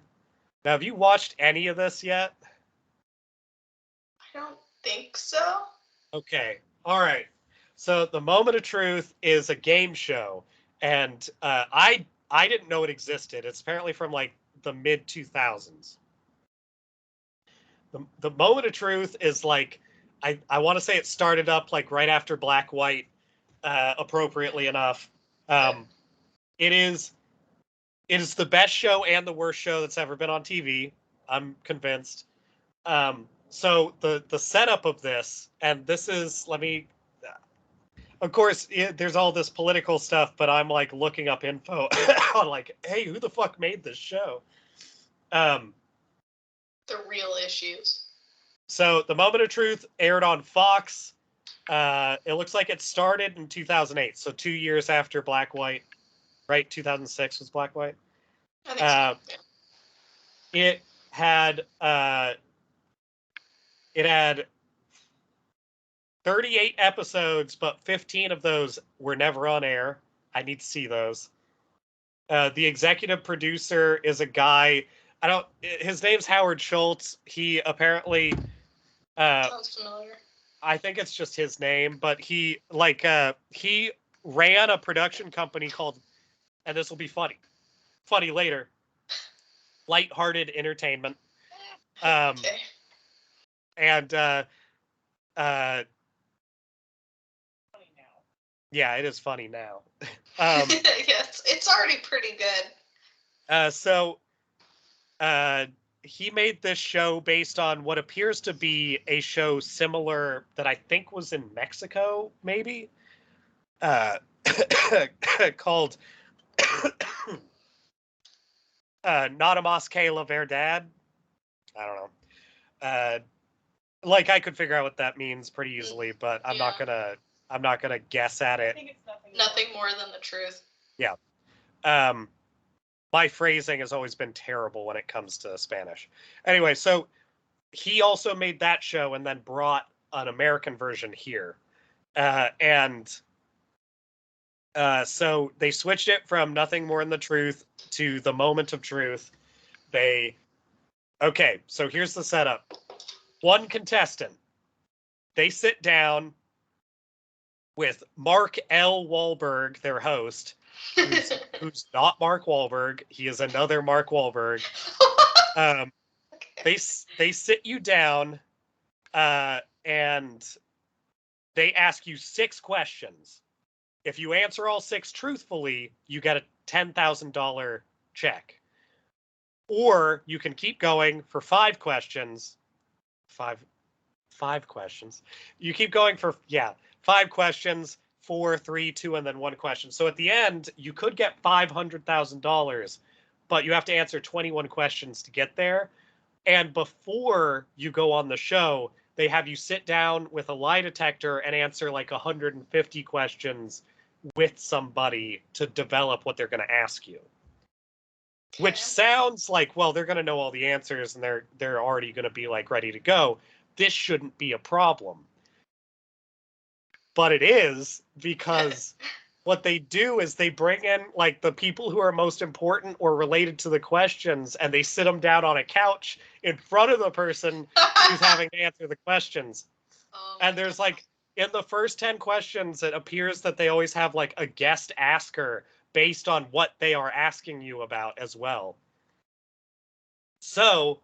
Speaker 1: have you watched any of this yet?
Speaker 2: I don't think so.
Speaker 1: Okay. All right. So The Moment of Truth is a game show, and I didn't know it existed. It's apparently from like the mid 2000s. The Moment of Truth is like, I want to say it started up like right after Black White, appropriately enough. It is the best show and the worst show that's ever been on TV. I'm convinced. So the setup of this, and this is, of course, there's all this political stuff, but I'm like looking up info on like, hey, who the fuck made this show?
Speaker 2: The real issues.
Speaker 1: So The Moment of Truth aired on Fox. It looks like it started in 2008, so 2 years after Black White, right? 2006 was Black White.
Speaker 2: I think so. Yeah.
Speaker 1: It had 38 episodes, but 15 of those were never on air. I need to see those. The executive producer is a guy. His name's Howard Schultz. He apparently.
Speaker 2: Sounds familiar.
Speaker 1: I think it's just his name, but he ran a production company called, and this will be funny later, Lighthearted Entertainment.
Speaker 2: Okay.
Speaker 1: And yeah, it is funny now.
Speaker 2: Yes, it's already pretty good.
Speaker 1: So he made this show based on what appears to be a show similar that I think was in Mexico, maybe, called Nada Más que la Verdad. I don't know. Like, I could figure out what that means pretty easily, but I'm not gonna guess at it.
Speaker 2: I think it's nothing more than the truth.
Speaker 1: Yeah. My phrasing has always been terrible when it comes to Spanish. Anyway, so he also made that show and then brought an American version here. And So they switched it from nothing more than the truth to the moment of truth. Okay, so here's the setup. One contestant. They sit down with Mark L. Wahlberg, their host, who's not Mark Wahlberg. He is another Mark Wahlberg. They sit you down, and they ask you 6 questions. If you answer all 6 truthfully, you get a $10,000 check. Or you can keep going for 5 questions. Five questions. You keep going for 5 questions, 4, 3, 2, and then 1 question. So at the end, you could get $500,000, but you have to answer 21 questions to get there. And before you go on the show, they have you sit down with a lie detector and answer like 150 questions with somebody to develop what they're going to ask you. Okay. Which sounds like, well, they're going to know all the answers and they're already going to be like ready to go. This shouldn't be a problem. But it is, because what they do is they bring in like the people who are most important or related to the questions, and they sit them down on a couch in front of the person who's having to answer the questions. And there's like, in the first 10 questions, it appears that they always have like a guest asker based on what they are asking you about as well. So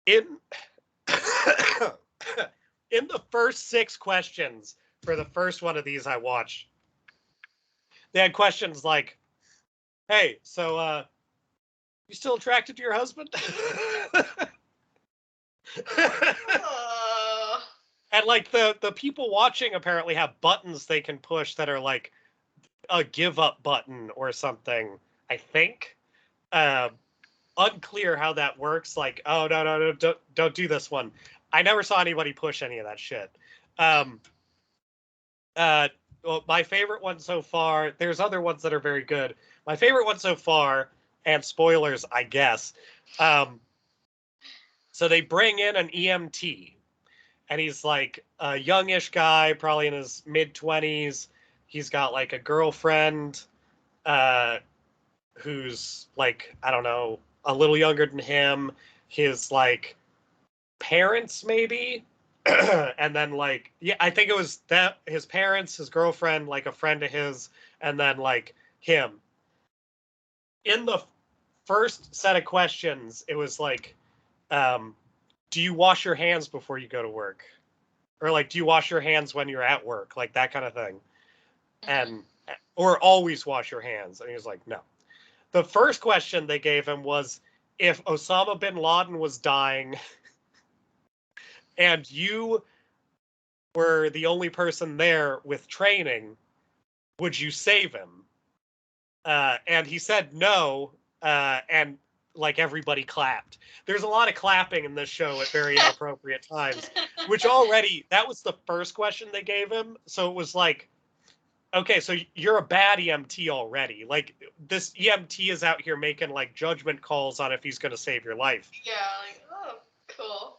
Speaker 1: in the first 6 questions for the first one of these I watched, they had questions like, hey, so you still attracted to your husband? And like the people watching apparently have buttons they can push that are like a give up button or something, I think. Unclear how that works. Like, oh, no, don't do this one. I never saw anybody push any of that shit. Well, my favorite one so far, there's other ones that are very good. My favorite one so far, and spoilers, I guess. So they bring in an EMT, and he's like a youngish guy, probably in his mid-20s. He's got like a girlfriend who's like, I don't know, a little younger than him. His like parents maybe. And then like, yeah, I think it was that his parents, his girlfriend, like a friend of his, and then like him. In the first set of questions, it was like, do you wash your hands before you go to work? Or like, do you wash your hands when you're at work? Like that kind of thing. And, or always wash your hands. And he was like, no. The first question they gave him was, if Osama bin Laden was dying and you were the only person there with training, would you save him? And he said no, and like everybody clapped. There's a lot of clapping in this show at very inappropriate times, which already, that was the first question they gave him. So it was like, okay, so you're a bad EMT already. Like, this EMT is out here making like judgment calls on if he's going to save your life.
Speaker 2: Yeah, like, oh, cool.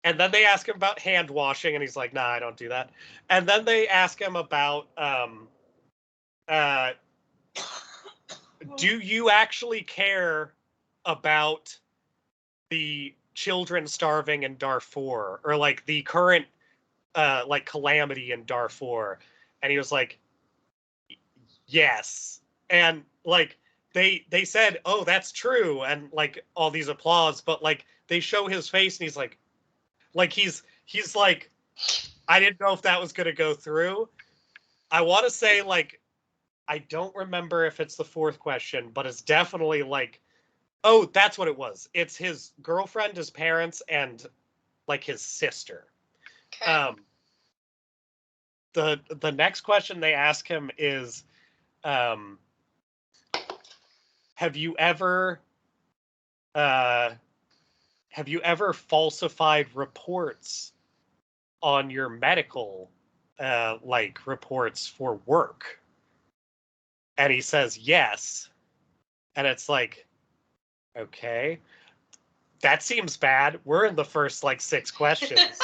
Speaker 1: And then they ask him about hand washing, and he's like, nah, I don't do that. And then they ask him about, do you actually care about the children starving in Darfur, or like the current, like calamity in Darfur? And he was like, yes. And like, they said, oh, that's true. And like all these applause, but like they show his face and he's like he's like, I didn't know if that was going to go through. I want to say like, I don't remember if it's the 4th question, but it's definitely like, oh, that's what it was. It's his girlfriend, his parents, and like his sister.
Speaker 2: Okay.
Speaker 1: The next question they ask him is, have you ever falsified reports on your medical like reports for work? And he says yes. And it's like, okay, that seems bad. We're in the first like 6 questions.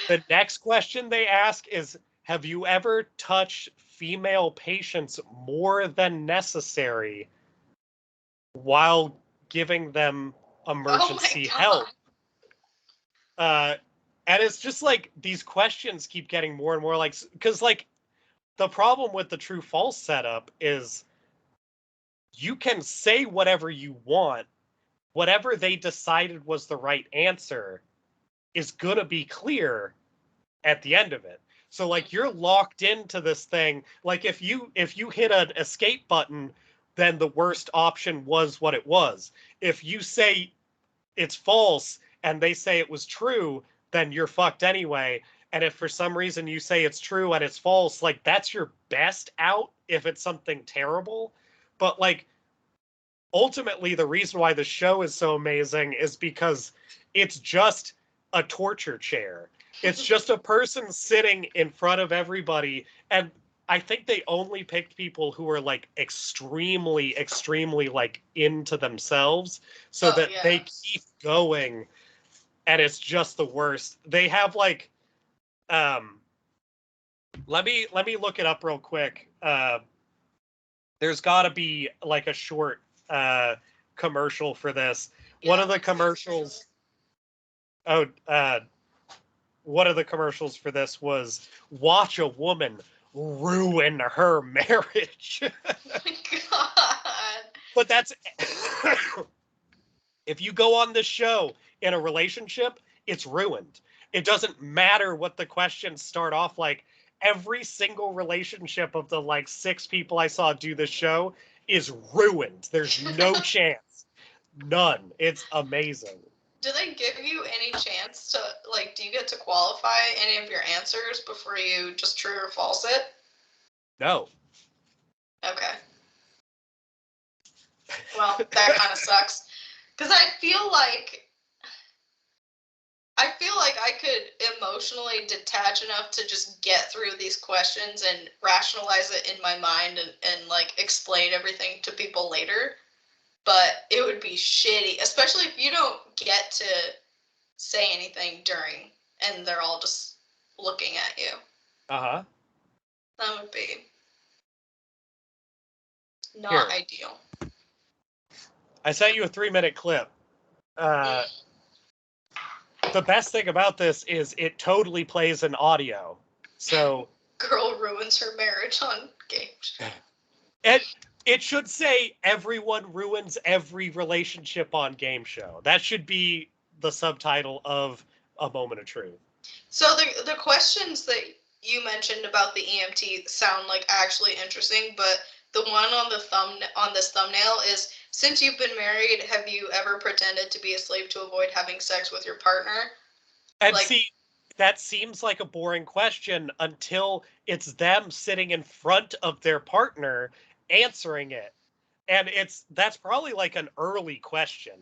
Speaker 1: The next question they ask is, have you ever touched female patients more than necessary while giving them emergency help? And it's just like these questions keep getting more and more like, because like the problem with the true false setup is you can say whatever you want. Whatever they decided was the right answer is going to be clear at the end of it. So like you're locked into this thing. Like if you hit an escape button, then the worst option was what it was. If you say it's false and they say it was true, then you're fucked anyway. And if for some reason you say it's true and it's false, like that's your best out if it's something terrible. But like ultimately the reason why the show is so amazing is because it's just a torture chair. It's just a person sitting in front of everybody. And I think they only picked people who are like extremely, extremely like into themselves so that they keep going. And it's just the worst. They have like, let me look it up real quick. There's got to be like a short commercial for this. One of the commercials. One of the commercials for this was watch a woman ruin her marriage.
Speaker 2: Oh my God.
Speaker 1: But that's if you go on this show in a relationship, it's ruined. It doesn't matter what the questions start off like. Every single relationship of the like 6 people I saw do this show is ruined. There's no chance. None. It's amazing.
Speaker 2: Do they give you any chance to, like, do you get to qualify any of your answers before you just true or false it?
Speaker 1: No.
Speaker 2: Okay. Well, that kind of sucks. Because I feel like I could emotionally detach enough to just get through these questions and rationalize it in my mind and like explain everything to people later. But it would be shitty, especially if you don't get to say anything during and they're all just looking at you.
Speaker 1: Uh-huh.
Speaker 2: That would be not ideal.
Speaker 1: I sent you a 3-minute clip. The best thing about this is it totally plays in audio. So
Speaker 2: girl ruins her marriage on games.
Speaker 1: It should say everyone ruins every relationship on game show. That should be the subtitle of A Moment of Truth.
Speaker 2: So the questions that you mentioned about the EMT sound like actually interesting, but the one on this thumbnail is, since you've been married, have you ever pretended to be a slave to avoid having sex with your partner?
Speaker 1: And like, see, that seems like a boring question until it's them sitting in front of their partner answering it. And that's probably like an early question.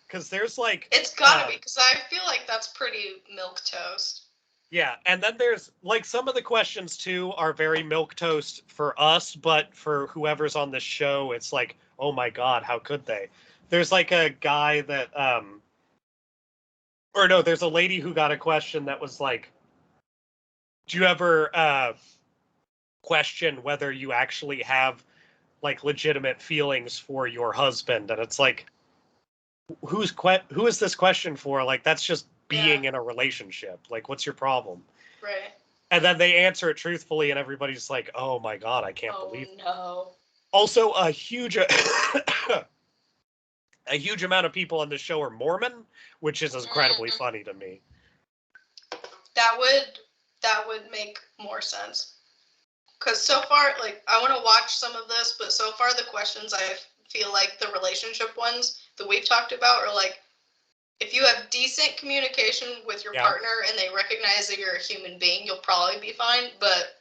Speaker 1: Because there's like...
Speaker 2: It's gotta be, because I feel like that's pretty milquetoast.
Speaker 1: Yeah, and then there's, like, some of the questions, too, are very milquetoast for us, but for whoever's on this show, it's like, oh my god, how could they? There's, like, a guy that, or no, there's a lady who got a question that was like, do you ever question whether you actually have, like, legitimate feelings for your husband? And it's like, who is this question for? Like, that's just being in a relationship. Like, what's your problem?
Speaker 2: Right.
Speaker 1: And then they answer it truthfully, and everybody's like, oh my god, I can't believe it.
Speaker 2: No.
Speaker 1: Also, a huge amount of people on the show are Mormon, which is incredibly funny to me.
Speaker 2: That would make more sense. Because so far, like, I want to watch some of this, but so far the questions I feel like the relationship ones that we've talked about are like, if you have decent communication with your partner and they recognize that you're a human being, you'll probably be fine. But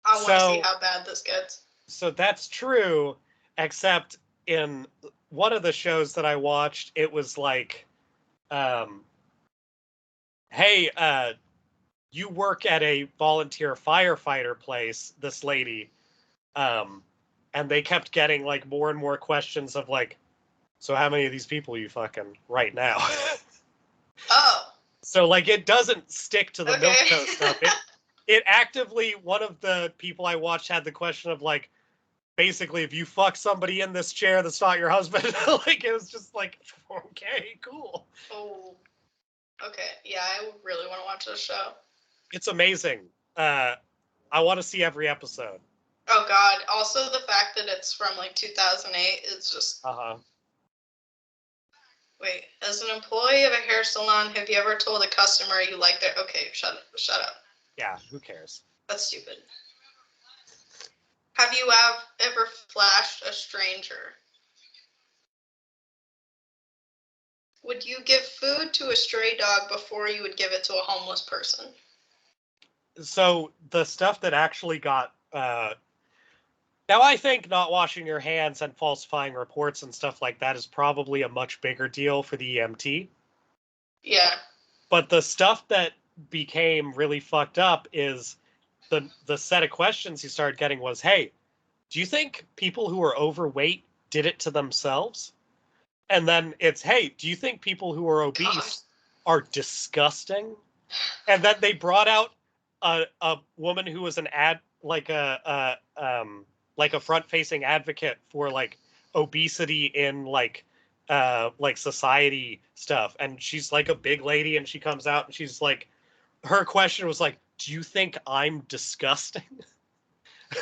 Speaker 2: I want to see how bad this gets. So
Speaker 1: that's true, except in one of the shows that I watched, it was like, hey, you work at a volunteer firefighter place, this lady. And they kept getting like more and more questions of like, so how many of these people are you fucking right now?
Speaker 2: Oh.
Speaker 1: So like it doesn't stick to the milquetoast stuff. it actively, one of the people I watched had the question of like, basically, if you fuck somebody in this chair that's not your husband, like it was just like, okay, cool.
Speaker 2: Oh, okay. Yeah, I really want to watch this show.
Speaker 1: It's amazing. I want to see every episode.
Speaker 2: Oh God! Also, the fact that it's from like 2008 is just. Wait, as an employee of a hair salon, have you ever told a customer you like their? Okay, shut up.
Speaker 1: Yeah, who cares?
Speaker 2: That's stupid. Have you ever flashed a stranger? Would you give food to a stray dog before you would give it to a homeless person?
Speaker 1: So the stuff that actually got now I think not washing your hands and falsifying reports and stuff like that is probably a much bigger deal for the EMT.
Speaker 2: Yeah.
Speaker 1: But the stuff that became really fucked up is the set of questions he started getting was, hey, do you think people who are overweight did it to themselves? And then it's, hey, do you think people who are obese are disgusting? And then they brought out a woman who was an like a front-facing advocate for like obesity in like society stuff, and she's like a big lady, and she comes out and she's like, her question was like, do you think I'm disgusting?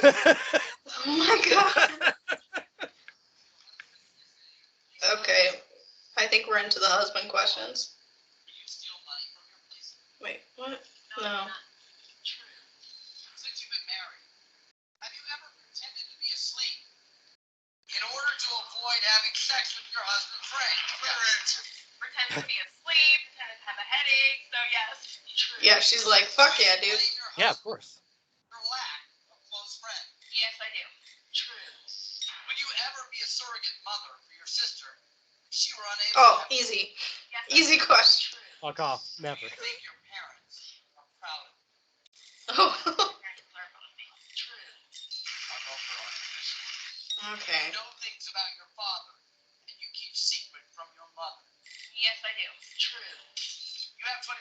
Speaker 2: Oh my God. Okay, I think we're into the husband questions. Wait, what? No.
Speaker 4: Since you've been married, have you ever pretended to be asleep in order to avoid having sex with your husband, Frank?
Speaker 5: Pretended to be asleep, pretended to have a headache, so yes.
Speaker 2: Yeah, she's like, fuck yeah, dude.
Speaker 1: Yeah, of course.
Speaker 4: Your lack of close friends.
Speaker 5: Yes, I do.
Speaker 4: True. Would you ever be a surrogate mother for your sister if she were unable
Speaker 2: Oh,
Speaker 4: to have
Speaker 2: easy.
Speaker 5: Yes,
Speaker 2: Easy question.
Speaker 1: Fuck off. Never.
Speaker 4: Do you think your parents are proud of you?
Speaker 2: Oh.
Speaker 5: parents are above me.
Speaker 4: True. I'll go for it.
Speaker 2: Okay.
Speaker 4: You know things about your father and you keep secret from your mother.
Speaker 5: Yes, I do.
Speaker 4: True. You have $25,000.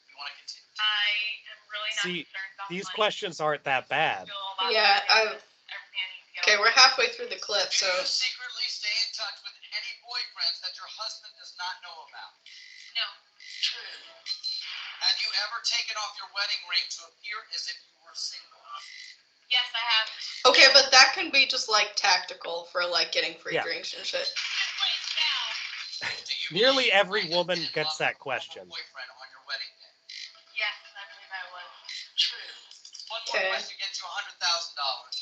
Speaker 4: You want to continue?
Speaker 5: I am really not
Speaker 1: See,
Speaker 5: concerned about
Speaker 1: these
Speaker 5: money.
Speaker 1: questions aren't that bad.
Speaker 5: Feel about
Speaker 2: Yeah,
Speaker 5: it. Everything I need to get
Speaker 2: Okay,
Speaker 5: over.
Speaker 2: we're halfway through the clip, so.
Speaker 4: Do you secretly stay in touch with any boyfriends that your husband does not know about?
Speaker 5: No.
Speaker 4: True. Have you ever taken off your wedding ring to appear as if you were single?
Speaker 5: Yes, I have.
Speaker 2: Okay, but that can be just like tactical for like getting free
Speaker 1: Yeah.
Speaker 2: drinks and shit.
Speaker 5: This place now.
Speaker 4: Do you
Speaker 1: Nearly
Speaker 4: believe
Speaker 1: every
Speaker 4: Frank
Speaker 1: woman
Speaker 4: did
Speaker 1: gets
Speaker 4: love
Speaker 1: that
Speaker 4: a
Speaker 1: question.
Speaker 4: boyfriend on your wedding day?
Speaker 5: Yes, I believe I was.
Speaker 4: True. One more
Speaker 2: Okay.
Speaker 4: question gets you $100,000.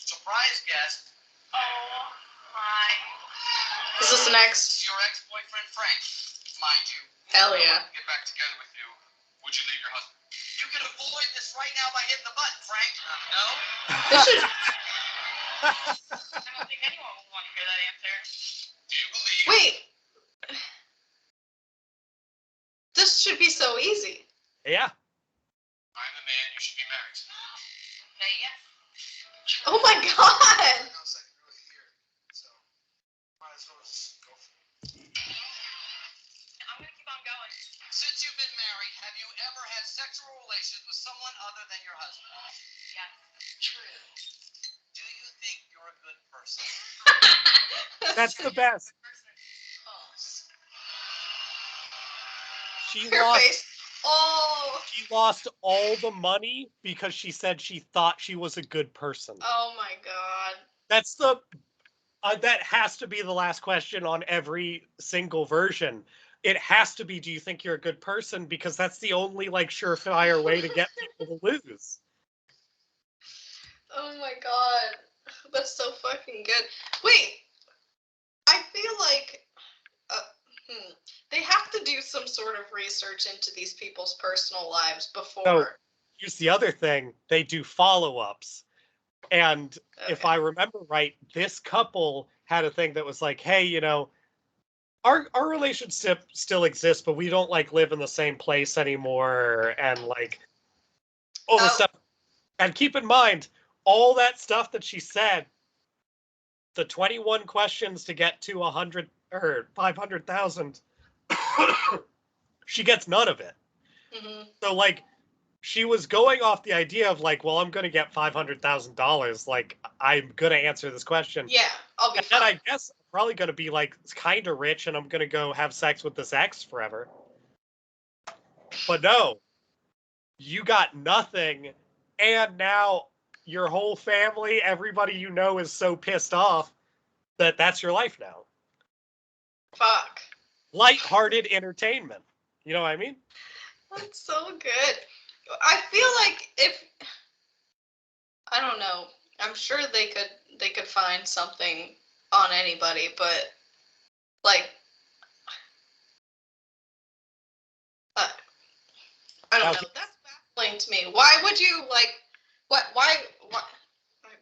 Speaker 4: Surprise guest.
Speaker 5: Oh my.
Speaker 2: Is this
Speaker 4: This
Speaker 2: next?
Speaker 4: is your ex-boyfriend Frank, mind you.
Speaker 2: Hell yeah.
Speaker 4: Get back together with you. Would you leave your husband? You can avoid this right now by hitting the button, Frank. No?
Speaker 2: This should.
Speaker 5: I don't think anyone would want to hear that answer.
Speaker 4: Do you believe?
Speaker 2: Wait. This should be so easy.
Speaker 1: Yeah.
Speaker 4: I'm the man you should be married to.
Speaker 5: Say yes.
Speaker 2: Oh my God.
Speaker 5: I'm gonna keep on going.
Speaker 4: Since you've been married, have you ever had sexual relations with someone other than your husband?
Speaker 5: Yes.
Speaker 4: True. Do you think you're a good person?
Speaker 1: That's the best.
Speaker 4: False.
Speaker 1: She
Speaker 2: Her
Speaker 1: lost
Speaker 2: face. Oh.
Speaker 1: she lost all the money because she said she thought she was a good person.
Speaker 2: Oh my God.
Speaker 1: That's the that has to be the last question on every single version. It has to be, do you think you're a good person? Because that's the only like surefire way to get people to lose.
Speaker 2: Oh my God. That's so fucking good. Wait. I feel like they have to do some sort of research into these people's personal lives before.
Speaker 1: So here's the other thing. They do follow-ups. And if
Speaker 2: Okay.
Speaker 1: I remember right, this couple had a thing that was like, hey, you know, our relationship still exists, but we don't like live in the same place anymore, and like all this
Speaker 2: Oh.
Speaker 1: stuff. And keep in mind, all that stuff that she said, the 21 questions to get to 100 or 500,000, she gets none of it.
Speaker 2: Mhm.
Speaker 1: So like, she was going off the idea of like, well, I'm going to get $500,000. Like, I'm going to answer this question.
Speaker 2: Yeah, I'll be
Speaker 1: And then
Speaker 2: fine.
Speaker 1: I guess I'm probably going to be like kind of rich and I'm going to go have sex with this ex forever. But no, you got nothing. And now your whole family, everybody you know is so pissed off that that's your life now.
Speaker 2: Fuck.
Speaker 1: Lighthearted entertainment. You know what I mean?
Speaker 2: That's so good. I feel like if I don't know, I'm sure they could find something on anybody, but like I don't know. That's baffling to me. Why would you like what why oh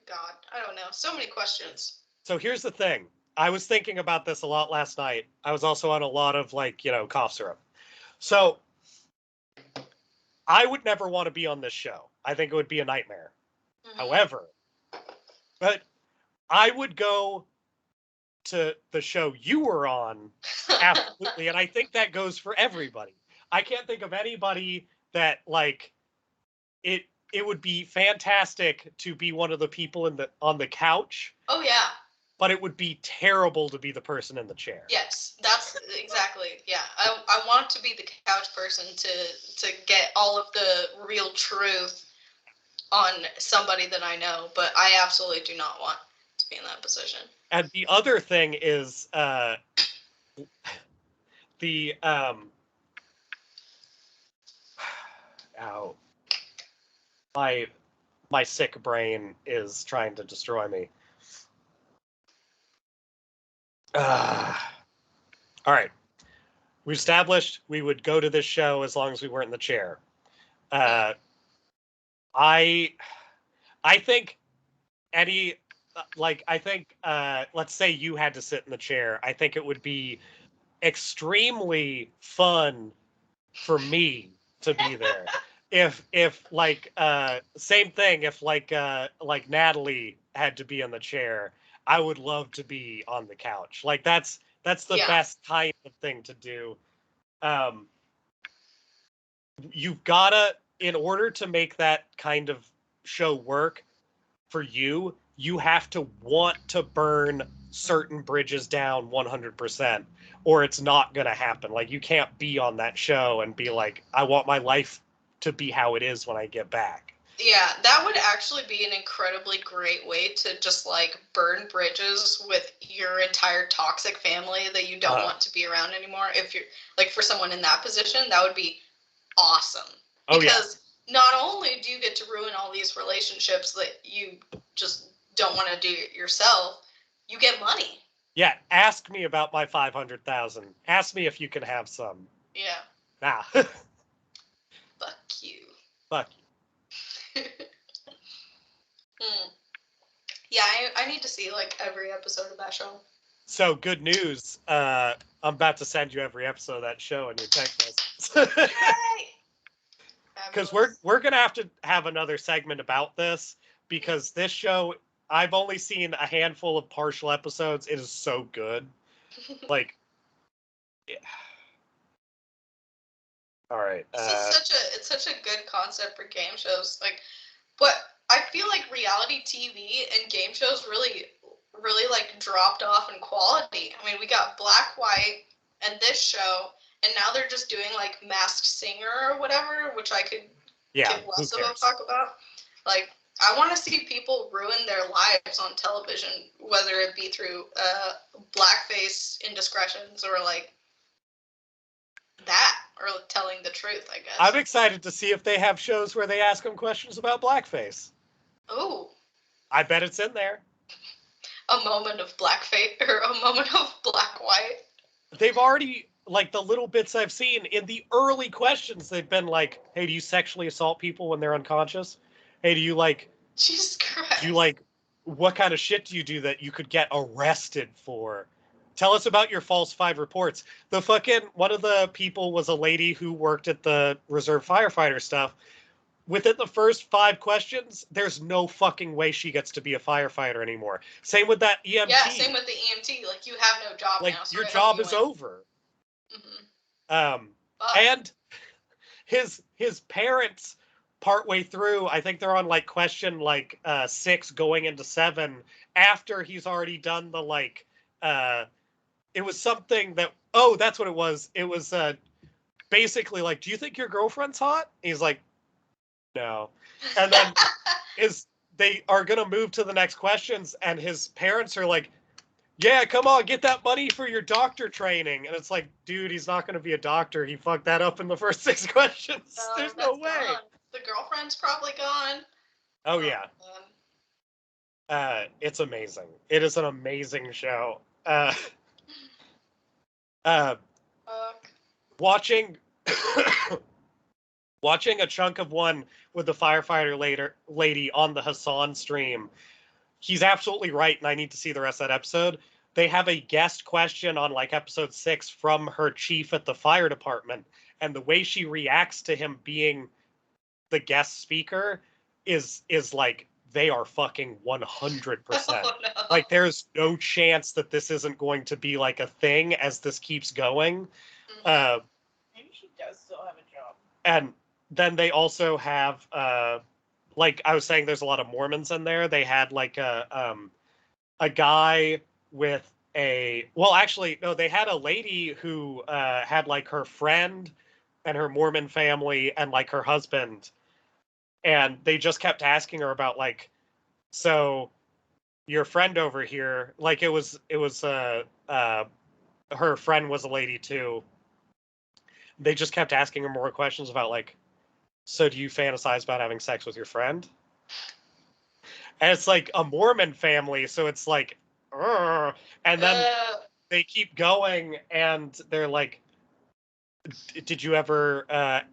Speaker 2: God, I don't know. So many questions.
Speaker 1: So here's the thing. I was thinking about this a lot last night. I was also on a lot of like, cough syrup. So I would never want to be on this show. I think it would be a nightmare.
Speaker 2: Mhm.
Speaker 1: However, but I would go to the show you were on, absolutely. And I think that goes for everybody. I can't think of anybody that like it would be fantastic to be one of the people on the couch,
Speaker 2: Oh yeah.
Speaker 1: but it would be terrible to be the person in the chair.
Speaker 2: Yes, that's exactly. Yeah, I want to be the couch person to get all of the real truth on somebody that I know, but I absolutely do not want to be in that position.
Speaker 1: And the other thing is the ow, my sick brain is trying to destroy me. All right. We established we would go to this show as long as we weren't in the chair. I think let's say you had to sit in the chair. I think it would be extremely fun for me to be there. If like same thing, if like Natalie had to be in the chair, I would love to be on the couch. Like that's the best kind of thing to do. You've gotta, in order to make that kind of show work for you, you have to want to burn certain bridges down 100%, or it's not gonna happen. Like you can't be on that show and be like, I want my life to be how it is when I get back.
Speaker 2: Yeah, that would actually be an incredibly great way to just like burn bridges with your entire toxic family that you don't want to be around anymore. If you're like for someone in that position, that would be awesome. Because not only do you get to ruin all these relationships that you just don't want to do yourself, you get money.
Speaker 1: Yeah, ask me about my 500,000. Ask me if you can have some.
Speaker 2: Yeah.
Speaker 1: Nah.
Speaker 2: Fuck you.
Speaker 1: Fuck you.
Speaker 2: Yeah, I need to see like every episode of that show.
Speaker 1: So good news. I'm about to send you every episode of that show in your text message. Because we're gonna have to have another segment about this, because this show, I've only seen a handful of partial episodes. It is so good. Like, yeah. All right.
Speaker 2: It's such a good concept for game shows. Like, but I feel like reality TV and game shows really like dropped off in quality. I mean, we got Black, White, and this show, and now they're just doing like Masked Singer or whatever, which I could give less of a fuck about. Like, I want to see people ruin their lives on television, whether it be through blackface indiscretions or like that, or telling the truth, I guess.
Speaker 1: I'm excited to see if they have shows where they ask them questions about blackface.
Speaker 2: Ooh.
Speaker 1: I bet it's in there.
Speaker 2: A moment of blackface, or a moment of black white.
Speaker 1: They've already, like, the little bits I've seen in the early questions, they've been like, hey, do you sexually assault people when they're unconscious? Hey, do you like,
Speaker 2: Jesus Christ.
Speaker 1: do you like, what kind of shit do you do that you could get arrested for? Tell us about your falsified reports. The fucking, one of the people was a lady who worked at the reserve firefighter stuff. Within the first 5 questions, there's no fucking way she gets to be a firefighter anymore. Same with that EMT.
Speaker 2: Yeah, same with the EMT. Like, you have no job
Speaker 1: like,
Speaker 2: now. So
Speaker 1: your job is over.
Speaker 2: Mm-hmm.
Speaker 1: And his parents partway through, I think they're on like question like 6 going into 7, after he's already done the like it was something that, oh, that's what it was. It was basically like, do you think your girlfriend's hot? He's like, no. And then they are gonna move to the next questions, and his parents are like, yeah, come on, get that money for your doctor training. And it's like, dude, he's not gonna be a doctor. He fucked that up in the first 6 questions. There's no way.
Speaker 2: Gone. The girlfriend's probably gone.
Speaker 1: Oh yeah.
Speaker 2: Man.
Speaker 1: It's amazing. It is an amazing show.
Speaker 2: Fuck.
Speaker 1: Watching watching a chunk of one with the firefighter lady on the Hassan stream, he's absolutely right, and I need to see the rest of that episode. They have a guest question on like episode 6 from her chief at the fire department, and the way she reacts to him being the guest speaker is like, they are fucking 100%.
Speaker 2: Oh, no.
Speaker 1: Like, there's no chance that this isn't going to be like a thing as this keeps going.
Speaker 6: Maybe she does still have a job.
Speaker 1: And then they also have, like I was saying, there's a lot of Mormons in there. They had like a guy with they had a lady who had like her friend and her Mormon family and like her husband. And they just kept asking her about like, so your friend over here, like it was her friend was a lady too. They just kept asking her more questions about like, so do you fantasize about having sex with your friend? And it's like a Mormon family, so it's like, Urgh. And then they keep going, and they're like, did you ever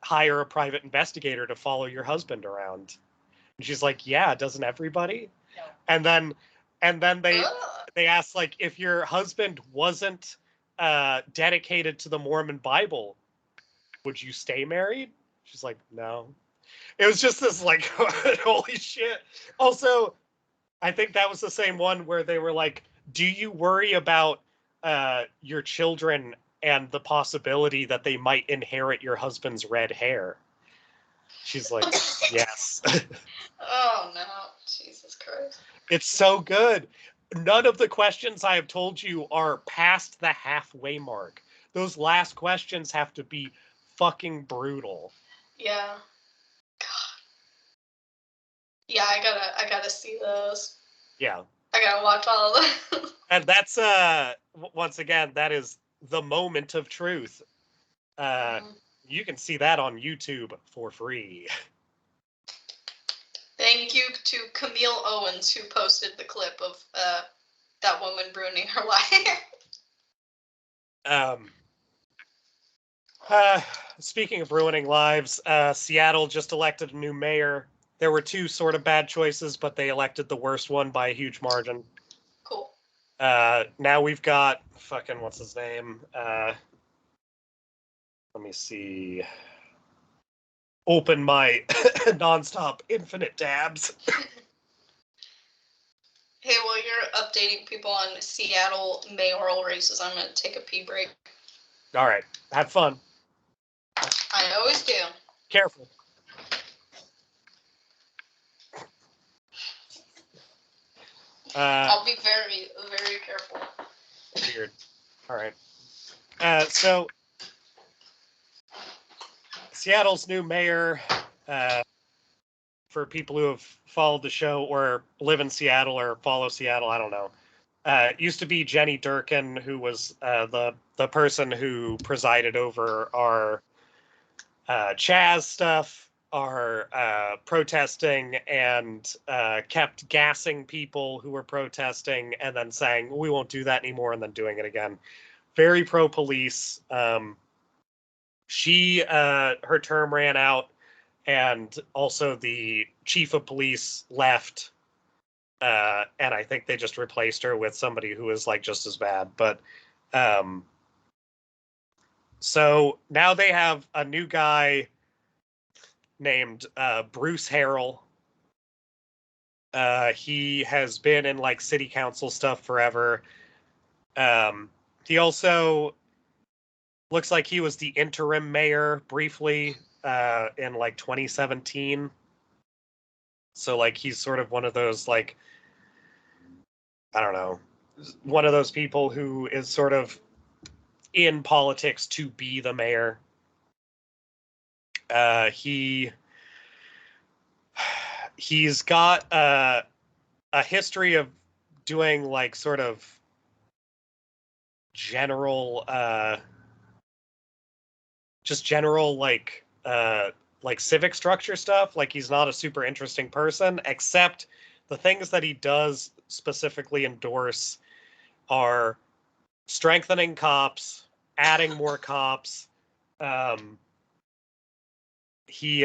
Speaker 1: hire a private investigator to follow your husband around? And she's like, yeah, doesn't everybody?
Speaker 6: No.
Speaker 1: And then they ask like, if your husband wasn't dedicated to the Mormon Bible, would you stay married? She's like, no. It was just this like, holy shit. Also, I think that was the same one where they were like, do you worry about your children and the possibility that they might inherit your husband's red hair? She's like, yes.
Speaker 2: Oh no, Jesus Christ.
Speaker 1: It's so good. None of the questions I have told you are past the halfway mark. Those last questions have to be fucking brutal.
Speaker 2: Yeah. God. Yeah, I gotta see those.
Speaker 1: Yeah.
Speaker 2: I gotta watch all of them.
Speaker 1: And that's once again, that is the moment of truth. You can see that on YouTube for free.
Speaker 2: Thank you to Camille Owens, who posted the clip of that woman ruining her life.
Speaker 1: Speaking of ruining lives, Seattle just elected a new mayor. There were 2 sort of bad choices, but they elected the worst one by a huge margin.
Speaker 2: Cool.
Speaker 1: Now we've got fucking, what's his name? Let me see. Open my nonstop infinite tabs.
Speaker 2: Hey, while you're updating people on Seattle mayoral races, I'm gonna take a pee break.
Speaker 1: All right. Have fun.
Speaker 2: I always do.
Speaker 1: Careful.
Speaker 2: I'll be very, very careful.
Speaker 1: Weird. All right. So Seattle's new mayor, for people who have followed the show or live in Seattle or follow Seattle, I don't know. Used to be Jenny Durkin, who was the person who presided over our Chaz stuff, our protesting, and kept gassing people who were protesting and then saying, we won't do that anymore, and then doing it again. Very pro-police. Her term ran out, and also the chief of police left, and I think they just replaced her with somebody who is like just as bad. But so now they have a new guy named Bruce Harrell. He has been in like city council stuff forever. He also looks like he was the interim mayor briefly in like 2017. So like he's sort of one of those like, I don't know, one of those people who is sort of in politics to be the mayor. He's got a history of doing like sort of general just general like civic structure stuff. Like he's not a super interesting person, except the things that he does specifically endorse are strengthening cops, adding more cops. He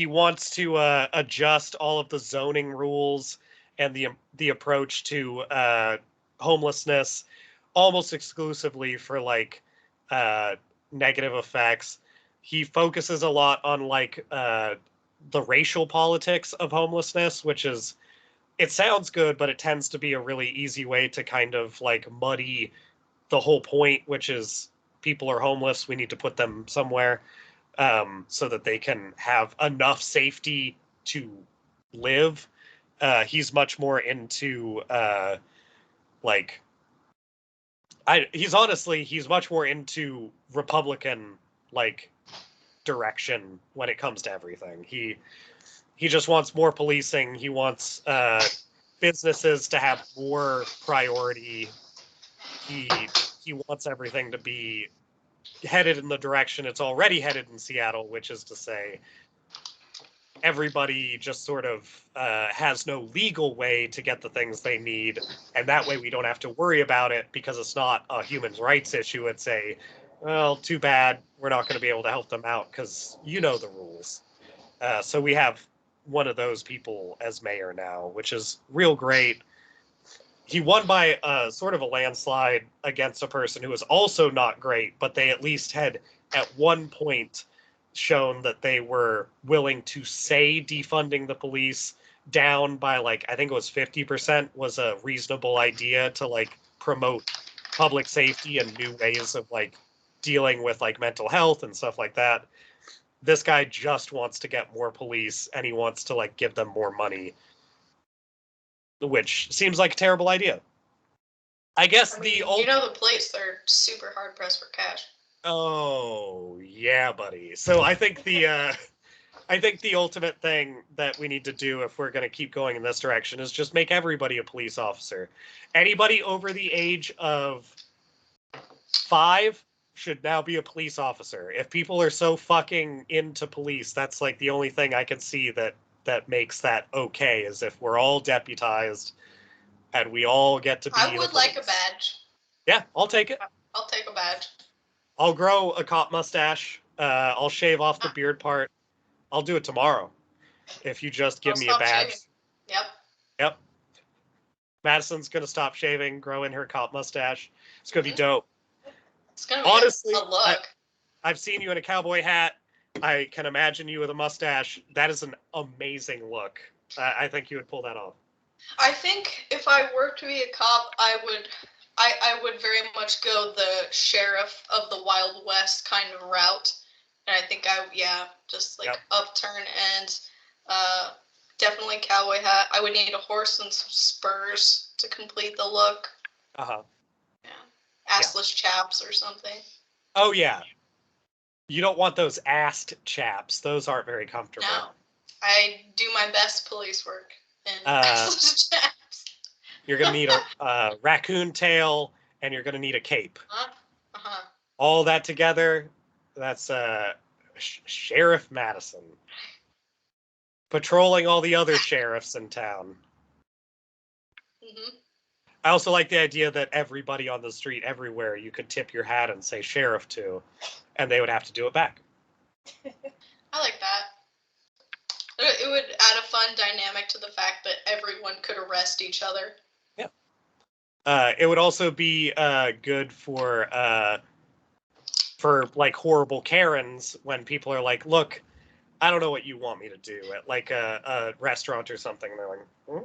Speaker 1: wants to adjust all of the zoning rules and the approach to homelessness almost exclusively for like negative effects. He focuses a lot on like the racial politics of homelessness, which is, it sounds good, but it tends to be a really easy way to kind of like muddy the whole point, which is people are homeless, we need to put them somewhere so that they can have enough safety to live. He's much more into like he's much more into Republican like direction when it comes to everything. He just wants more policing. He wants businesses to have more priority. He wants everything to be headed in the direction it's already headed in Seattle, which is to say everybody just sort of has no legal way to get the things they need, and that way we don't have to worry about it because it's not a human rights issue. It's a, well, too bad, we're not going to be able to help them out because you know the rules. So we have one of those people as mayor now, which is real great. He won by sort of a landslide against a person who was also not great, but they at least had at one point shown that they were willing to say defunding the police down by like, I think it was 50% was a reasonable idea to like promote public safety and new ways of like dealing with like mental health and stuff like that. This guy just wants to get more police and he wants to like give them more money, which seems like a terrible idea. I guess
Speaker 2: I mean,
Speaker 1: the
Speaker 2: you know the police, they're super hard pressed for cash.
Speaker 1: Oh, yeah, buddy. So I think the ultimate thing that we need to do if we're going to keep going in this direction is just make everybody a police officer. Anybody over the age of 5 should now be a police officer. If people are so fucking into police, that's like the only thing I can see that makes that okay, is if we're all deputized and we all get to be
Speaker 2: I
Speaker 1: the
Speaker 2: would like a
Speaker 1: police.
Speaker 2: badge.
Speaker 1: Yeah, I'll take it.
Speaker 2: I'll take a badge.
Speaker 1: I'll grow a cop mustache. I'll shave off the beard part. I'll do it tomorrow. If you just give
Speaker 2: I'll
Speaker 1: me a
Speaker 2: stop
Speaker 1: badge.
Speaker 2: shaving. Yep.
Speaker 1: Yep. Madison's gonna stop shaving, grow in her cop mustache. It's gonna be dope.
Speaker 2: It's gonna be
Speaker 1: Honestly,
Speaker 2: a look.
Speaker 1: I've seen you in a cowboy hat. I can imagine you with a mustache. That is an amazing look. I think you would pull that off.
Speaker 2: I think if I were to be a cop, I would very much go the sheriff of the Wild West kind of route. And I think just like upturn and definitely cowboy hat. I would need a horse and some spurs to complete the look.
Speaker 1: Uh-huh.
Speaker 2: Yeah. Assless chaps or something.
Speaker 1: Oh yeah. You don't want those assed chaps. Those aren't very comfortable.
Speaker 2: No. I do my best police work in assless chaps.
Speaker 1: You're going to need a raccoon tail, and you're going to need a cape.
Speaker 2: Uh-huh.
Speaker 1: All that together, that's Sheriff Madison. Patrolling all the other sheriffs in town.
Speaker 2: Mm-hmm.
Speaker 1: I also like the idea that everybody on the street everywhere you could tip your hat and say sheriff to, and they would have to do it back.
Speaker 2: I like that. It would add a fun dynamic to the fact that everyone could arrest each other.
Speaker 1: Yeah. It would also be good for like horrible Karens when people are like, look, I don't know what you want me to do at like a restaurant or something. And they're like,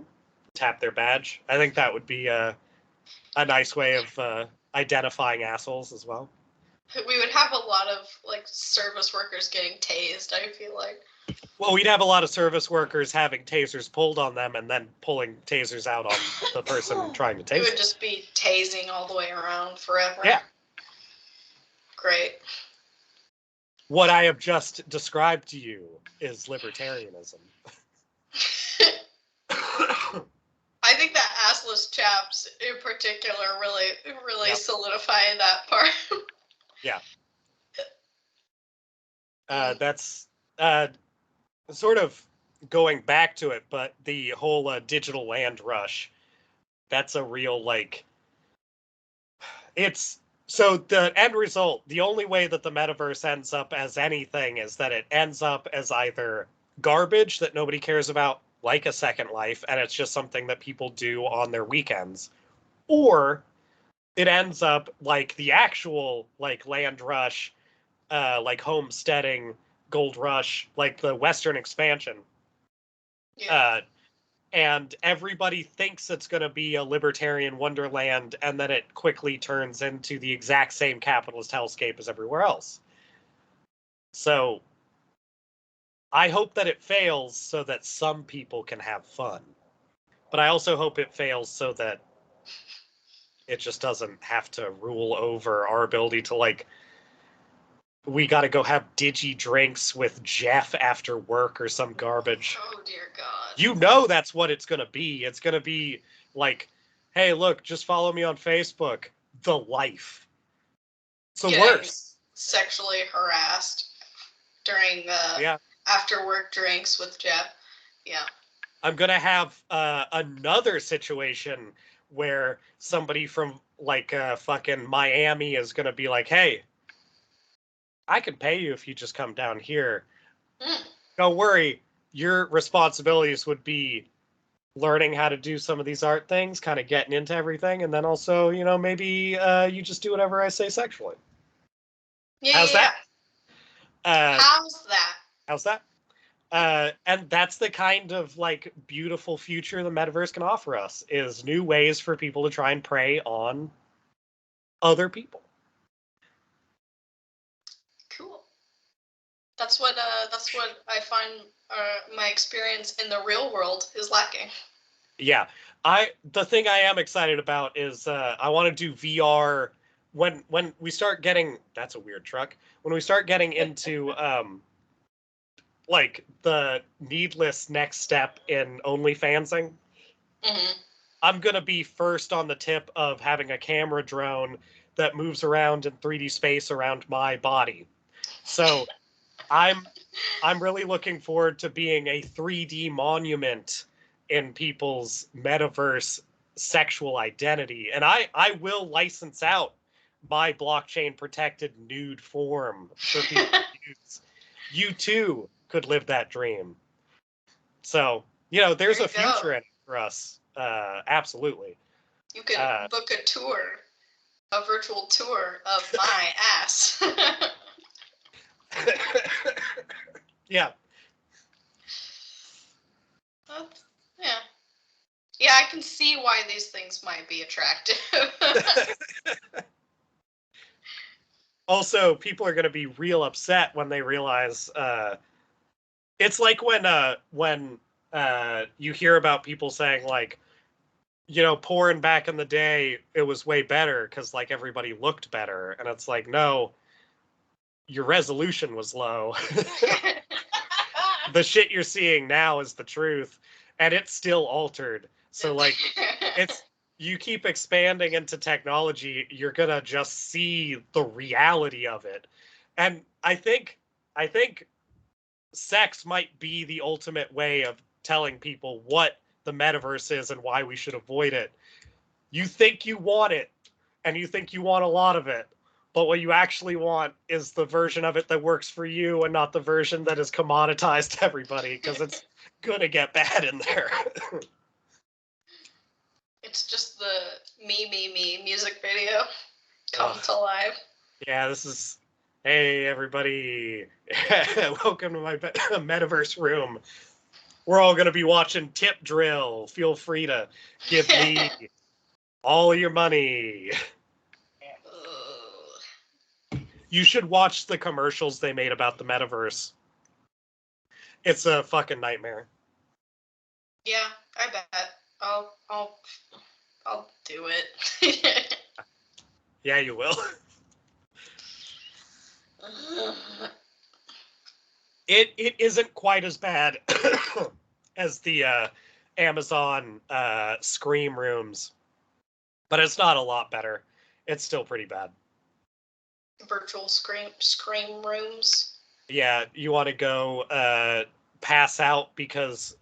Speaker 1: tap their badge. I think that would be a nice way of identifying assholes as well.
Speaker 2: We would have a lot of like service workers getting tased, I feel like.
Speaker 1: Well, we'd have a lot of service workers having tasers pulled on them and then pulling tasers out on the person trying to
Speaker 2: It
Speaker 1: tase
Speaker 2: would
Speaker 1: them.
Speaker 2: just be tasing all the way around forever.
Speaker 1: Yeah.
Speaker 2: Great.
Speaker 1: What I have just described to you is libertarianism.
Speaker 2: I think that assless chaps in particular really
Speaker 1: Yep.
Speaker 2: solidify that part.
Speaker 1: Yeah. That's sort of going back to it, but the whole digital land rush, that's a real, like, it's, so the end result, the only way that the metaverse ends up as anything is that it ends up as either garbage that nobody cares about, like a Second Life, and it's just something that people do on their weekends, or it ends up like the actual, like, land rush, like homesteading, gold rush, like the Western expansion.
Speaker 2: Yeah.
Speaker 1: And everybody thinks it's going to be a libertarian wonderland, and then it quickly turns into the exact same capitalist hellscape as everywhere else. So I hope that it fails so that some people can have fun. But I also hope it fails so that it just doesn't have to rule over our ability to, like, we got to go have digi drinks with Jeff after work or some garbage.
Speaker 2: Oh dear God.
Speaker 1: You know that's what it's going to be. It's going to be like, hey, look, just follow me on Facebook. The life. It's the
Speaker 2: Getting
Speaker 1: worst.
Speaker 2: Sexually harassed during after work drinks with Jeff. Yeah.
Speaker 1: I'm going to have another situation where somebody from, like, fucking Miami is going to be like, hey, I can pay you if you just come down here. Don't worry. Your responsibilities would be learning how to do some of these art things, kind of getting into everything, and then also, you know, maybe you just do whatever I say sexually.
Speaker 2: Yeah.
Speaker 1: How's that?
Speaker 2: How's that?
Speaker 1: How's that? And that's the kind of, like, beautiful future the metaverse can offer us, is new ways for people to try and prey on other people.
Speaker 2: Cool. That's what I find my experience in the real world is lacking.
Speaker 1: Yeah. The thing I am excited about is I want to do VR when we start getting, that's a weird truck, when we start getting into like the needless next step in OnlyFansing.
Speaker 2: Mm-hmm.
Speaker 1: I'm going to be first on the tip of having a camera drone that moves around in 3D space around my body. So I'm really looking forward to being a 3D monument in people's metaverse sexual identity. And I will license out my blockchain protected nude form for people to use. You too could live that dream. So, you know, there's
Speaker 2: There
Speaker 1: a
Speaker 2: you go.
Speaker 1: future in it for us. Absolutely.
Speaker 2: You can book a tour, a virtual tour of my ass.
Speaker 1: Yeah.
Speaker 2: Yeah. Yeah, I can see why these things might be attractive.
Speaker 1: Also, people are going to be real upset when they realize it's like when you hear about people saying, like, you know, porn back in the day, it was way better because, like, everybody looked better. And it's like, no, your resolution was low. The shit you're seeing now is the truth, and it's still altered. So, like, it's, you keep expanding into technology, you're gonna just see the reality of it. And I think sex might be the ultimate way of telling people what the metaverse is and why we should avoid it. You think you want it, and you think you want a lot of it, but what you actually want is the version of it that works for you and not the version that is commoditized to everybody, because it's gonna get bad in there.
Speaker 2: It's just the me music video come to life.
Speaker 1: Yeah, this is, hey everybody, welcome to my metaverse room. We're all going to be watching Tip Drill. Feel free to give me all your money. You should watch the commercials they made about the metaverse. It's a fucking nightmare.
Speaker 2: Yeah, I bet. I'll do it.
Speaker 1: Yeah, you will. It isn't quite as bad as the Amazon Scream rooms, but it's not a lot better. It's still pretty bad.
Speaker 2: Virtual scream rooms.
Speaker 1: Yeah, you want to go pass out because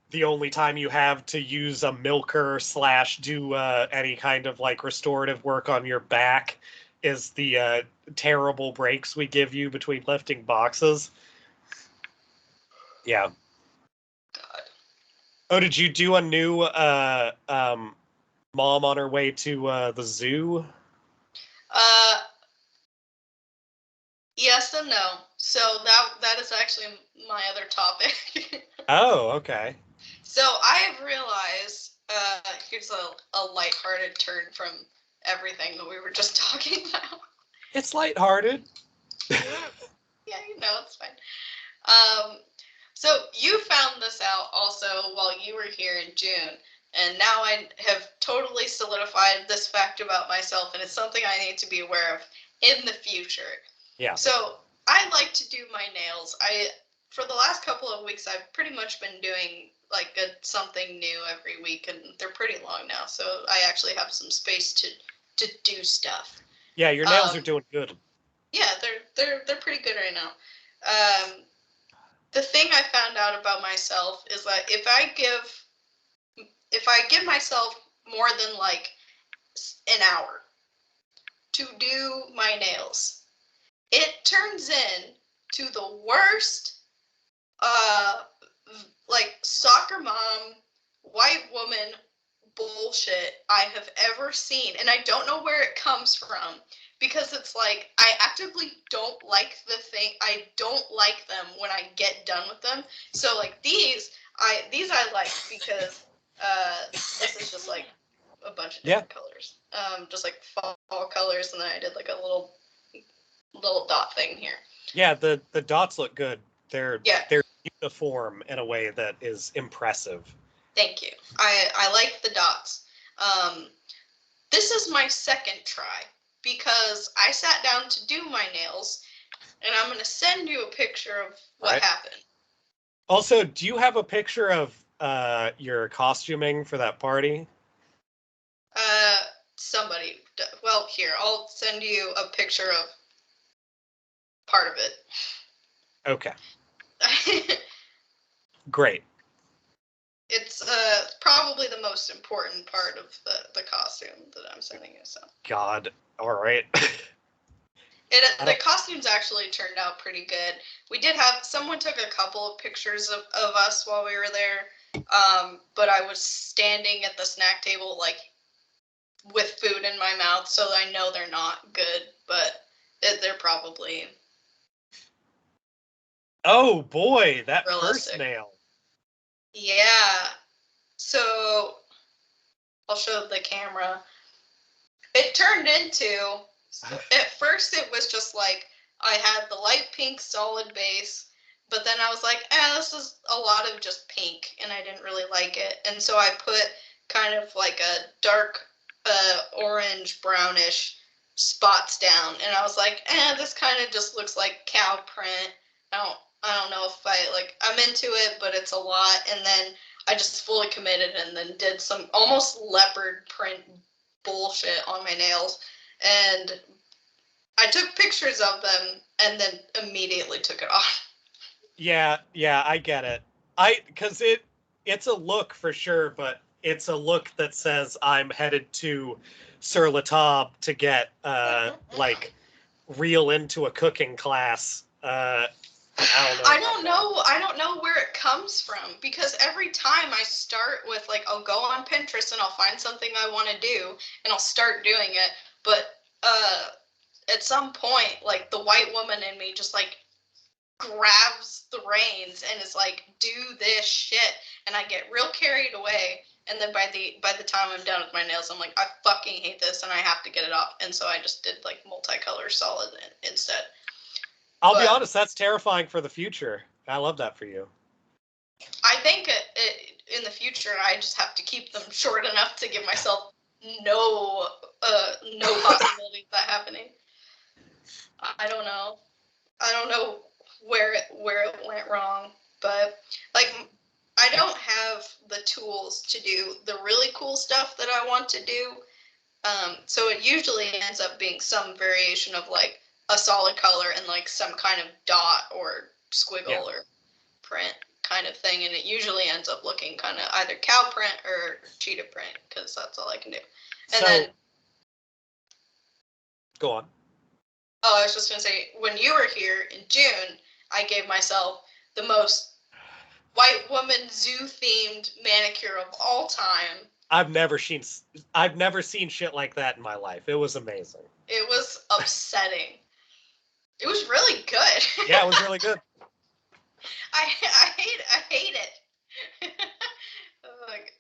Speaker 1: the only time you have to use a milker / do any kind of like restorative work on your back is the terrible breaks we give you between lifting boxes. Yeah.
Speaker 2: God.
Speaker 1: Oh, did you do a new mom on her way to the zoo?
Speaker 2: Yes and no. So that is actually my other topic.
Speaker 1: Oh, okay.
Speaker 2: So I have realized, here's a lighthearted turn from everything that we were just talking about.
Speaker 1: It's lighthearted.
Speaker 2: Yeah, it's fine. So you found this out also while you were here in June, and now I have totally solidified this fact about myself, and it's something I need to be aware of in the future.
Speaker 1: Yeah.
Speaker 2: So I like to do my nails. For the last couple of weeks, I've pretty much been doing like something new every week, and they're pretty long now, so I actually have some space to do stuff.
Speaker 1: Yeah, your nails are doing good.
Speaker 2: Yeah, they're pretty good right now. The thing I found out about myself is that if I give myself more than like an hour to do my nails, it turns in to the worst like soccer mom, white woman bullshit I have ever seen. And I don't know where it comes from, because it's like I actively don't like the thing. I don't like them when I get done with them. So like these I like because this is just like a bunch of different colors. Just like fall colors, and then I did like a little dot thing here.
Speaker 1: Yeah, the dots look good. They're uniform in a way that is impressive.
Speaker 2: Thank you. I like the dots. This is my second try because I sat down to do my nails, and I'm going to send you a picture of what happened.
Speaker 1: Also, do you have a picture of your costuming for that party?
Speaker 2: Somebody. Well, here, I'll send you a picture of part of it.
Speaker 1: Okay. Great.
Speaker 2: It's probably the most important part of the costume that I'm sending you. So.
Speaker 1: God. All right.
Speaker 2: The costumes actually turned out pretty good. We did have someone took a couple of pictures of us while we were there, but I was standing at the snack table like with food in my mouth, so I know they're not good, but they're probably.
Speaker 1: Oh boy, that
Speaker 2: realistic.
Speaker 1: first nail.
Speaker 2: Yeah. So I'll show the camera. It turned into. At first, it was just like I had the light pink solid base, but then I was like, this is a lot of just pink, and I didn't really like it. And so I put kind of like a dark orange brownish spots down, and I was like, this kind of just looks like cow print. I don't know if I'm into it, but it's a lot. And then I just fully committed and then did some almost leopard print bullshit on my nails. And I took pictures of them and then immediately took it off.
Speaker 1: Yeah, I get it. Because it's a look for sure, but it's a look that says I'm headed to Sur La Table to get like real into a cooking class. I
Speaker 2: don't know where it comes from, because every time I start with like I'll go on Pinterest and I'll find something I want to do and I'll start doing it, but at some point like the white woman in me just like grabs the reins and is like, do this shit, and I get real carried away And then by the time I'm done with my nails, I'm like, I fucking hate this, and I have to get it off. And so I just did like multicolor solid instead.
Speaker 1: I'll be honest, that's terrifying for the future. I love that for you.
Speaker 2: I think in the future, I just have to keep them short enough to give myself no possibility of that happening. I don't know. I don't know where it went wrong, but like I don't have the tools to do the really cool stuff that I want to do. So it usually ends up being some variation of like a solid color and like some kind of dot or squiggle or print kind of thing, and it usually ends up looking kind of either cow print or cheetah print because that's all I can do. And then
Speaker 1: go on.
Speaker 2: Oh, I was just gonna say, when you were here in June, I gave myself the most white woman zoo themed manicure of all time.
Speaker 1: I've never seen shit like that in my life. It was amazing.
Speaker 2: It was upsetting. It was really good.
Speaker 1: Yeah, it was really good.
Speaker 2: I hate it. Like,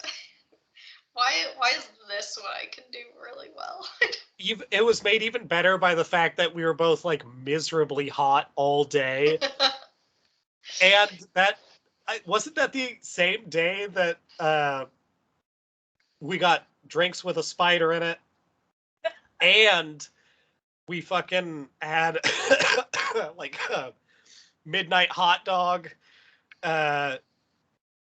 Speaker 2: why is this what I can do really well?
Speaker 1: It was made even better by the fact that we were both like miserably hot all day. And that wasn't that the same day that we got drinks with a spider in it, and we fucking had like a midnight hot dog,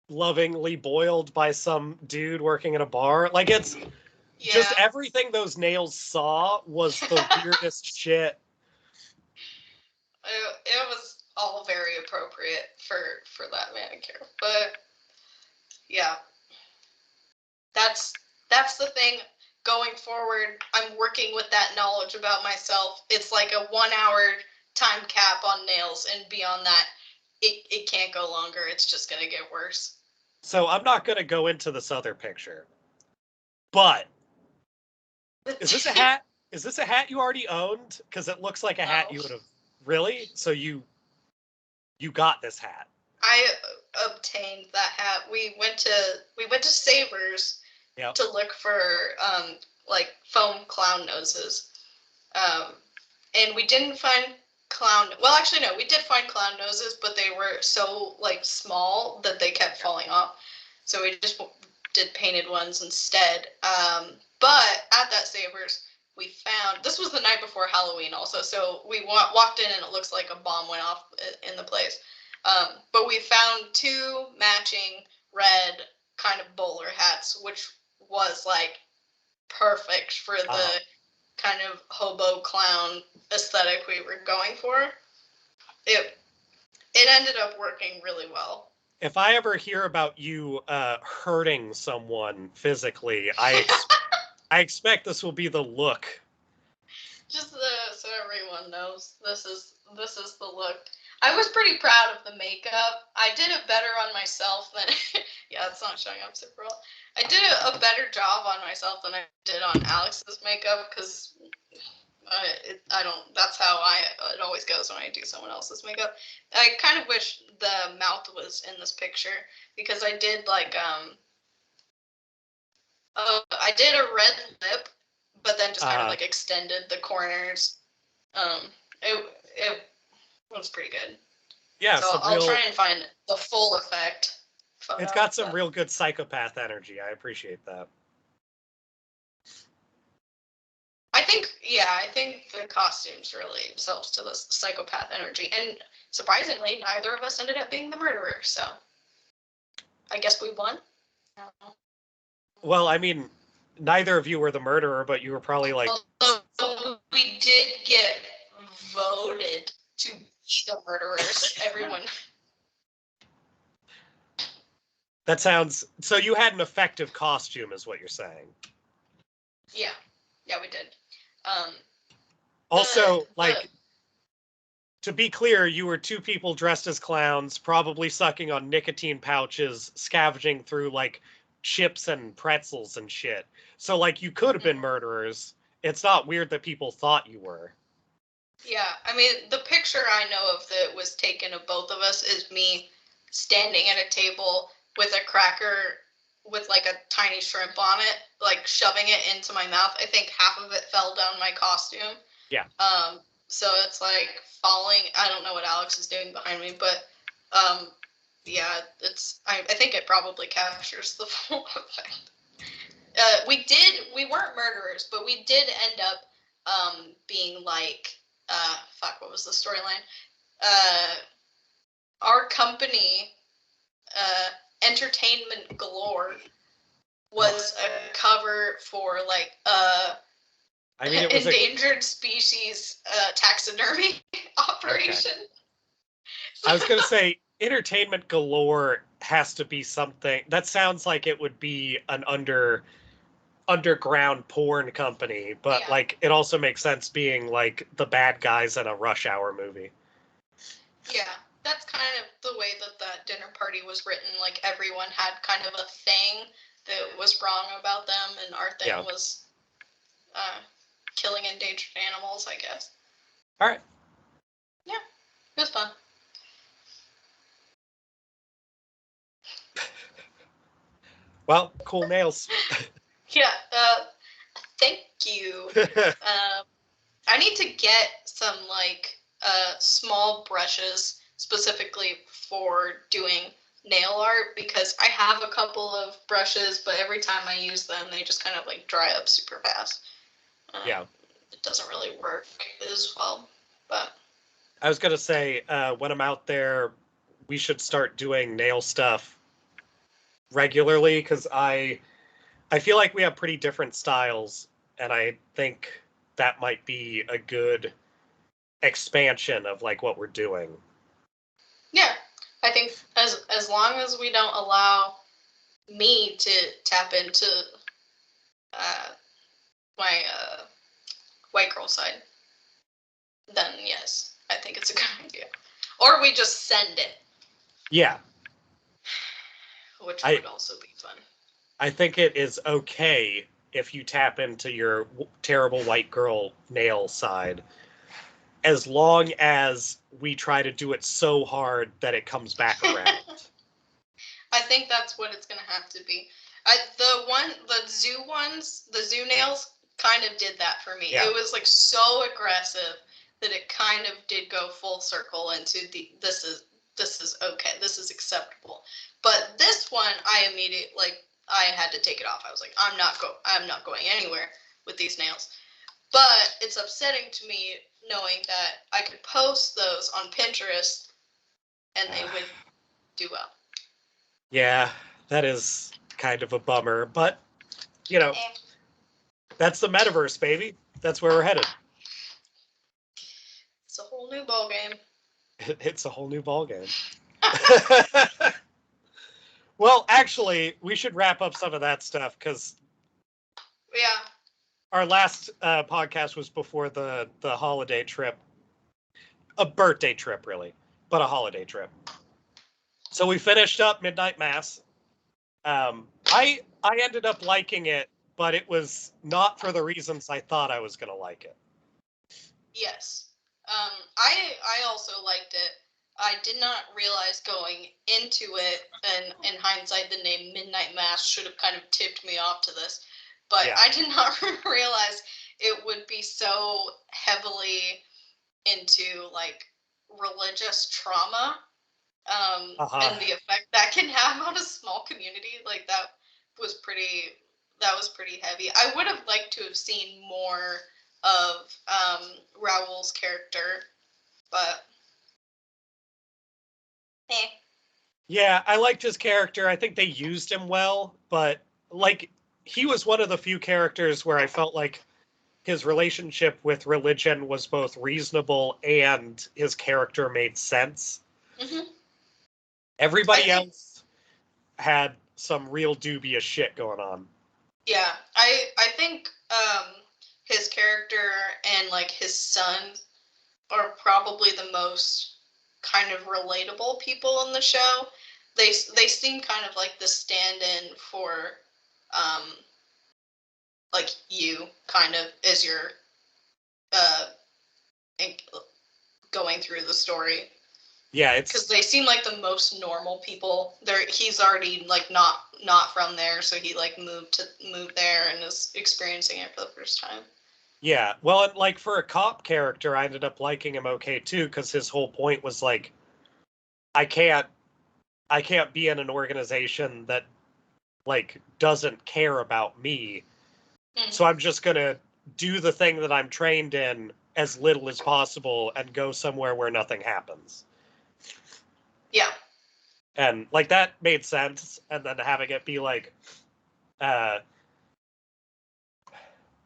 Speaker 1: lovingly boiled by some dude working in a bar. Like it's just everything those nails saw was the weirdest shit.
Speaker 2: It was all very appropriate for that manicure, but yeah. That's the thing going forward. I'm working with that knowledge about myself. It's like a 1 hour time cap on nails, and beyond that, it can't go longer. It's just going to get worse.
Speaker 1: So I'm not going to go into this other picture, but is this a hat? Is this a hat you already owned? Because it looks like a hat you would have. Really? So you got this hat? I
Speaker 2: obtained that hat. We went to Savers to look for like foam clown noses, and we didn't find clown. Well, actually, no, we did find clown noses, but they were so like small that they kept falling off. So we just did painted ones instead. But at that Savers, we found, this was the night before Halloween also, so we walked in and it looks like a bomb went off in the place. But we found 2 matching red kind of bowler hats, which was like perfect for the kind of hobo clown aesthetic we were going for. It ended up working really well.
Speaker 1: If I ever hear about you hurting someone physically, I expect this will be the look.
Speaker 2: Just so everyone knows, this is the look. I was pretty proud of the makeup. I did it better on myself than yeah, it's not showing up super well. I did a better job on myself than I did on Alex's makeup because I don't. That's how it always goes when I do someone else's makeup. I kind of wish the mouth was in this picture because I did like I did a red lip, but then just kind of like extended the corners. It was pretty good.
Speaker 1: Yeah,
Speaker 2: so I'll try and find the full effect photo.
Speaker 1: It's got some real good psychopath energy. I appreciate that.
Speaker 2: I think the costumes really sells to this psychopath energy, and surprisingly, neither of us ended up being the murderer. So I guess we won.
Speaker 1: Well, I mean, neither of you were the murderer, but you were probably like.
Speaker 2: We did get voted to be the murderers. Everyone.
Speaker 1: That sounds. So you had an effective costume, is what you're saying.
Speaker 2: Yeah, we did.
Speaker 1: Also, to be clear, you were 2 people dressed as clowns, probably sucking on nicotine pouches, scavenging through like chips and pretzels and shit. So like you could have been murderers. It's not weird that people thought you were.
Speaker 2: Yeah, I mean, the picture I know of that was taken of both of us is me standing at a table with a cracker with like a tiny shrimp on it, like shoving it into my mouth. I think half of it fell down my costume.
Speaker 1: Yeah.
Speaker 2: So it's like falling. I don't know what Alex is doing behind me, but yeah, it's. I think it probably captures the full effect. We weren't murderers, but we did end up being like fuck. What was the storyline? Our company, Entertainment Galore, was a cover for like
Speaker 1: I mean, it was
Speaker 2: endangered species taxidermy operation.
Speaker 1: I was going to say, Entertainment Galore has to be something that sounds like it would be an underground porn company, but
Speaker 2: Yeah.
Speaker 1: like it also makes sense being like the bad guys in a Rush Hour movie.
Speaker 2: Yeah, that's kind of the way that dinner party was written. Like everyone had kind of a thing that was wrong about them, and our thing was killing endangered animals, I guess.
Speaker 1: All right.
Speaker 2: Yeah, it was fun.
Speaker 1: Well, cool nails.
Speaker 2: Yeah, thank you. I need to get some like small brushes specifically for doing nail art, because I have a couple of brushes, but every time I use them, they just kind of like dry up super fast.
Speaker 1: Yeah.
Speaker 2: It doesn't really work as well, but.
Speaker 1: I was going to say, when I'm out there, we should start doing nail stuff regularly, because I feel like we have pretty different styles, and I think that might be a good expansion of like what we're doing.
Speaker 2: Yeah, I think as long as we don't allow me to tap into my white girl side, then yes, I think it's a good idea. Or we just send it.
Speaker 1: Yeah.
Speaker 2: Which would also be fun.
Speaker 1: I think it is okay if you tap into your terrible white girl nail side, as long as we try to do it so hard that it comes back around.
Speaker 2: I think that's what it's going to have to be. The zoo nails kind of did that for me.
Speaker 1: Yeah.
Speaker 2: It was like so aggressive that it kind of did go full circle into this is okay, this is acceptable. But this one, I had to take it off. I was like, I'm not going anywhere with these nails. But it's upsetting to me knowing that I could post those on Pinterest and they would do well.
Speaker 1: Yeah, that is kind of a bummer, but you know, that's the metaverse, baby. That's where we're headed.
Speaker 2: It's a whole new ball game.
Speaker 1: It's a whole new ball game. Well, actually, we should wrap up some of that stuff, because our last podcast was before the holiday trip. A birthday trip, really, but a holiday trip. So we finished up Midnight Mass. I ended up liking it, but it was not for the reasons I thought I was going to like it.
Speaker 2: Yes. I also liked it. I did not realize going into it, and in hindsight, the name Midnight Mass should have kind of tipped me off to this. But I did not realize it would be so heavily into like religious trauma, and the effect that can have on a small community. Like that was pretty heavy. I would have liked to have seen more of Raoul's character, but
Speaker 1: Yeah, I liked his character. I think they used him well, but like he was one of the few characters where I felt like his relationship with religion was both reasonable and his character made sense.
Speaker 2: Mm-hmm.
Speaker 1: Everybody else had some real dubious shit going on.
Speaker 2: Yeah, I think his character and like his son are probably the most kind of relatable people in the show. They seem kind of like the stand-in for like you kind of as you're going through the story.
Speaker 1: Yeah, it's
Speaker 2: because they seem like the most normal people. He's already like not from there, so he like moved there and is experiencing it for the first time.
Speaker 1: yeah. Well, and like for a cop character, I ended up liking him okay too, because his whole point was like, I can't be in an organization that like doesn't care about me. So I'm just gonna do the thing that I'm trained in as little as possible and go somewhere where nothing happens.
Speaker 2: Yeah.
Speaker 1: And like that made sense. And then having it be like,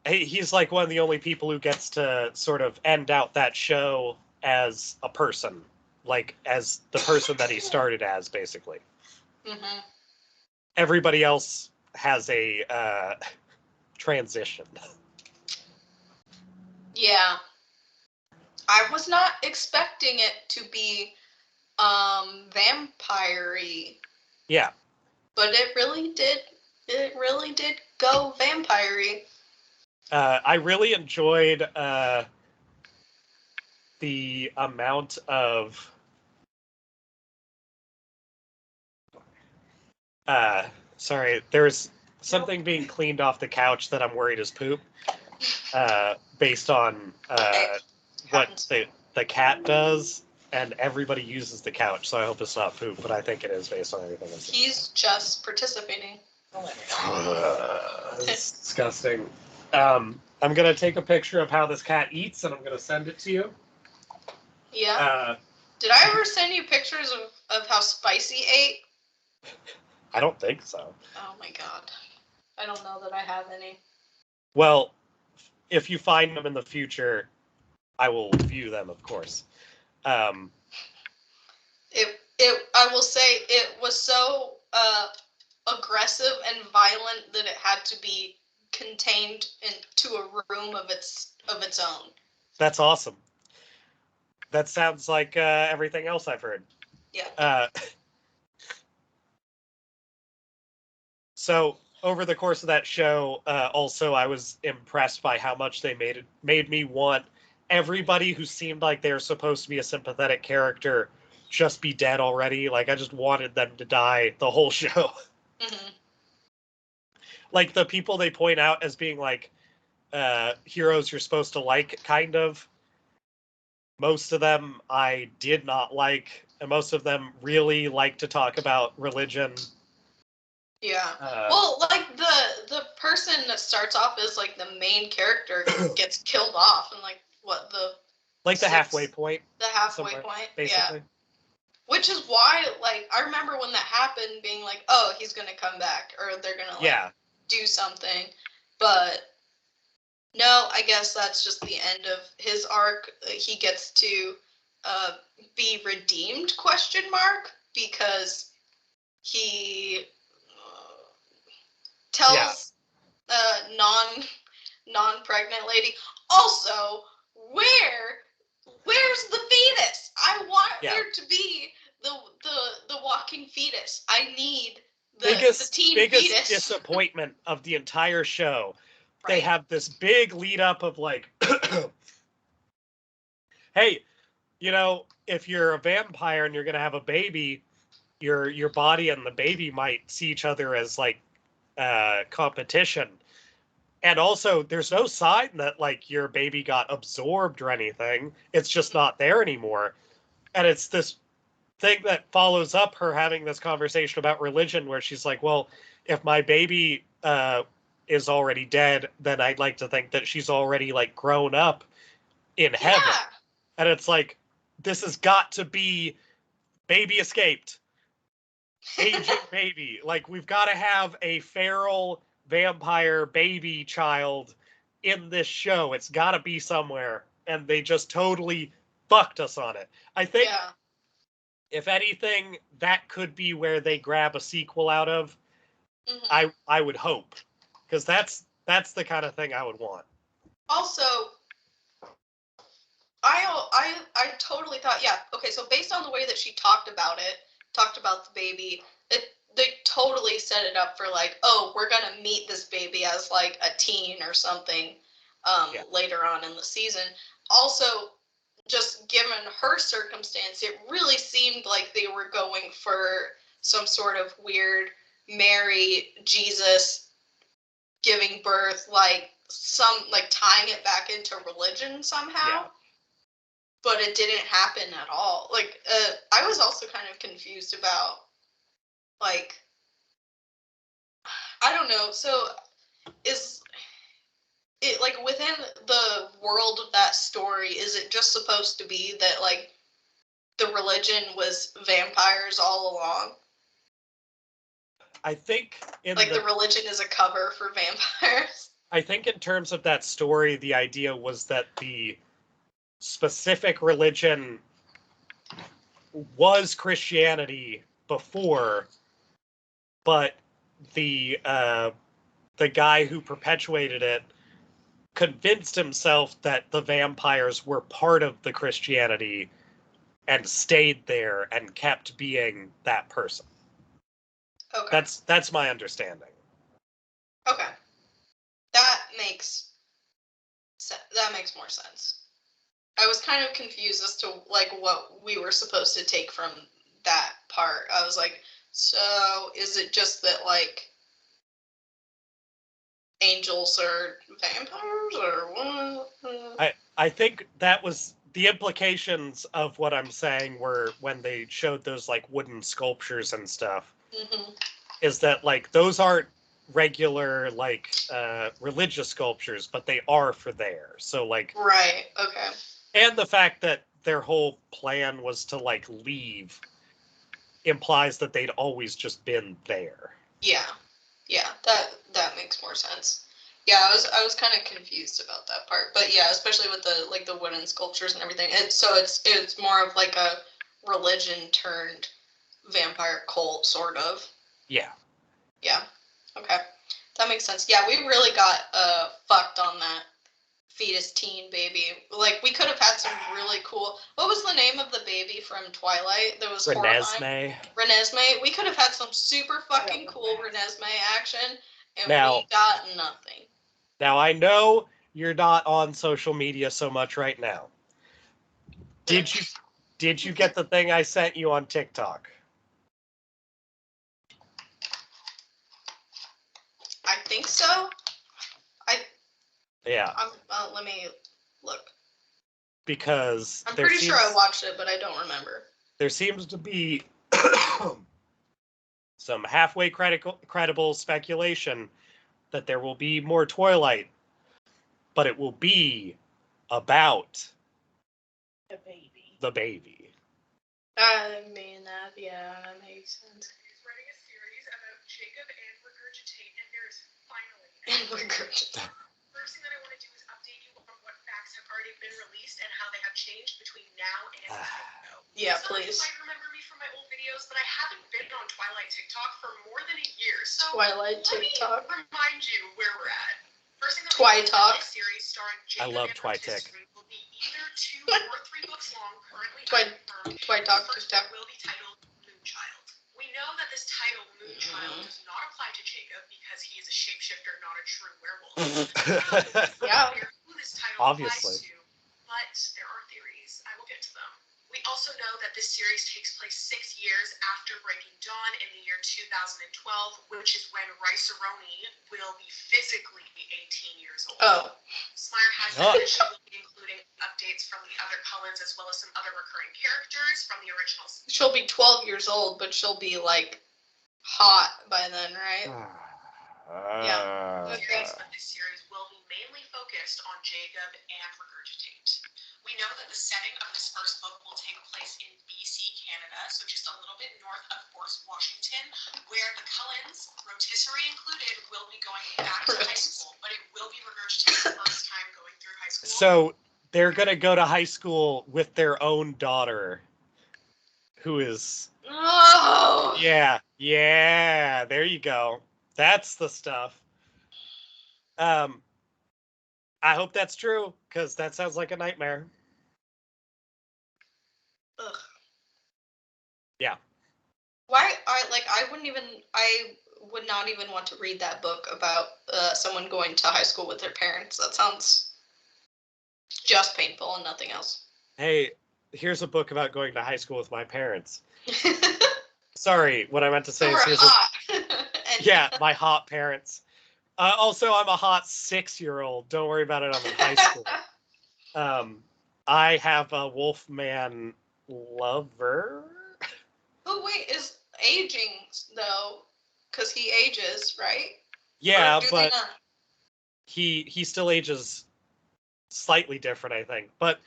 Speaker 1: he's like one of the only people who gets to sort of end out that show as a person, like as the person that he started as, basically.
Speaker 2: Mm-hmm.
Speaker 1: Everybody else has a transition.
Speaker 2: Yeah. I was not expecting it to be vampire-y.
Speaker 1: Yeah.
Speaker 2: But it really did go vampire-y.
Speaker 1: I really enjoyed the amount of sorry, there's something being cleaned off the couch that I'm worried is poop. Based on what the cat does, and everybody uses the couch, so I hope it's not poop, but I think it is based on everything I've seen.
Speaker 2: He's just participating.
Speaker 1: It's disgusting. I'm gonna take a picture of how this cat eats, and I'm gonna send it to you.
Speaker 2: Yeah. Did I ever send you pictures of how Spicy ate?
Speaker 1: I don't think so.
Speaker 2: Oh my god. I don't know that I have any.
Speaker 1: Well, if you find them in the future, I will view them, of course.
Speaker 2: I will say it was so aggressive and violent that it had to be contained into a room of its own.
Speaker 1: That's awesome. That sounds like everything else I've heard.
Speaker 2: Yeah.
Speaker 1: So over the course of that show, also I was impressed by how much they made me want everybody who seemed like they were supposed to be a sympathetic character just be dead already. Like I just wanted them to die the whole show.
Speaker 2: Mm-hmm.
Speaker 1: Like the people they point out as being like heroes you're supposed to like, kind of. Most of them I did not like, and most of them really like to talk about religion.
Speaker 2: Yeah. Well, like the person that starts off as like the main character gets killed off, and like what the
Speaker 1: halfway point.
Speaker 2: The halfway point,
Speaker 1: basically.
Speaker 2: Yeah. Which is why, like, I remember when that happened, being like, oh, he's gonna come back, or they're gonna like do something, but no, I guess that's just the end of his arc. He gets to be redeemed, because he tells non-pregnant lady, also, where's the fetus? I want there to be the walking fetus. I need the teen
Speaker 1: biggest
Speaker 2: fetus.
Speaker 1: disappointment of the entire show.
Speaker 2: Right.
Speaker 1: They have this big lead up of like, hey, you know, if you're a vampire and you're gonna have a baby, your body and the baby might see each other as like competition. And also, there's no sign that like your baby got absorbed or anything. It's just not there anymore. And it's this thing that follows up her having this conversation about religion, where she's like, well, if my baby is already dead, then I'd like to think that she's already like grown up in heaven. And it's like, this has got to be baby escaped. Aging baby. Like, we've got to have a feral vampire baby child in this show. It's got to be somewhere. And they just totally fucked us on it. I think, if anything, that could be where they grab a sequel out of. Mm-hmm. I would hope. Because that's the kind of thing I would want.
Speaker 2: Also, I totally thought, okay, so based on the way that she talked about the baby, they totally set it up for like, oh, we're gonna meet this baby as like a teen or something later on in the season. Also, just given her circumstance, it really seemed like they were going for some sort of weird Mary, Jesus giving birth, like tying it back into religion somehow.
Speaker 1: Yeah.
Speaker 2: But it didn't happen at all. Like, I was also kind of confused about, like, I don't know. So, is it, like, within the world of that story, is it just supposed to be that, like, the religion was vampires all along?
Speaker 1: I think
Speaker 2: Like, the religion is a cover for vampires?
Speaker 1: I think in terms of that story, the idea was that the specific religion was Christianity before, but the guy who perpetuated it convinced himself that the vampires were part of the Christianity and stayed there and kept being that person.
Speaker 2: Okay.
Speaker 1: That's my understanding.
Speaker 2: Okay. That makes more sense. I was kind of confused as to, like, what we were supposed to take from that part. I was like, so is it just that, like, angels are vampires or what?
Speaker 1: I think that was the implications of what I'm saying were when they showed those, like, wooden sculptures and stuff,
Speaker 2: Mm-hmm.
Speaker 1: is that, like, those aren't regular, like, religious sculptures, but they are for there. So, like,
Speaker 2: Right. Okay.
Speaker 1: and the fact that their whole plan was to, like, leave implies that they'd always just been there.
Speaker 2: Yeah. Yeah. That makes more sense. Yeah, I was kind of confused about that part, but yeah, especially with the wooden sculptures and everything. It's more of like a religion turned vampire cult, sort of.
Speaker 1: Yeah.
Speaker 2: Yeah. Okay. That makes sense. Yeah, we really got fucked on that fetus teen baby. Like, we could have had some really cool. What was the name of the baby from Twilight that was horrifying? Renesmee. We could have had some super fucking cool Renesmee action, and we got nothing.
Speaker 1: Now, I know you're not on social media so much right now. Did you get the thing I sent you on TikTok?
Speaker 2: I think so.
Speaker 1: Yeah.
Speaker 2: Let me look.
Speaker 1: Because
Speaker 2: I'm pretty sure I watched it, but I don't remember.
Speaker 1: There seems to be some halfway credible speculation that there will be more Twilight, but it will be about the baby.
Speaker 2: I mean, that makes sense.
Speaker 5: He's writing a series about Jacob and Regurgitate, and there is finally
Speaker 2: And Regurgitate.
Speaker 5: First thing that I want to do is update you on what facts have already been released and how they have changed between now and tomorrow.
Speaker 2: Yeah,
Speaker 5: Some of you
Speaker 2: please.
Speaker 5: might remember me from my old videos, but I haven't been on Twilight TikTok for more than a year, so
Speaker 2: Twilight TikTok.
Speaker 5: let me remind you where we're at. First thing that
Speaker 2: Twi-talk.
Speaker 5: series starring Jacob
Speaker 1: I love
Speaker 5: and
Speaker 1: Twi-tic.
Speaker 5: will be either 2 or 3 books long, currently unconfirmed.
Speaker 2: Twi-talk.
Speaker 5: The first book will be titled Moonchild. We know that this title, Moonchild, does not apply to Jacob because he is a shapeshifter, not a true werewolf.
Speaker 2: Yeah.
Speaker 5: Who this title
Speaker 1: Obviously.
Speaker 5: applies to, but there are theories. I will get to them. We also know that this series takes place 6 years after Breaking Dawn in the year 2012, which is when Rice-A-Roni will be physically 18 years old.
Speaker 2: Oh.
Speaker 5: Smire has said that she will be including updates from the other Cullens as well as some other recurring characters from the originals.
Speaker 2: She'll be 12 years old, but she'll be, like, hot by then, right? Yeah. Okay.
Speaker 5: But this series will be mainly focused on Jacob and Regurgitate. We know that the setting of this first book will take place in BC, Canada, so just a little bit north of Fort Washington, where the Cullens, rotisserie included, will be going back to high school, but it will be Regurgitate's first time going through high school.
Speaker 1: So they're going to go to high school with their own daughter, who is...
Speaker 2: Oh!
Speaker 1: Yeah, there you go. That's the stuff. I hope that's true, because that sounds like a nightmare.
Speaker 2: Ugh.
Speaker 1: Yeah.
Speaker 2: Why? I would not even want to read that book about someone going to high school with their parents. That sounds just painful and nothing else.
Speaker 1: Hey, here's a book about going to high school with my parents. Sorry, what I meant to say
Speaker 2: So
Speaker 1: is
Speaker 2: we're
Speaker 1: here's
Speaker 2: hot.
Speaker 1: yeah, my hot parents. Also, I'm a hot 6-year-old. Don't worry about it. I'm in high school. I have a Wolfman lover.
Speaker 2: Oh wait, is aging though? Because he ages, right?
Speaker 1: Yeah,
Speaker 2: Or do
Speaker 1: but
Speaker 2: they not?
Speaker 1: he still ages slightly different, I think. But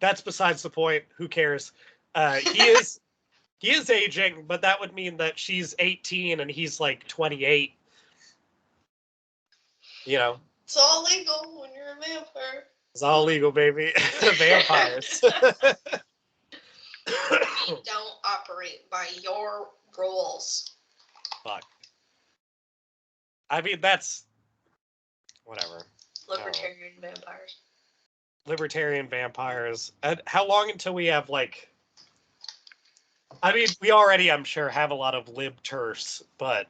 Speaker 1: that's besides the point. Who cares? He is aging, but that would mean that she's 18 and he's like 28. You know,
Speaker 2: It's all legal when you're a vampire.
Speaker 1: it's all legal, baby. Vampires.
Speaker 2: We don't operate by your rules.
Speaker 1: Fuck. I mean, that's whatever.
Speaker 2: Libertarian vampires.
Speaker 1: Libertarian vampires. And how long until we have like? I mean, we already, I'm sure, have a lot of lib-terse, but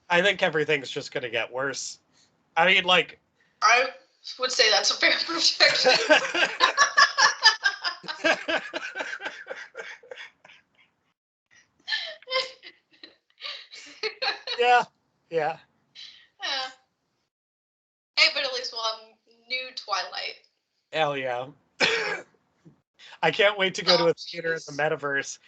Speaker 1: I think everything's just gonna get worse. I mean, like.
Speaker 2: I would say that's a fair projection.
Speaker 1: Yeah.
Speaker 2: Yeah. Hey, but at least we'll have new Twilight.
Speaker 1: Hell yeah. I can't wait to go to a theater in the metaverse.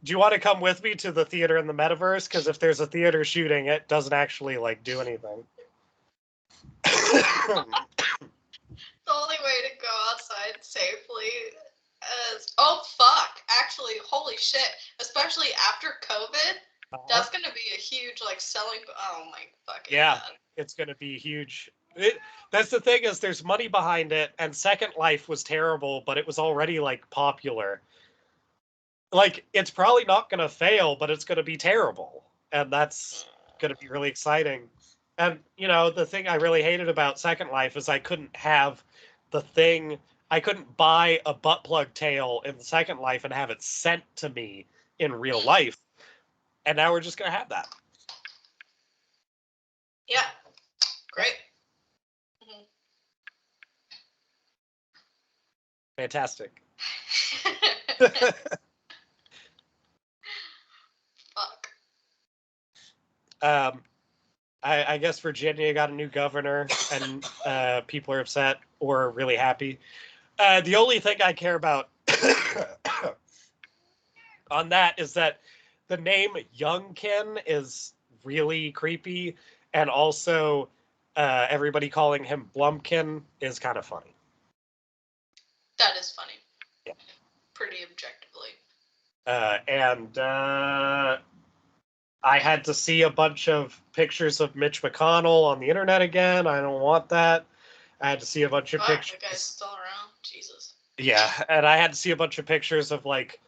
Speaker 1: Do you want to come with me to the theater in the metaverse? Because if there's a theater shooting, it doesn't actually like do anything.
Speaker 2: The only way to go outside safely is actually, holy shit, especially after COVID, that's gonna be a huge like selling. Oh my fucking god.
Speaker 1: It's gonna be huge. That's the thing, is there's money behind it, and Second Life was terrible, but it was already like popular. Like, it's probably not gonna fail, but it's gonna be terrible, and that's gonna be really exciting. And you know, the thing I really hated about Second Life is I couldn't have the thing. I couldn't buy a butt plug tail in Second Life and have it sent to me in real life. And now we're just gonna have that.
Speaker 2: Yeah. Great. Mm-hmm.
Speaker 1: Fantastic.
Speaker 2: Fuck.
Speaker 1: I guess Virginia got a new governor, and people are upset or really happy. The only thing I care about on that is that the name Youngkin is really creepy, and also everybody calling him Blumpkin is kind of funny.
Speaker 2: That is funny.
Speaker 1: Yeah.
Speaker 2: Pretty objectively.
Speaker 1: And I had to see a bunch of pictures of Mitch McConnell on the internet again. I don't want that. I had to see a bunch of pictures.
Speaker 2: The guy's still around. Jesus.
Speaker 1: Yeah, and I had to see a bunch of pictures of like,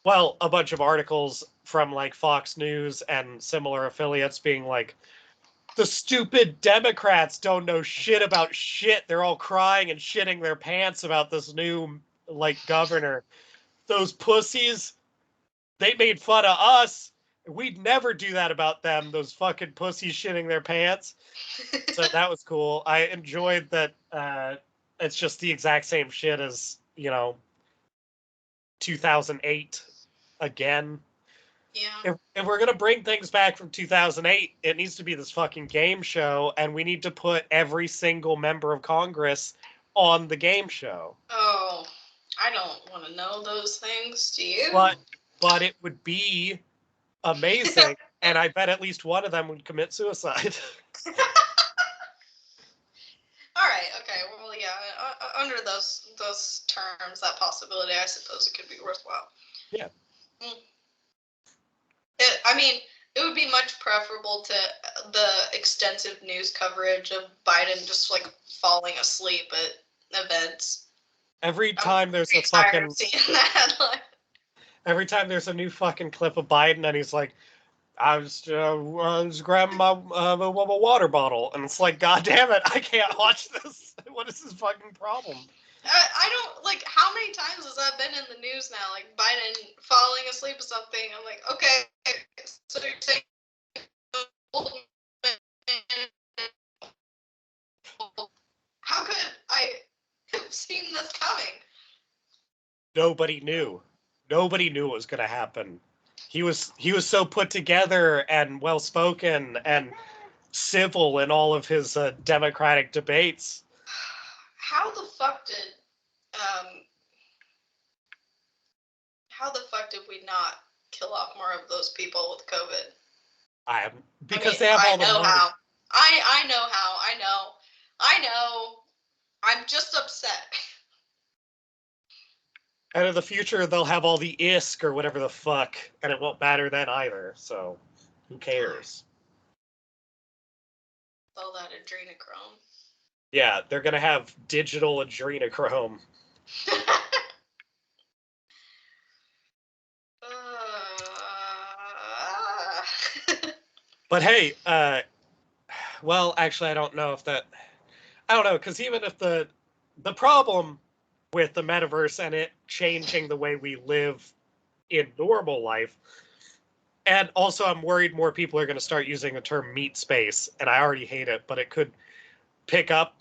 Speaker 1: well, a bunch of articles from like Fox News and similar affiliates being like, the stupid Democrats don't know shit about shit. They're all crying and shitting their pants about this new like governor. Those pussies, they made fun of us. We'd never do that about them, those fucking pussies shitting their pants. So that was cool. I enjoyed that it's just the exact same shit as, 2008 again.
Speaker 2: Yeah.
Speaker 1: If we're going to bring things back from 2008, it needs to be this fucking game show, and we need to put every single member of Congress on the game show.
Speaker 2: Oh, I don't want to know those things. Do you?
Speaker 1: But it would be amazing, and I bet at least one of them would commit suicide.
Speaker 2: All right. Okay. Well, yeah. Under those terms, that possibility, I suppose it could be worthwhile.
Speaker 1: Yeah.
Speaker 2: It would be much preferable to the extensive news coverage of Biden just like falling asleep at events.
Speaker 1: Every time there's a fucking
Speaker 2: seeing that.
Speaker 1: every time there's a new fucking clip of Biden and he's like, I was grabbing my water bottle, and it's like, God damn it, I can't watch this. What is his fucking problem?
Speaker 2: I don't, like, how many times has that been in the news now? Like, Biden falling asleep or something. I'm like, okay, so you're saying
Speaker 1: nobody knew. Nobody knew what was going to happen. He was so put together and well spoken and civil in all of his Democratic debates.
Speaker 2: How the fuck did we not kill off more of those people with COVID?
Speaker 1: Because they have all the money.
Speaker 2: How. I know how. I know. I'm just upset.
Speaker 1: And in the future, they'll have all the ISK or whatever the fuck, and it won't matter then either. So, who cares?
Speaker 2: All that adrenochrome.
Speaker 1: Yeah, they're gonna have digital adrenochrome. But hey, well, actually, I don't know, because even if the problem with the metaverse and it changing the way we live in normal life, and also I'm worried more people are going to start using the term meat space, and I already hate it, but it could pick up.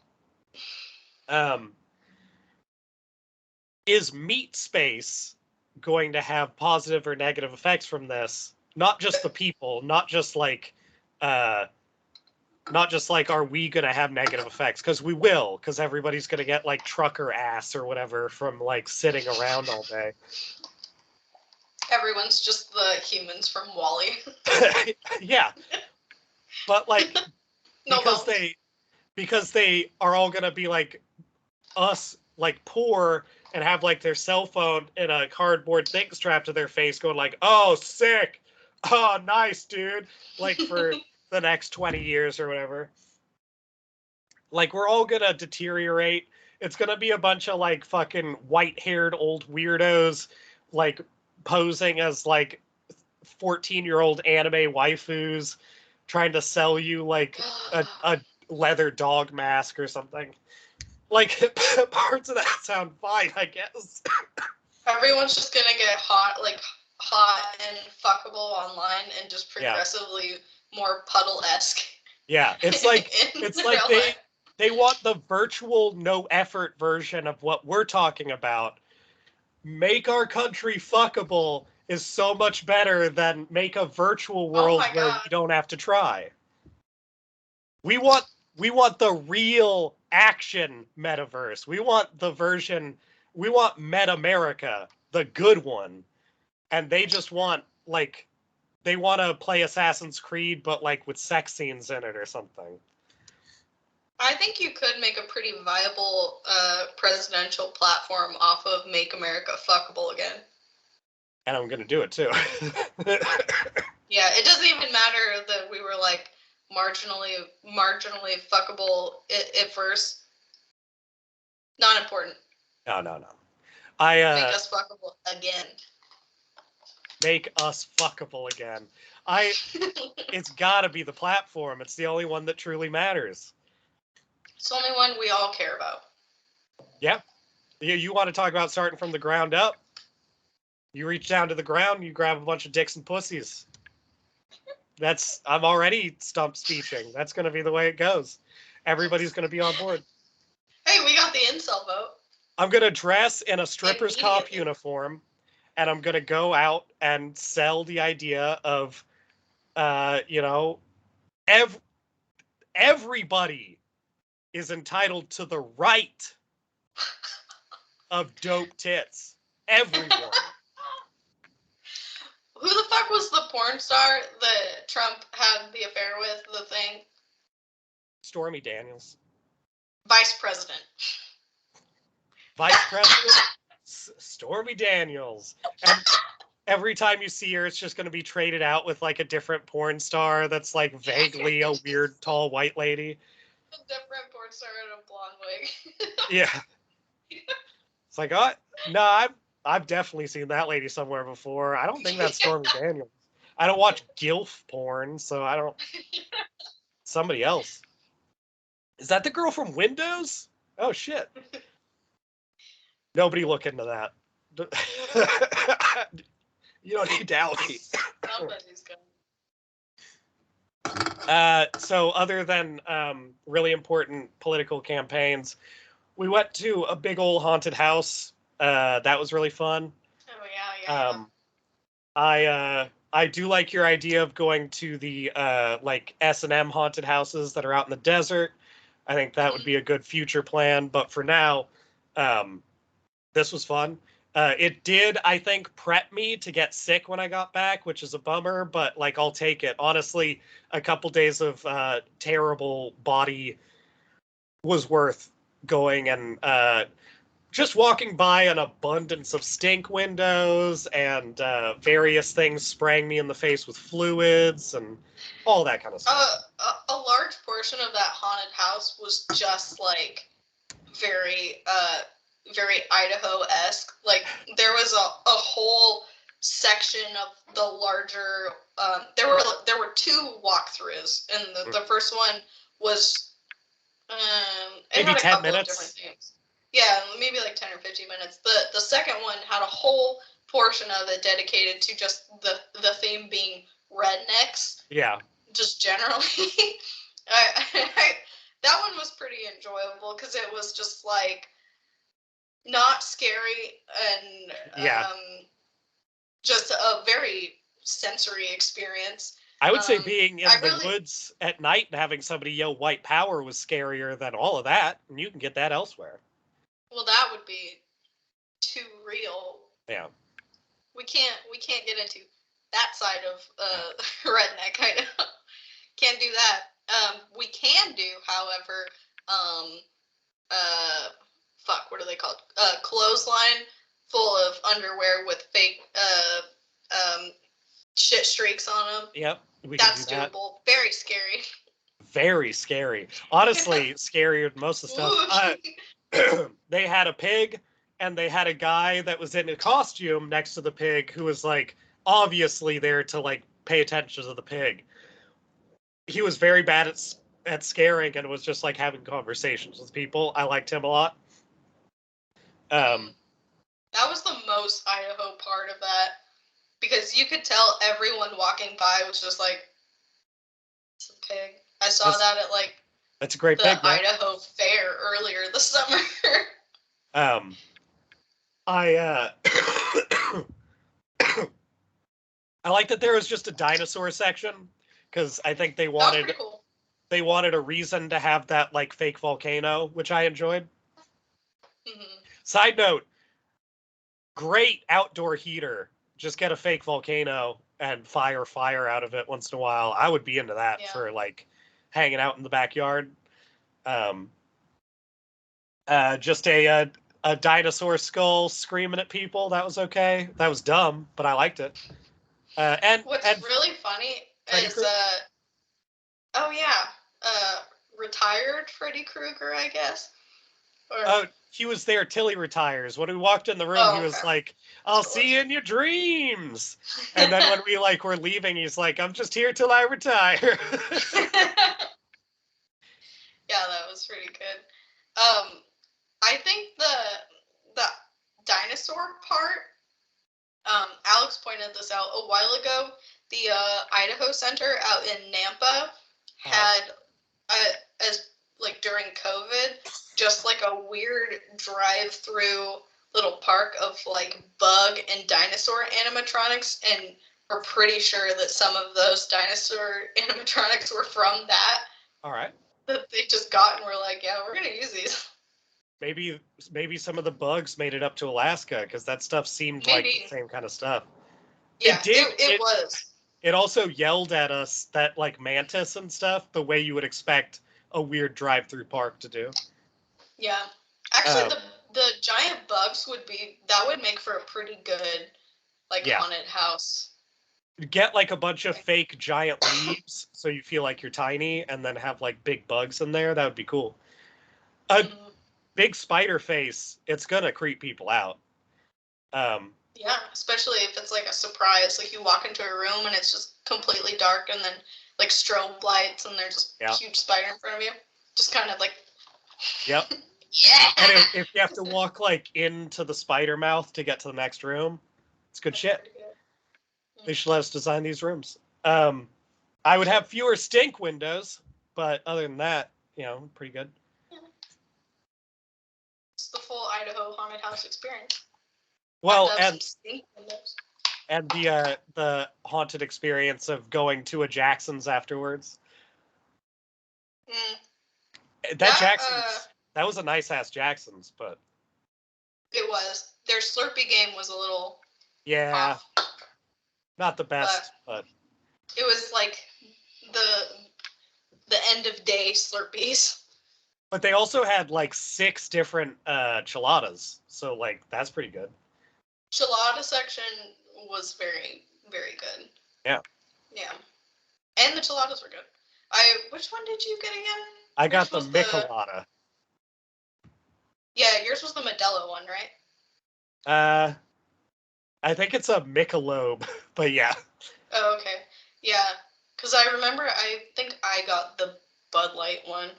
Speaker 1: Is meat space going to have positive or negative effects from this? Not just the people, not just like are we going to have negative effects? Because we will, because everybody's going to get like trucker ass or whatever from like sitting around all day.
Speaker 2: Everyone's just the humans from WALL-E.
Speaker 1: Yeah. But like, because they are all going to be like us, like poor, and have like their cell phone in a cardboard thing strapped to their face going like, oh, sick. Oh, nice, dude. Like for the next 20 years or whatever. Like, we're all gonna deteriorate. It's gonna be a bunch of like fucking white-haired old weirdos like posing as like 14-year-old anime waifus trying to sell you like a leather dog mask or something. Like, parts of that sound fine, I guess.
Speaker 2: Everyone's just gonna get hot and fuckable online and just progressively more puddle-esque.
Speaker 1: Yeah, it's like they want the virtual no effort version of what we're talking about. Make our country fuckable is so much better than make a virtual world where you don't have to try. We want the real action metaverse. We want Meta-America, the good one. And they just want they want to play Assassin's Creed, but like with sex scenes in it or something.
Speaker 2: I think you could make a pretty viable presidential platform off of Make America Fuckable Again.
Speaker 1: And I'm going to do it too.
Speaker 2: Yeah, it doesn't even matter that we were like marginally fuckable at first. Not important.
Speaker 1: No.
Speaker 2: Make us fuckable again.
Speaker 1: Make us fuckable again. It's gotta be the platform. It's the only one that truly matters.
Speaker 2: It's the only one we all care about.
Speaker 1: Yeah. You want to talk about starting from the ground up? You reach down to the ground, you grab a bunch of dicks and pussies. I'm already stump speeching. That's gonna be the way it goes. Everybody's gonna be on board.
Speaker 2: Hey, we got the incel vote.
Speaker 1: I'm gonna dress in a stripper's cop uniform, and I'm gonna go out and sell the idea of, everybody is entitled to the right of dope tits. Everyone.
Speaker 2: Who the fuck was the porn star that Trump had the affair with? The thing.
Speaker 1: Stormy Daniels.
Speaker 2: Vice President.
Speaker 1: Stormy Daniels. And every time you see her, it's just going to be traded out with like a different porn star that's like vaguely a weird tall white lady.
Speaker 2: A different porn star in a blonde wig.
Speaker 1: Yeah. It's like, I've definitely seen that lady somewhere before. I don't think that's Stormy Daniels. I don't watch GILF porn, so I don't. Somebody else. Is that the girl from Windows? Oh, shit. Nobody look into that. You don't need to allocate.
Speaker 2: Somebody's going.
Speaker 1: So other than really important political campaigns, we went to a big old haunted house That was really fun.
Speaker 2: Oh yeah.
Speaker 1: I do like your idea of going to the like S&M haunted houses that are out in the desert. I think that would be a good future plan. But for now, this was fun. It did, I think, prep me to get sick when I got back, which is a bummer, but like I'll take it. Honestly, a couple days of terrible body was worth going, and just walking by an abundance of stink windows and various things spraying me in the face with fluids and all that kind of stuff.
Speaker 2: A large portion of that haunted house was just like very Idaho-esque. Like there was a whole section of the larger. There were 2 walkthroughs, and the first one was it
Speaker 1: Maybe
Speaker 2: had a
Speaker 1: 10
Speaker 2: couple of
Speaker 1: minutes.
Speaker 2: different things. Yeah, maybe like 10 or 15 minutes. The second one had a whole portion of it dedicated to just the theme being rednecks.
Speaker 1: Yeah.
Speaker 2: Just generally. That one was pretty enjoyable because it was just like not scary and just a very sensory experience.
Speaker 1: I would say being in the woods at night and having somebody yell white power was scarier than all of that, and you can get that elsewhere.
Speaker 2: Well, that would be too real.
Speaker 1: Yeah.
Speaker 2: We can't get into that side of redneck. I know. Can't do that. We can do, however, what are they called? Clothesline full of underwear with fake shit streaks on them.
Speaker 1: Yep.
Speaker 2: That's doable. Very scary.
Speaker 1: Very scary. Honestly, scarier than most of the stuff. They had a pig, and they had a guy that was in a costume next to the pig who was like obviously there to like pay attention to the pig. He was very bad at scaring and was just like having conversations with people. I liked him a lot.
Speaker 2: That was the most Idaho part of that, because you could tell everyone walking by was just like, it's a pig. I saw that at like
Speaker 1: that's a great
Speaker 2: the
Speaker 1: pig, man.
Speaker 2: Idaho Fair earlier this summer.
Speaker 1: I like that there was just a dinosaur section, because I think they wanted
Speaker 2: cool.
Speaker 1: They wanted a reason to have that like fake volcano, which I enjoyed.
Speaker 2: Mm-hmm.
Speaker 1: Side note, great outdoor heater. Just get a fake volcano and fire out of it once in a while. I would be into that for like hanging out in the backyard. Just a dinosaur skull screaming at people. That was okay. That was dumb, but I liked it. And
Speaker 2: what's really funny is retired Freddy Krueger, I guess.
Speaker 1: Oh, he was there till he retires. When we walked in the room, he was like, "I'll see you in your dreams." And then when we like were leaving, he's like, "I'm just here till I retire."
Speaker 2: Yeah, that was pretty good. I think the dinosaur part, Alex pointed this out a while ago. The Idaho Center out in Nampa had as like during COVID, just like a weird drive-through little park of like bug and dinosaur animatronics, and we're pretty sure that some of those dinosaur animatronics were from that.
Speaker 1: All right.
Speaker 2: That they just got and were like, yeah, we're gonna use these.
Speaker 1: Maybe some of the bugs made it up to Alaska, because that stuff seemed like the same kind of stuff.
Speaker 2: Yeah, it was.
Speaker 1: It also yelled at us that like mantis and stuff, the way you would expect a weird drive-through park to do.
Speaker 2: Yeah, actually, the giant bugs would make for a pretty good haunted house.
Speaker 1: Get like a bunch of fake giant leaves so you feel like you're tiny, and then have like big bugs in there. That would be cool. A big spider face, it's gonna creep people out.
Speaker 2: Yeah, especially if it's like a surprise. Like you walk into a room and it's just completely dark, and then like strobe lights, and there's just a huge spider in front of you. Just kind of like.
Speaker 1: Yep.
Speaker 2: Yeah.
Speaker 1: And if you have to walk like into the spider mouth to get to the next room, it's good shit. They should let us design these rooms. I would have fewer stink windows, but other than that, pretty good.
Speaker 2: Yeah. It's the full Idaho haunted house experience.
Speaker 1: Well,
Speaker 2: Have
Speaker 1: and
Speaker 2: some stink windows.
Speaker 1: and the haunted experience of going to a Jackson's afterwards.
Speaker 2: Mm,
Speaker 1: That Jackson's, that was a nice ass Jackson's, but
Speaker 2: it was. Their Slurpee game was a little
Speaker 1: yeah,
Speaker 2: off,
Speaker 1: not the best, but
Speaker 2: it was like the end of day Slurpees.
Speaker 1: but they also had like 6 different chiladas, so like that's pretty good.
Speaker 2: Chilada section was very, very good.
Speaker 1: Yeah.
Speaker 2: Yeah. And the chiladas were good. Which one did you get again?
Speaker 1: I got
Speaker 2: Yours
Speaker 1: the
Speaker 2: was
Speaker 1: Michelada.
Speaker 2: Yeah, yours was the Modelo one, right?
Speaker 1: I think it's a Michelob, but yeah.
Speaker 2: Oh, okay. Yeah, because I remember I think I got the Bud Light one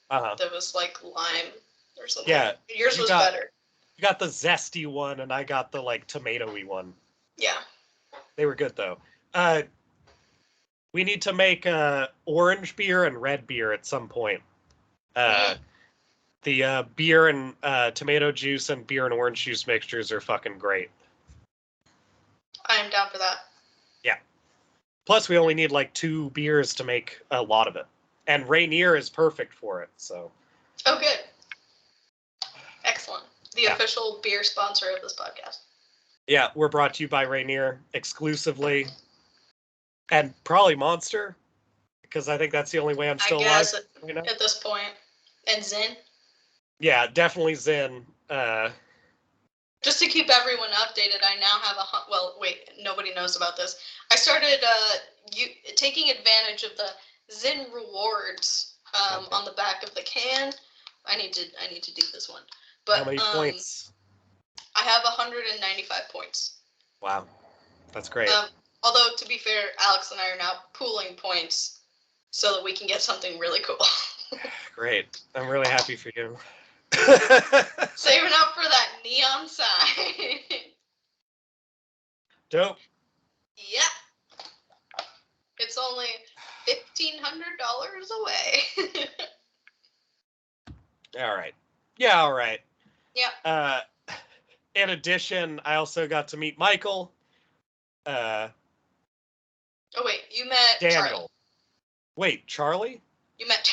Speaker 1: Uh-huh.
Speaker 2: that was like lime or something.
Speaker 1: Yeah.
Speaker 2: Yours was better.
Speaker 1: You got the zesty one, and I got the like tomatoey one.
Speaker 2: Yeah.
Speaker 1: They were good though. We need to make orange beer and red beer at some point. The beer and tomato juice and beer and orange juice mixtures are fucking great.
Speaker 2: I am down for that.
Speaker 1: Yeah. Plus, we only need like 2 beers to make a lot of it. And Rainier is perfect for it, so.
Speaker 2: Oh, good. Excellent. The official beer sponsor of this podcast.
Speaker 1: Yeah, we're brought to you by Rainier exclusively. And probably Monster, because I think that's the only way I'm still alive right now.
Speaker 2: At this point. And Zin.
Speaker 1: Yeah, definitely Zin.
Speaker 2: Just to keep everyone updated, I now have well, wait, nobody knows about this. I started taking advantage of the Zin rewards on the back of the can. I need to do this one. But
Speaker 1: how many points?
Speaker 2: I have 195 points.
Speaker 1: Wow, that's great.
Speaker 2: Although to be fair, Alex and I are now pooling points so that we can get something really cool.
Speaker 1: Great. I'm really happy for you.
Speaker 2: Saving up for that neon sign.
Speaker 1: Dope.
Speaker 2: Yeah. It's only $1,500 away.
Speaker 1: All right. Yeah, all right.
Speaker 2: Yeah.
Speaker 1: In addition, I also got to meet Michael.
Speaker 2: Oh wait, you met
Speaker 1: Daniel.
Speaker 2: Charlie.
Speaker 1: Wait, Charlie?
Speaker 2: You met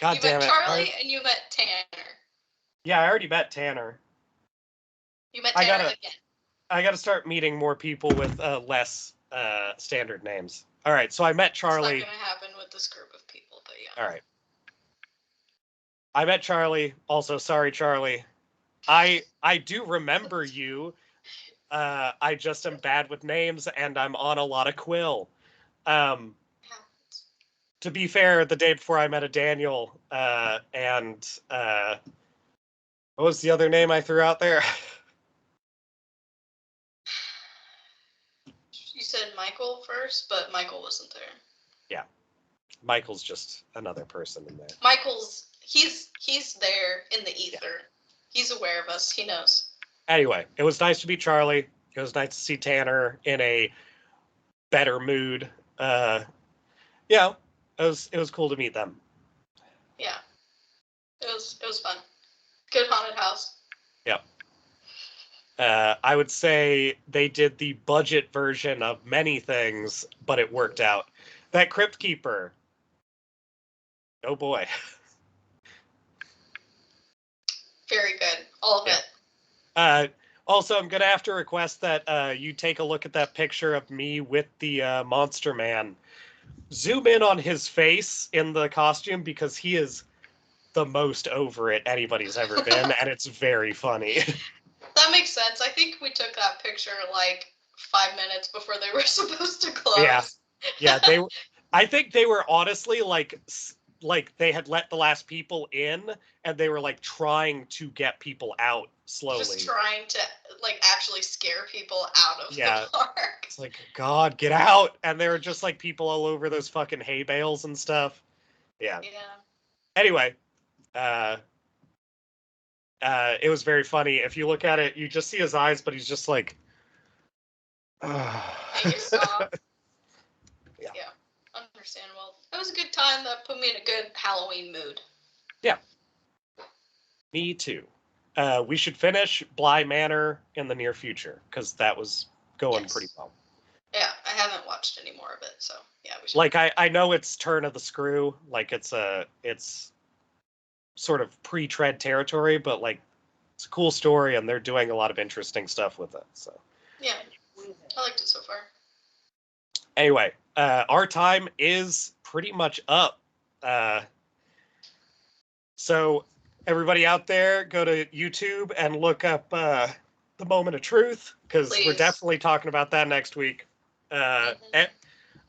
Speaker 1: God
Speaker 2: you
Speaker 1: damn
Speaker 2: met
Speaker 1: it.
Speaker 2: Charlie and you met Tanner.
Speaker 1: Yeah, I already met Tanner.
Speaker 2: You met Tanner again.
Speaker 1: I gotta start meeting more people with less standard names. All right, so I met Charlie.
Speaker 2: It's not gonna happen with this group of people, but yeah.
Speaker 1: All right. I met Charlie. Also, sorry, Charlie. I do remember you. I just am bad with names, and I'm on a lot of Quill. To be fair, the day before I met a Daniel, and what was the other name I threw out there?
Speaker 2: You said Michael first, but Michael wasn't there.
Speaker 1: Yeah, Michael's just another person in there.
Speaker 2: He's there in the ether. Yeah. He's aware of us. He knows.
Speaker 1: Anyway, it was nice to meet Charlie. It was nice to see Tanner in a better mood. Yeah, it was cool to meet them.
Speaker 2: Yeah, it was fun. Good haunted house.
Speaker 1: Yep. I would say they did the budget version of many things, but it worked out. That Crypt Keeper. Oh boy.
Speaker 2: Very good. All of it.
Speaker 1: Also, I'm going to have to request that you take a look at that picture of me with the Monster Man. Zoom in on his face in the costume because he is the most over it anybody's ever been, and it's very funny.
Speaker 2: That makes sense. I think we took that picture like 5 minutes before they were supposed to close.
Speaker 1: Yeah. I think they were honestly like they had let the last people in, and they were like trying to get people out slowly.
Speaker 2: Just trying to like actually scare people out of the park.
Speaker 1: It's like, God, get out! And there were just like people all over those fucking hay bales and stuff. Yeah. Anyway, it was very funny. If you look at it, you just see his eyes, but he's just like,
Speaker 2: Yeah, understandable. It was a good time that put me in a good Halloween mood.
Speaker 1: Yeah. Me too. We should finish Bly Manor in the near future because that was going
Speaker 2: Yes.
Speaker 1: pretty well.
Speaker 2: Yeah, I haven't watched any more of it, so yeah, we should.
Speaker 1: Like I know it's Turn of the Screw, like it's sort of pre-tread territory, but like it's a cool story and they're doing a lot of interesting stuff with it. So
Speaker 2: Yeah, I liked it so far.
Speaker 1: anyway, our time is pretty much up. So everybody out there, go to YouTube and look up The Moment of Truth, because we're
Speaker 2: Please.
Speaker 1: definitely talking about that next week.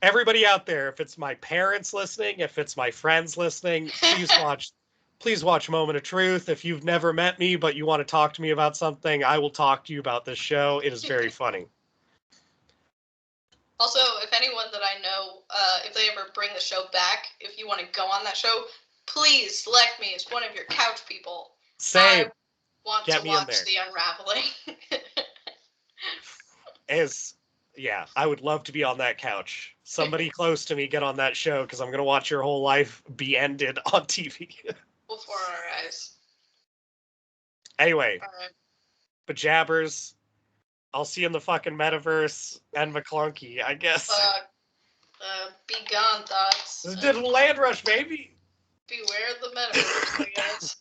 Speaker 1: Everybody out there, if it's my parents listening, if it's my friends listening, please watch Moment of Truth. If you've never met me but you want to talk to me about something, I will talk to you about this show. It is very funny.
Speaker 2: Also, if anyone that I know, if they ever bring the show back, if you want to go on that show, please select me as one of your couch people.
Speaker 1: Same.
Speaker 2: I want
Speaker 1: Get
Speaker 2: to
Speaker 1: me in
Speaker 2: watch
Speaker 1: there.
Speaker 2: The Unraveling.
Speaker 1: Yeah, I would love to be on that couch. Somebody close to me get on that show because I'm going to watch your whole life be ended on TV.
Speaker 2: Before our eyes.
Speaker 1: Anyway,
Speaker 2: All right.
Speaker 1: but jabbers, I'll see you in the fucking metaverse and McClunky, I guess.
Speaker 2: Be gone, thoughts.
Speaker 1: This is Digital Land Rush, baby!
Speaker 2: Beware the metaverse, I guess.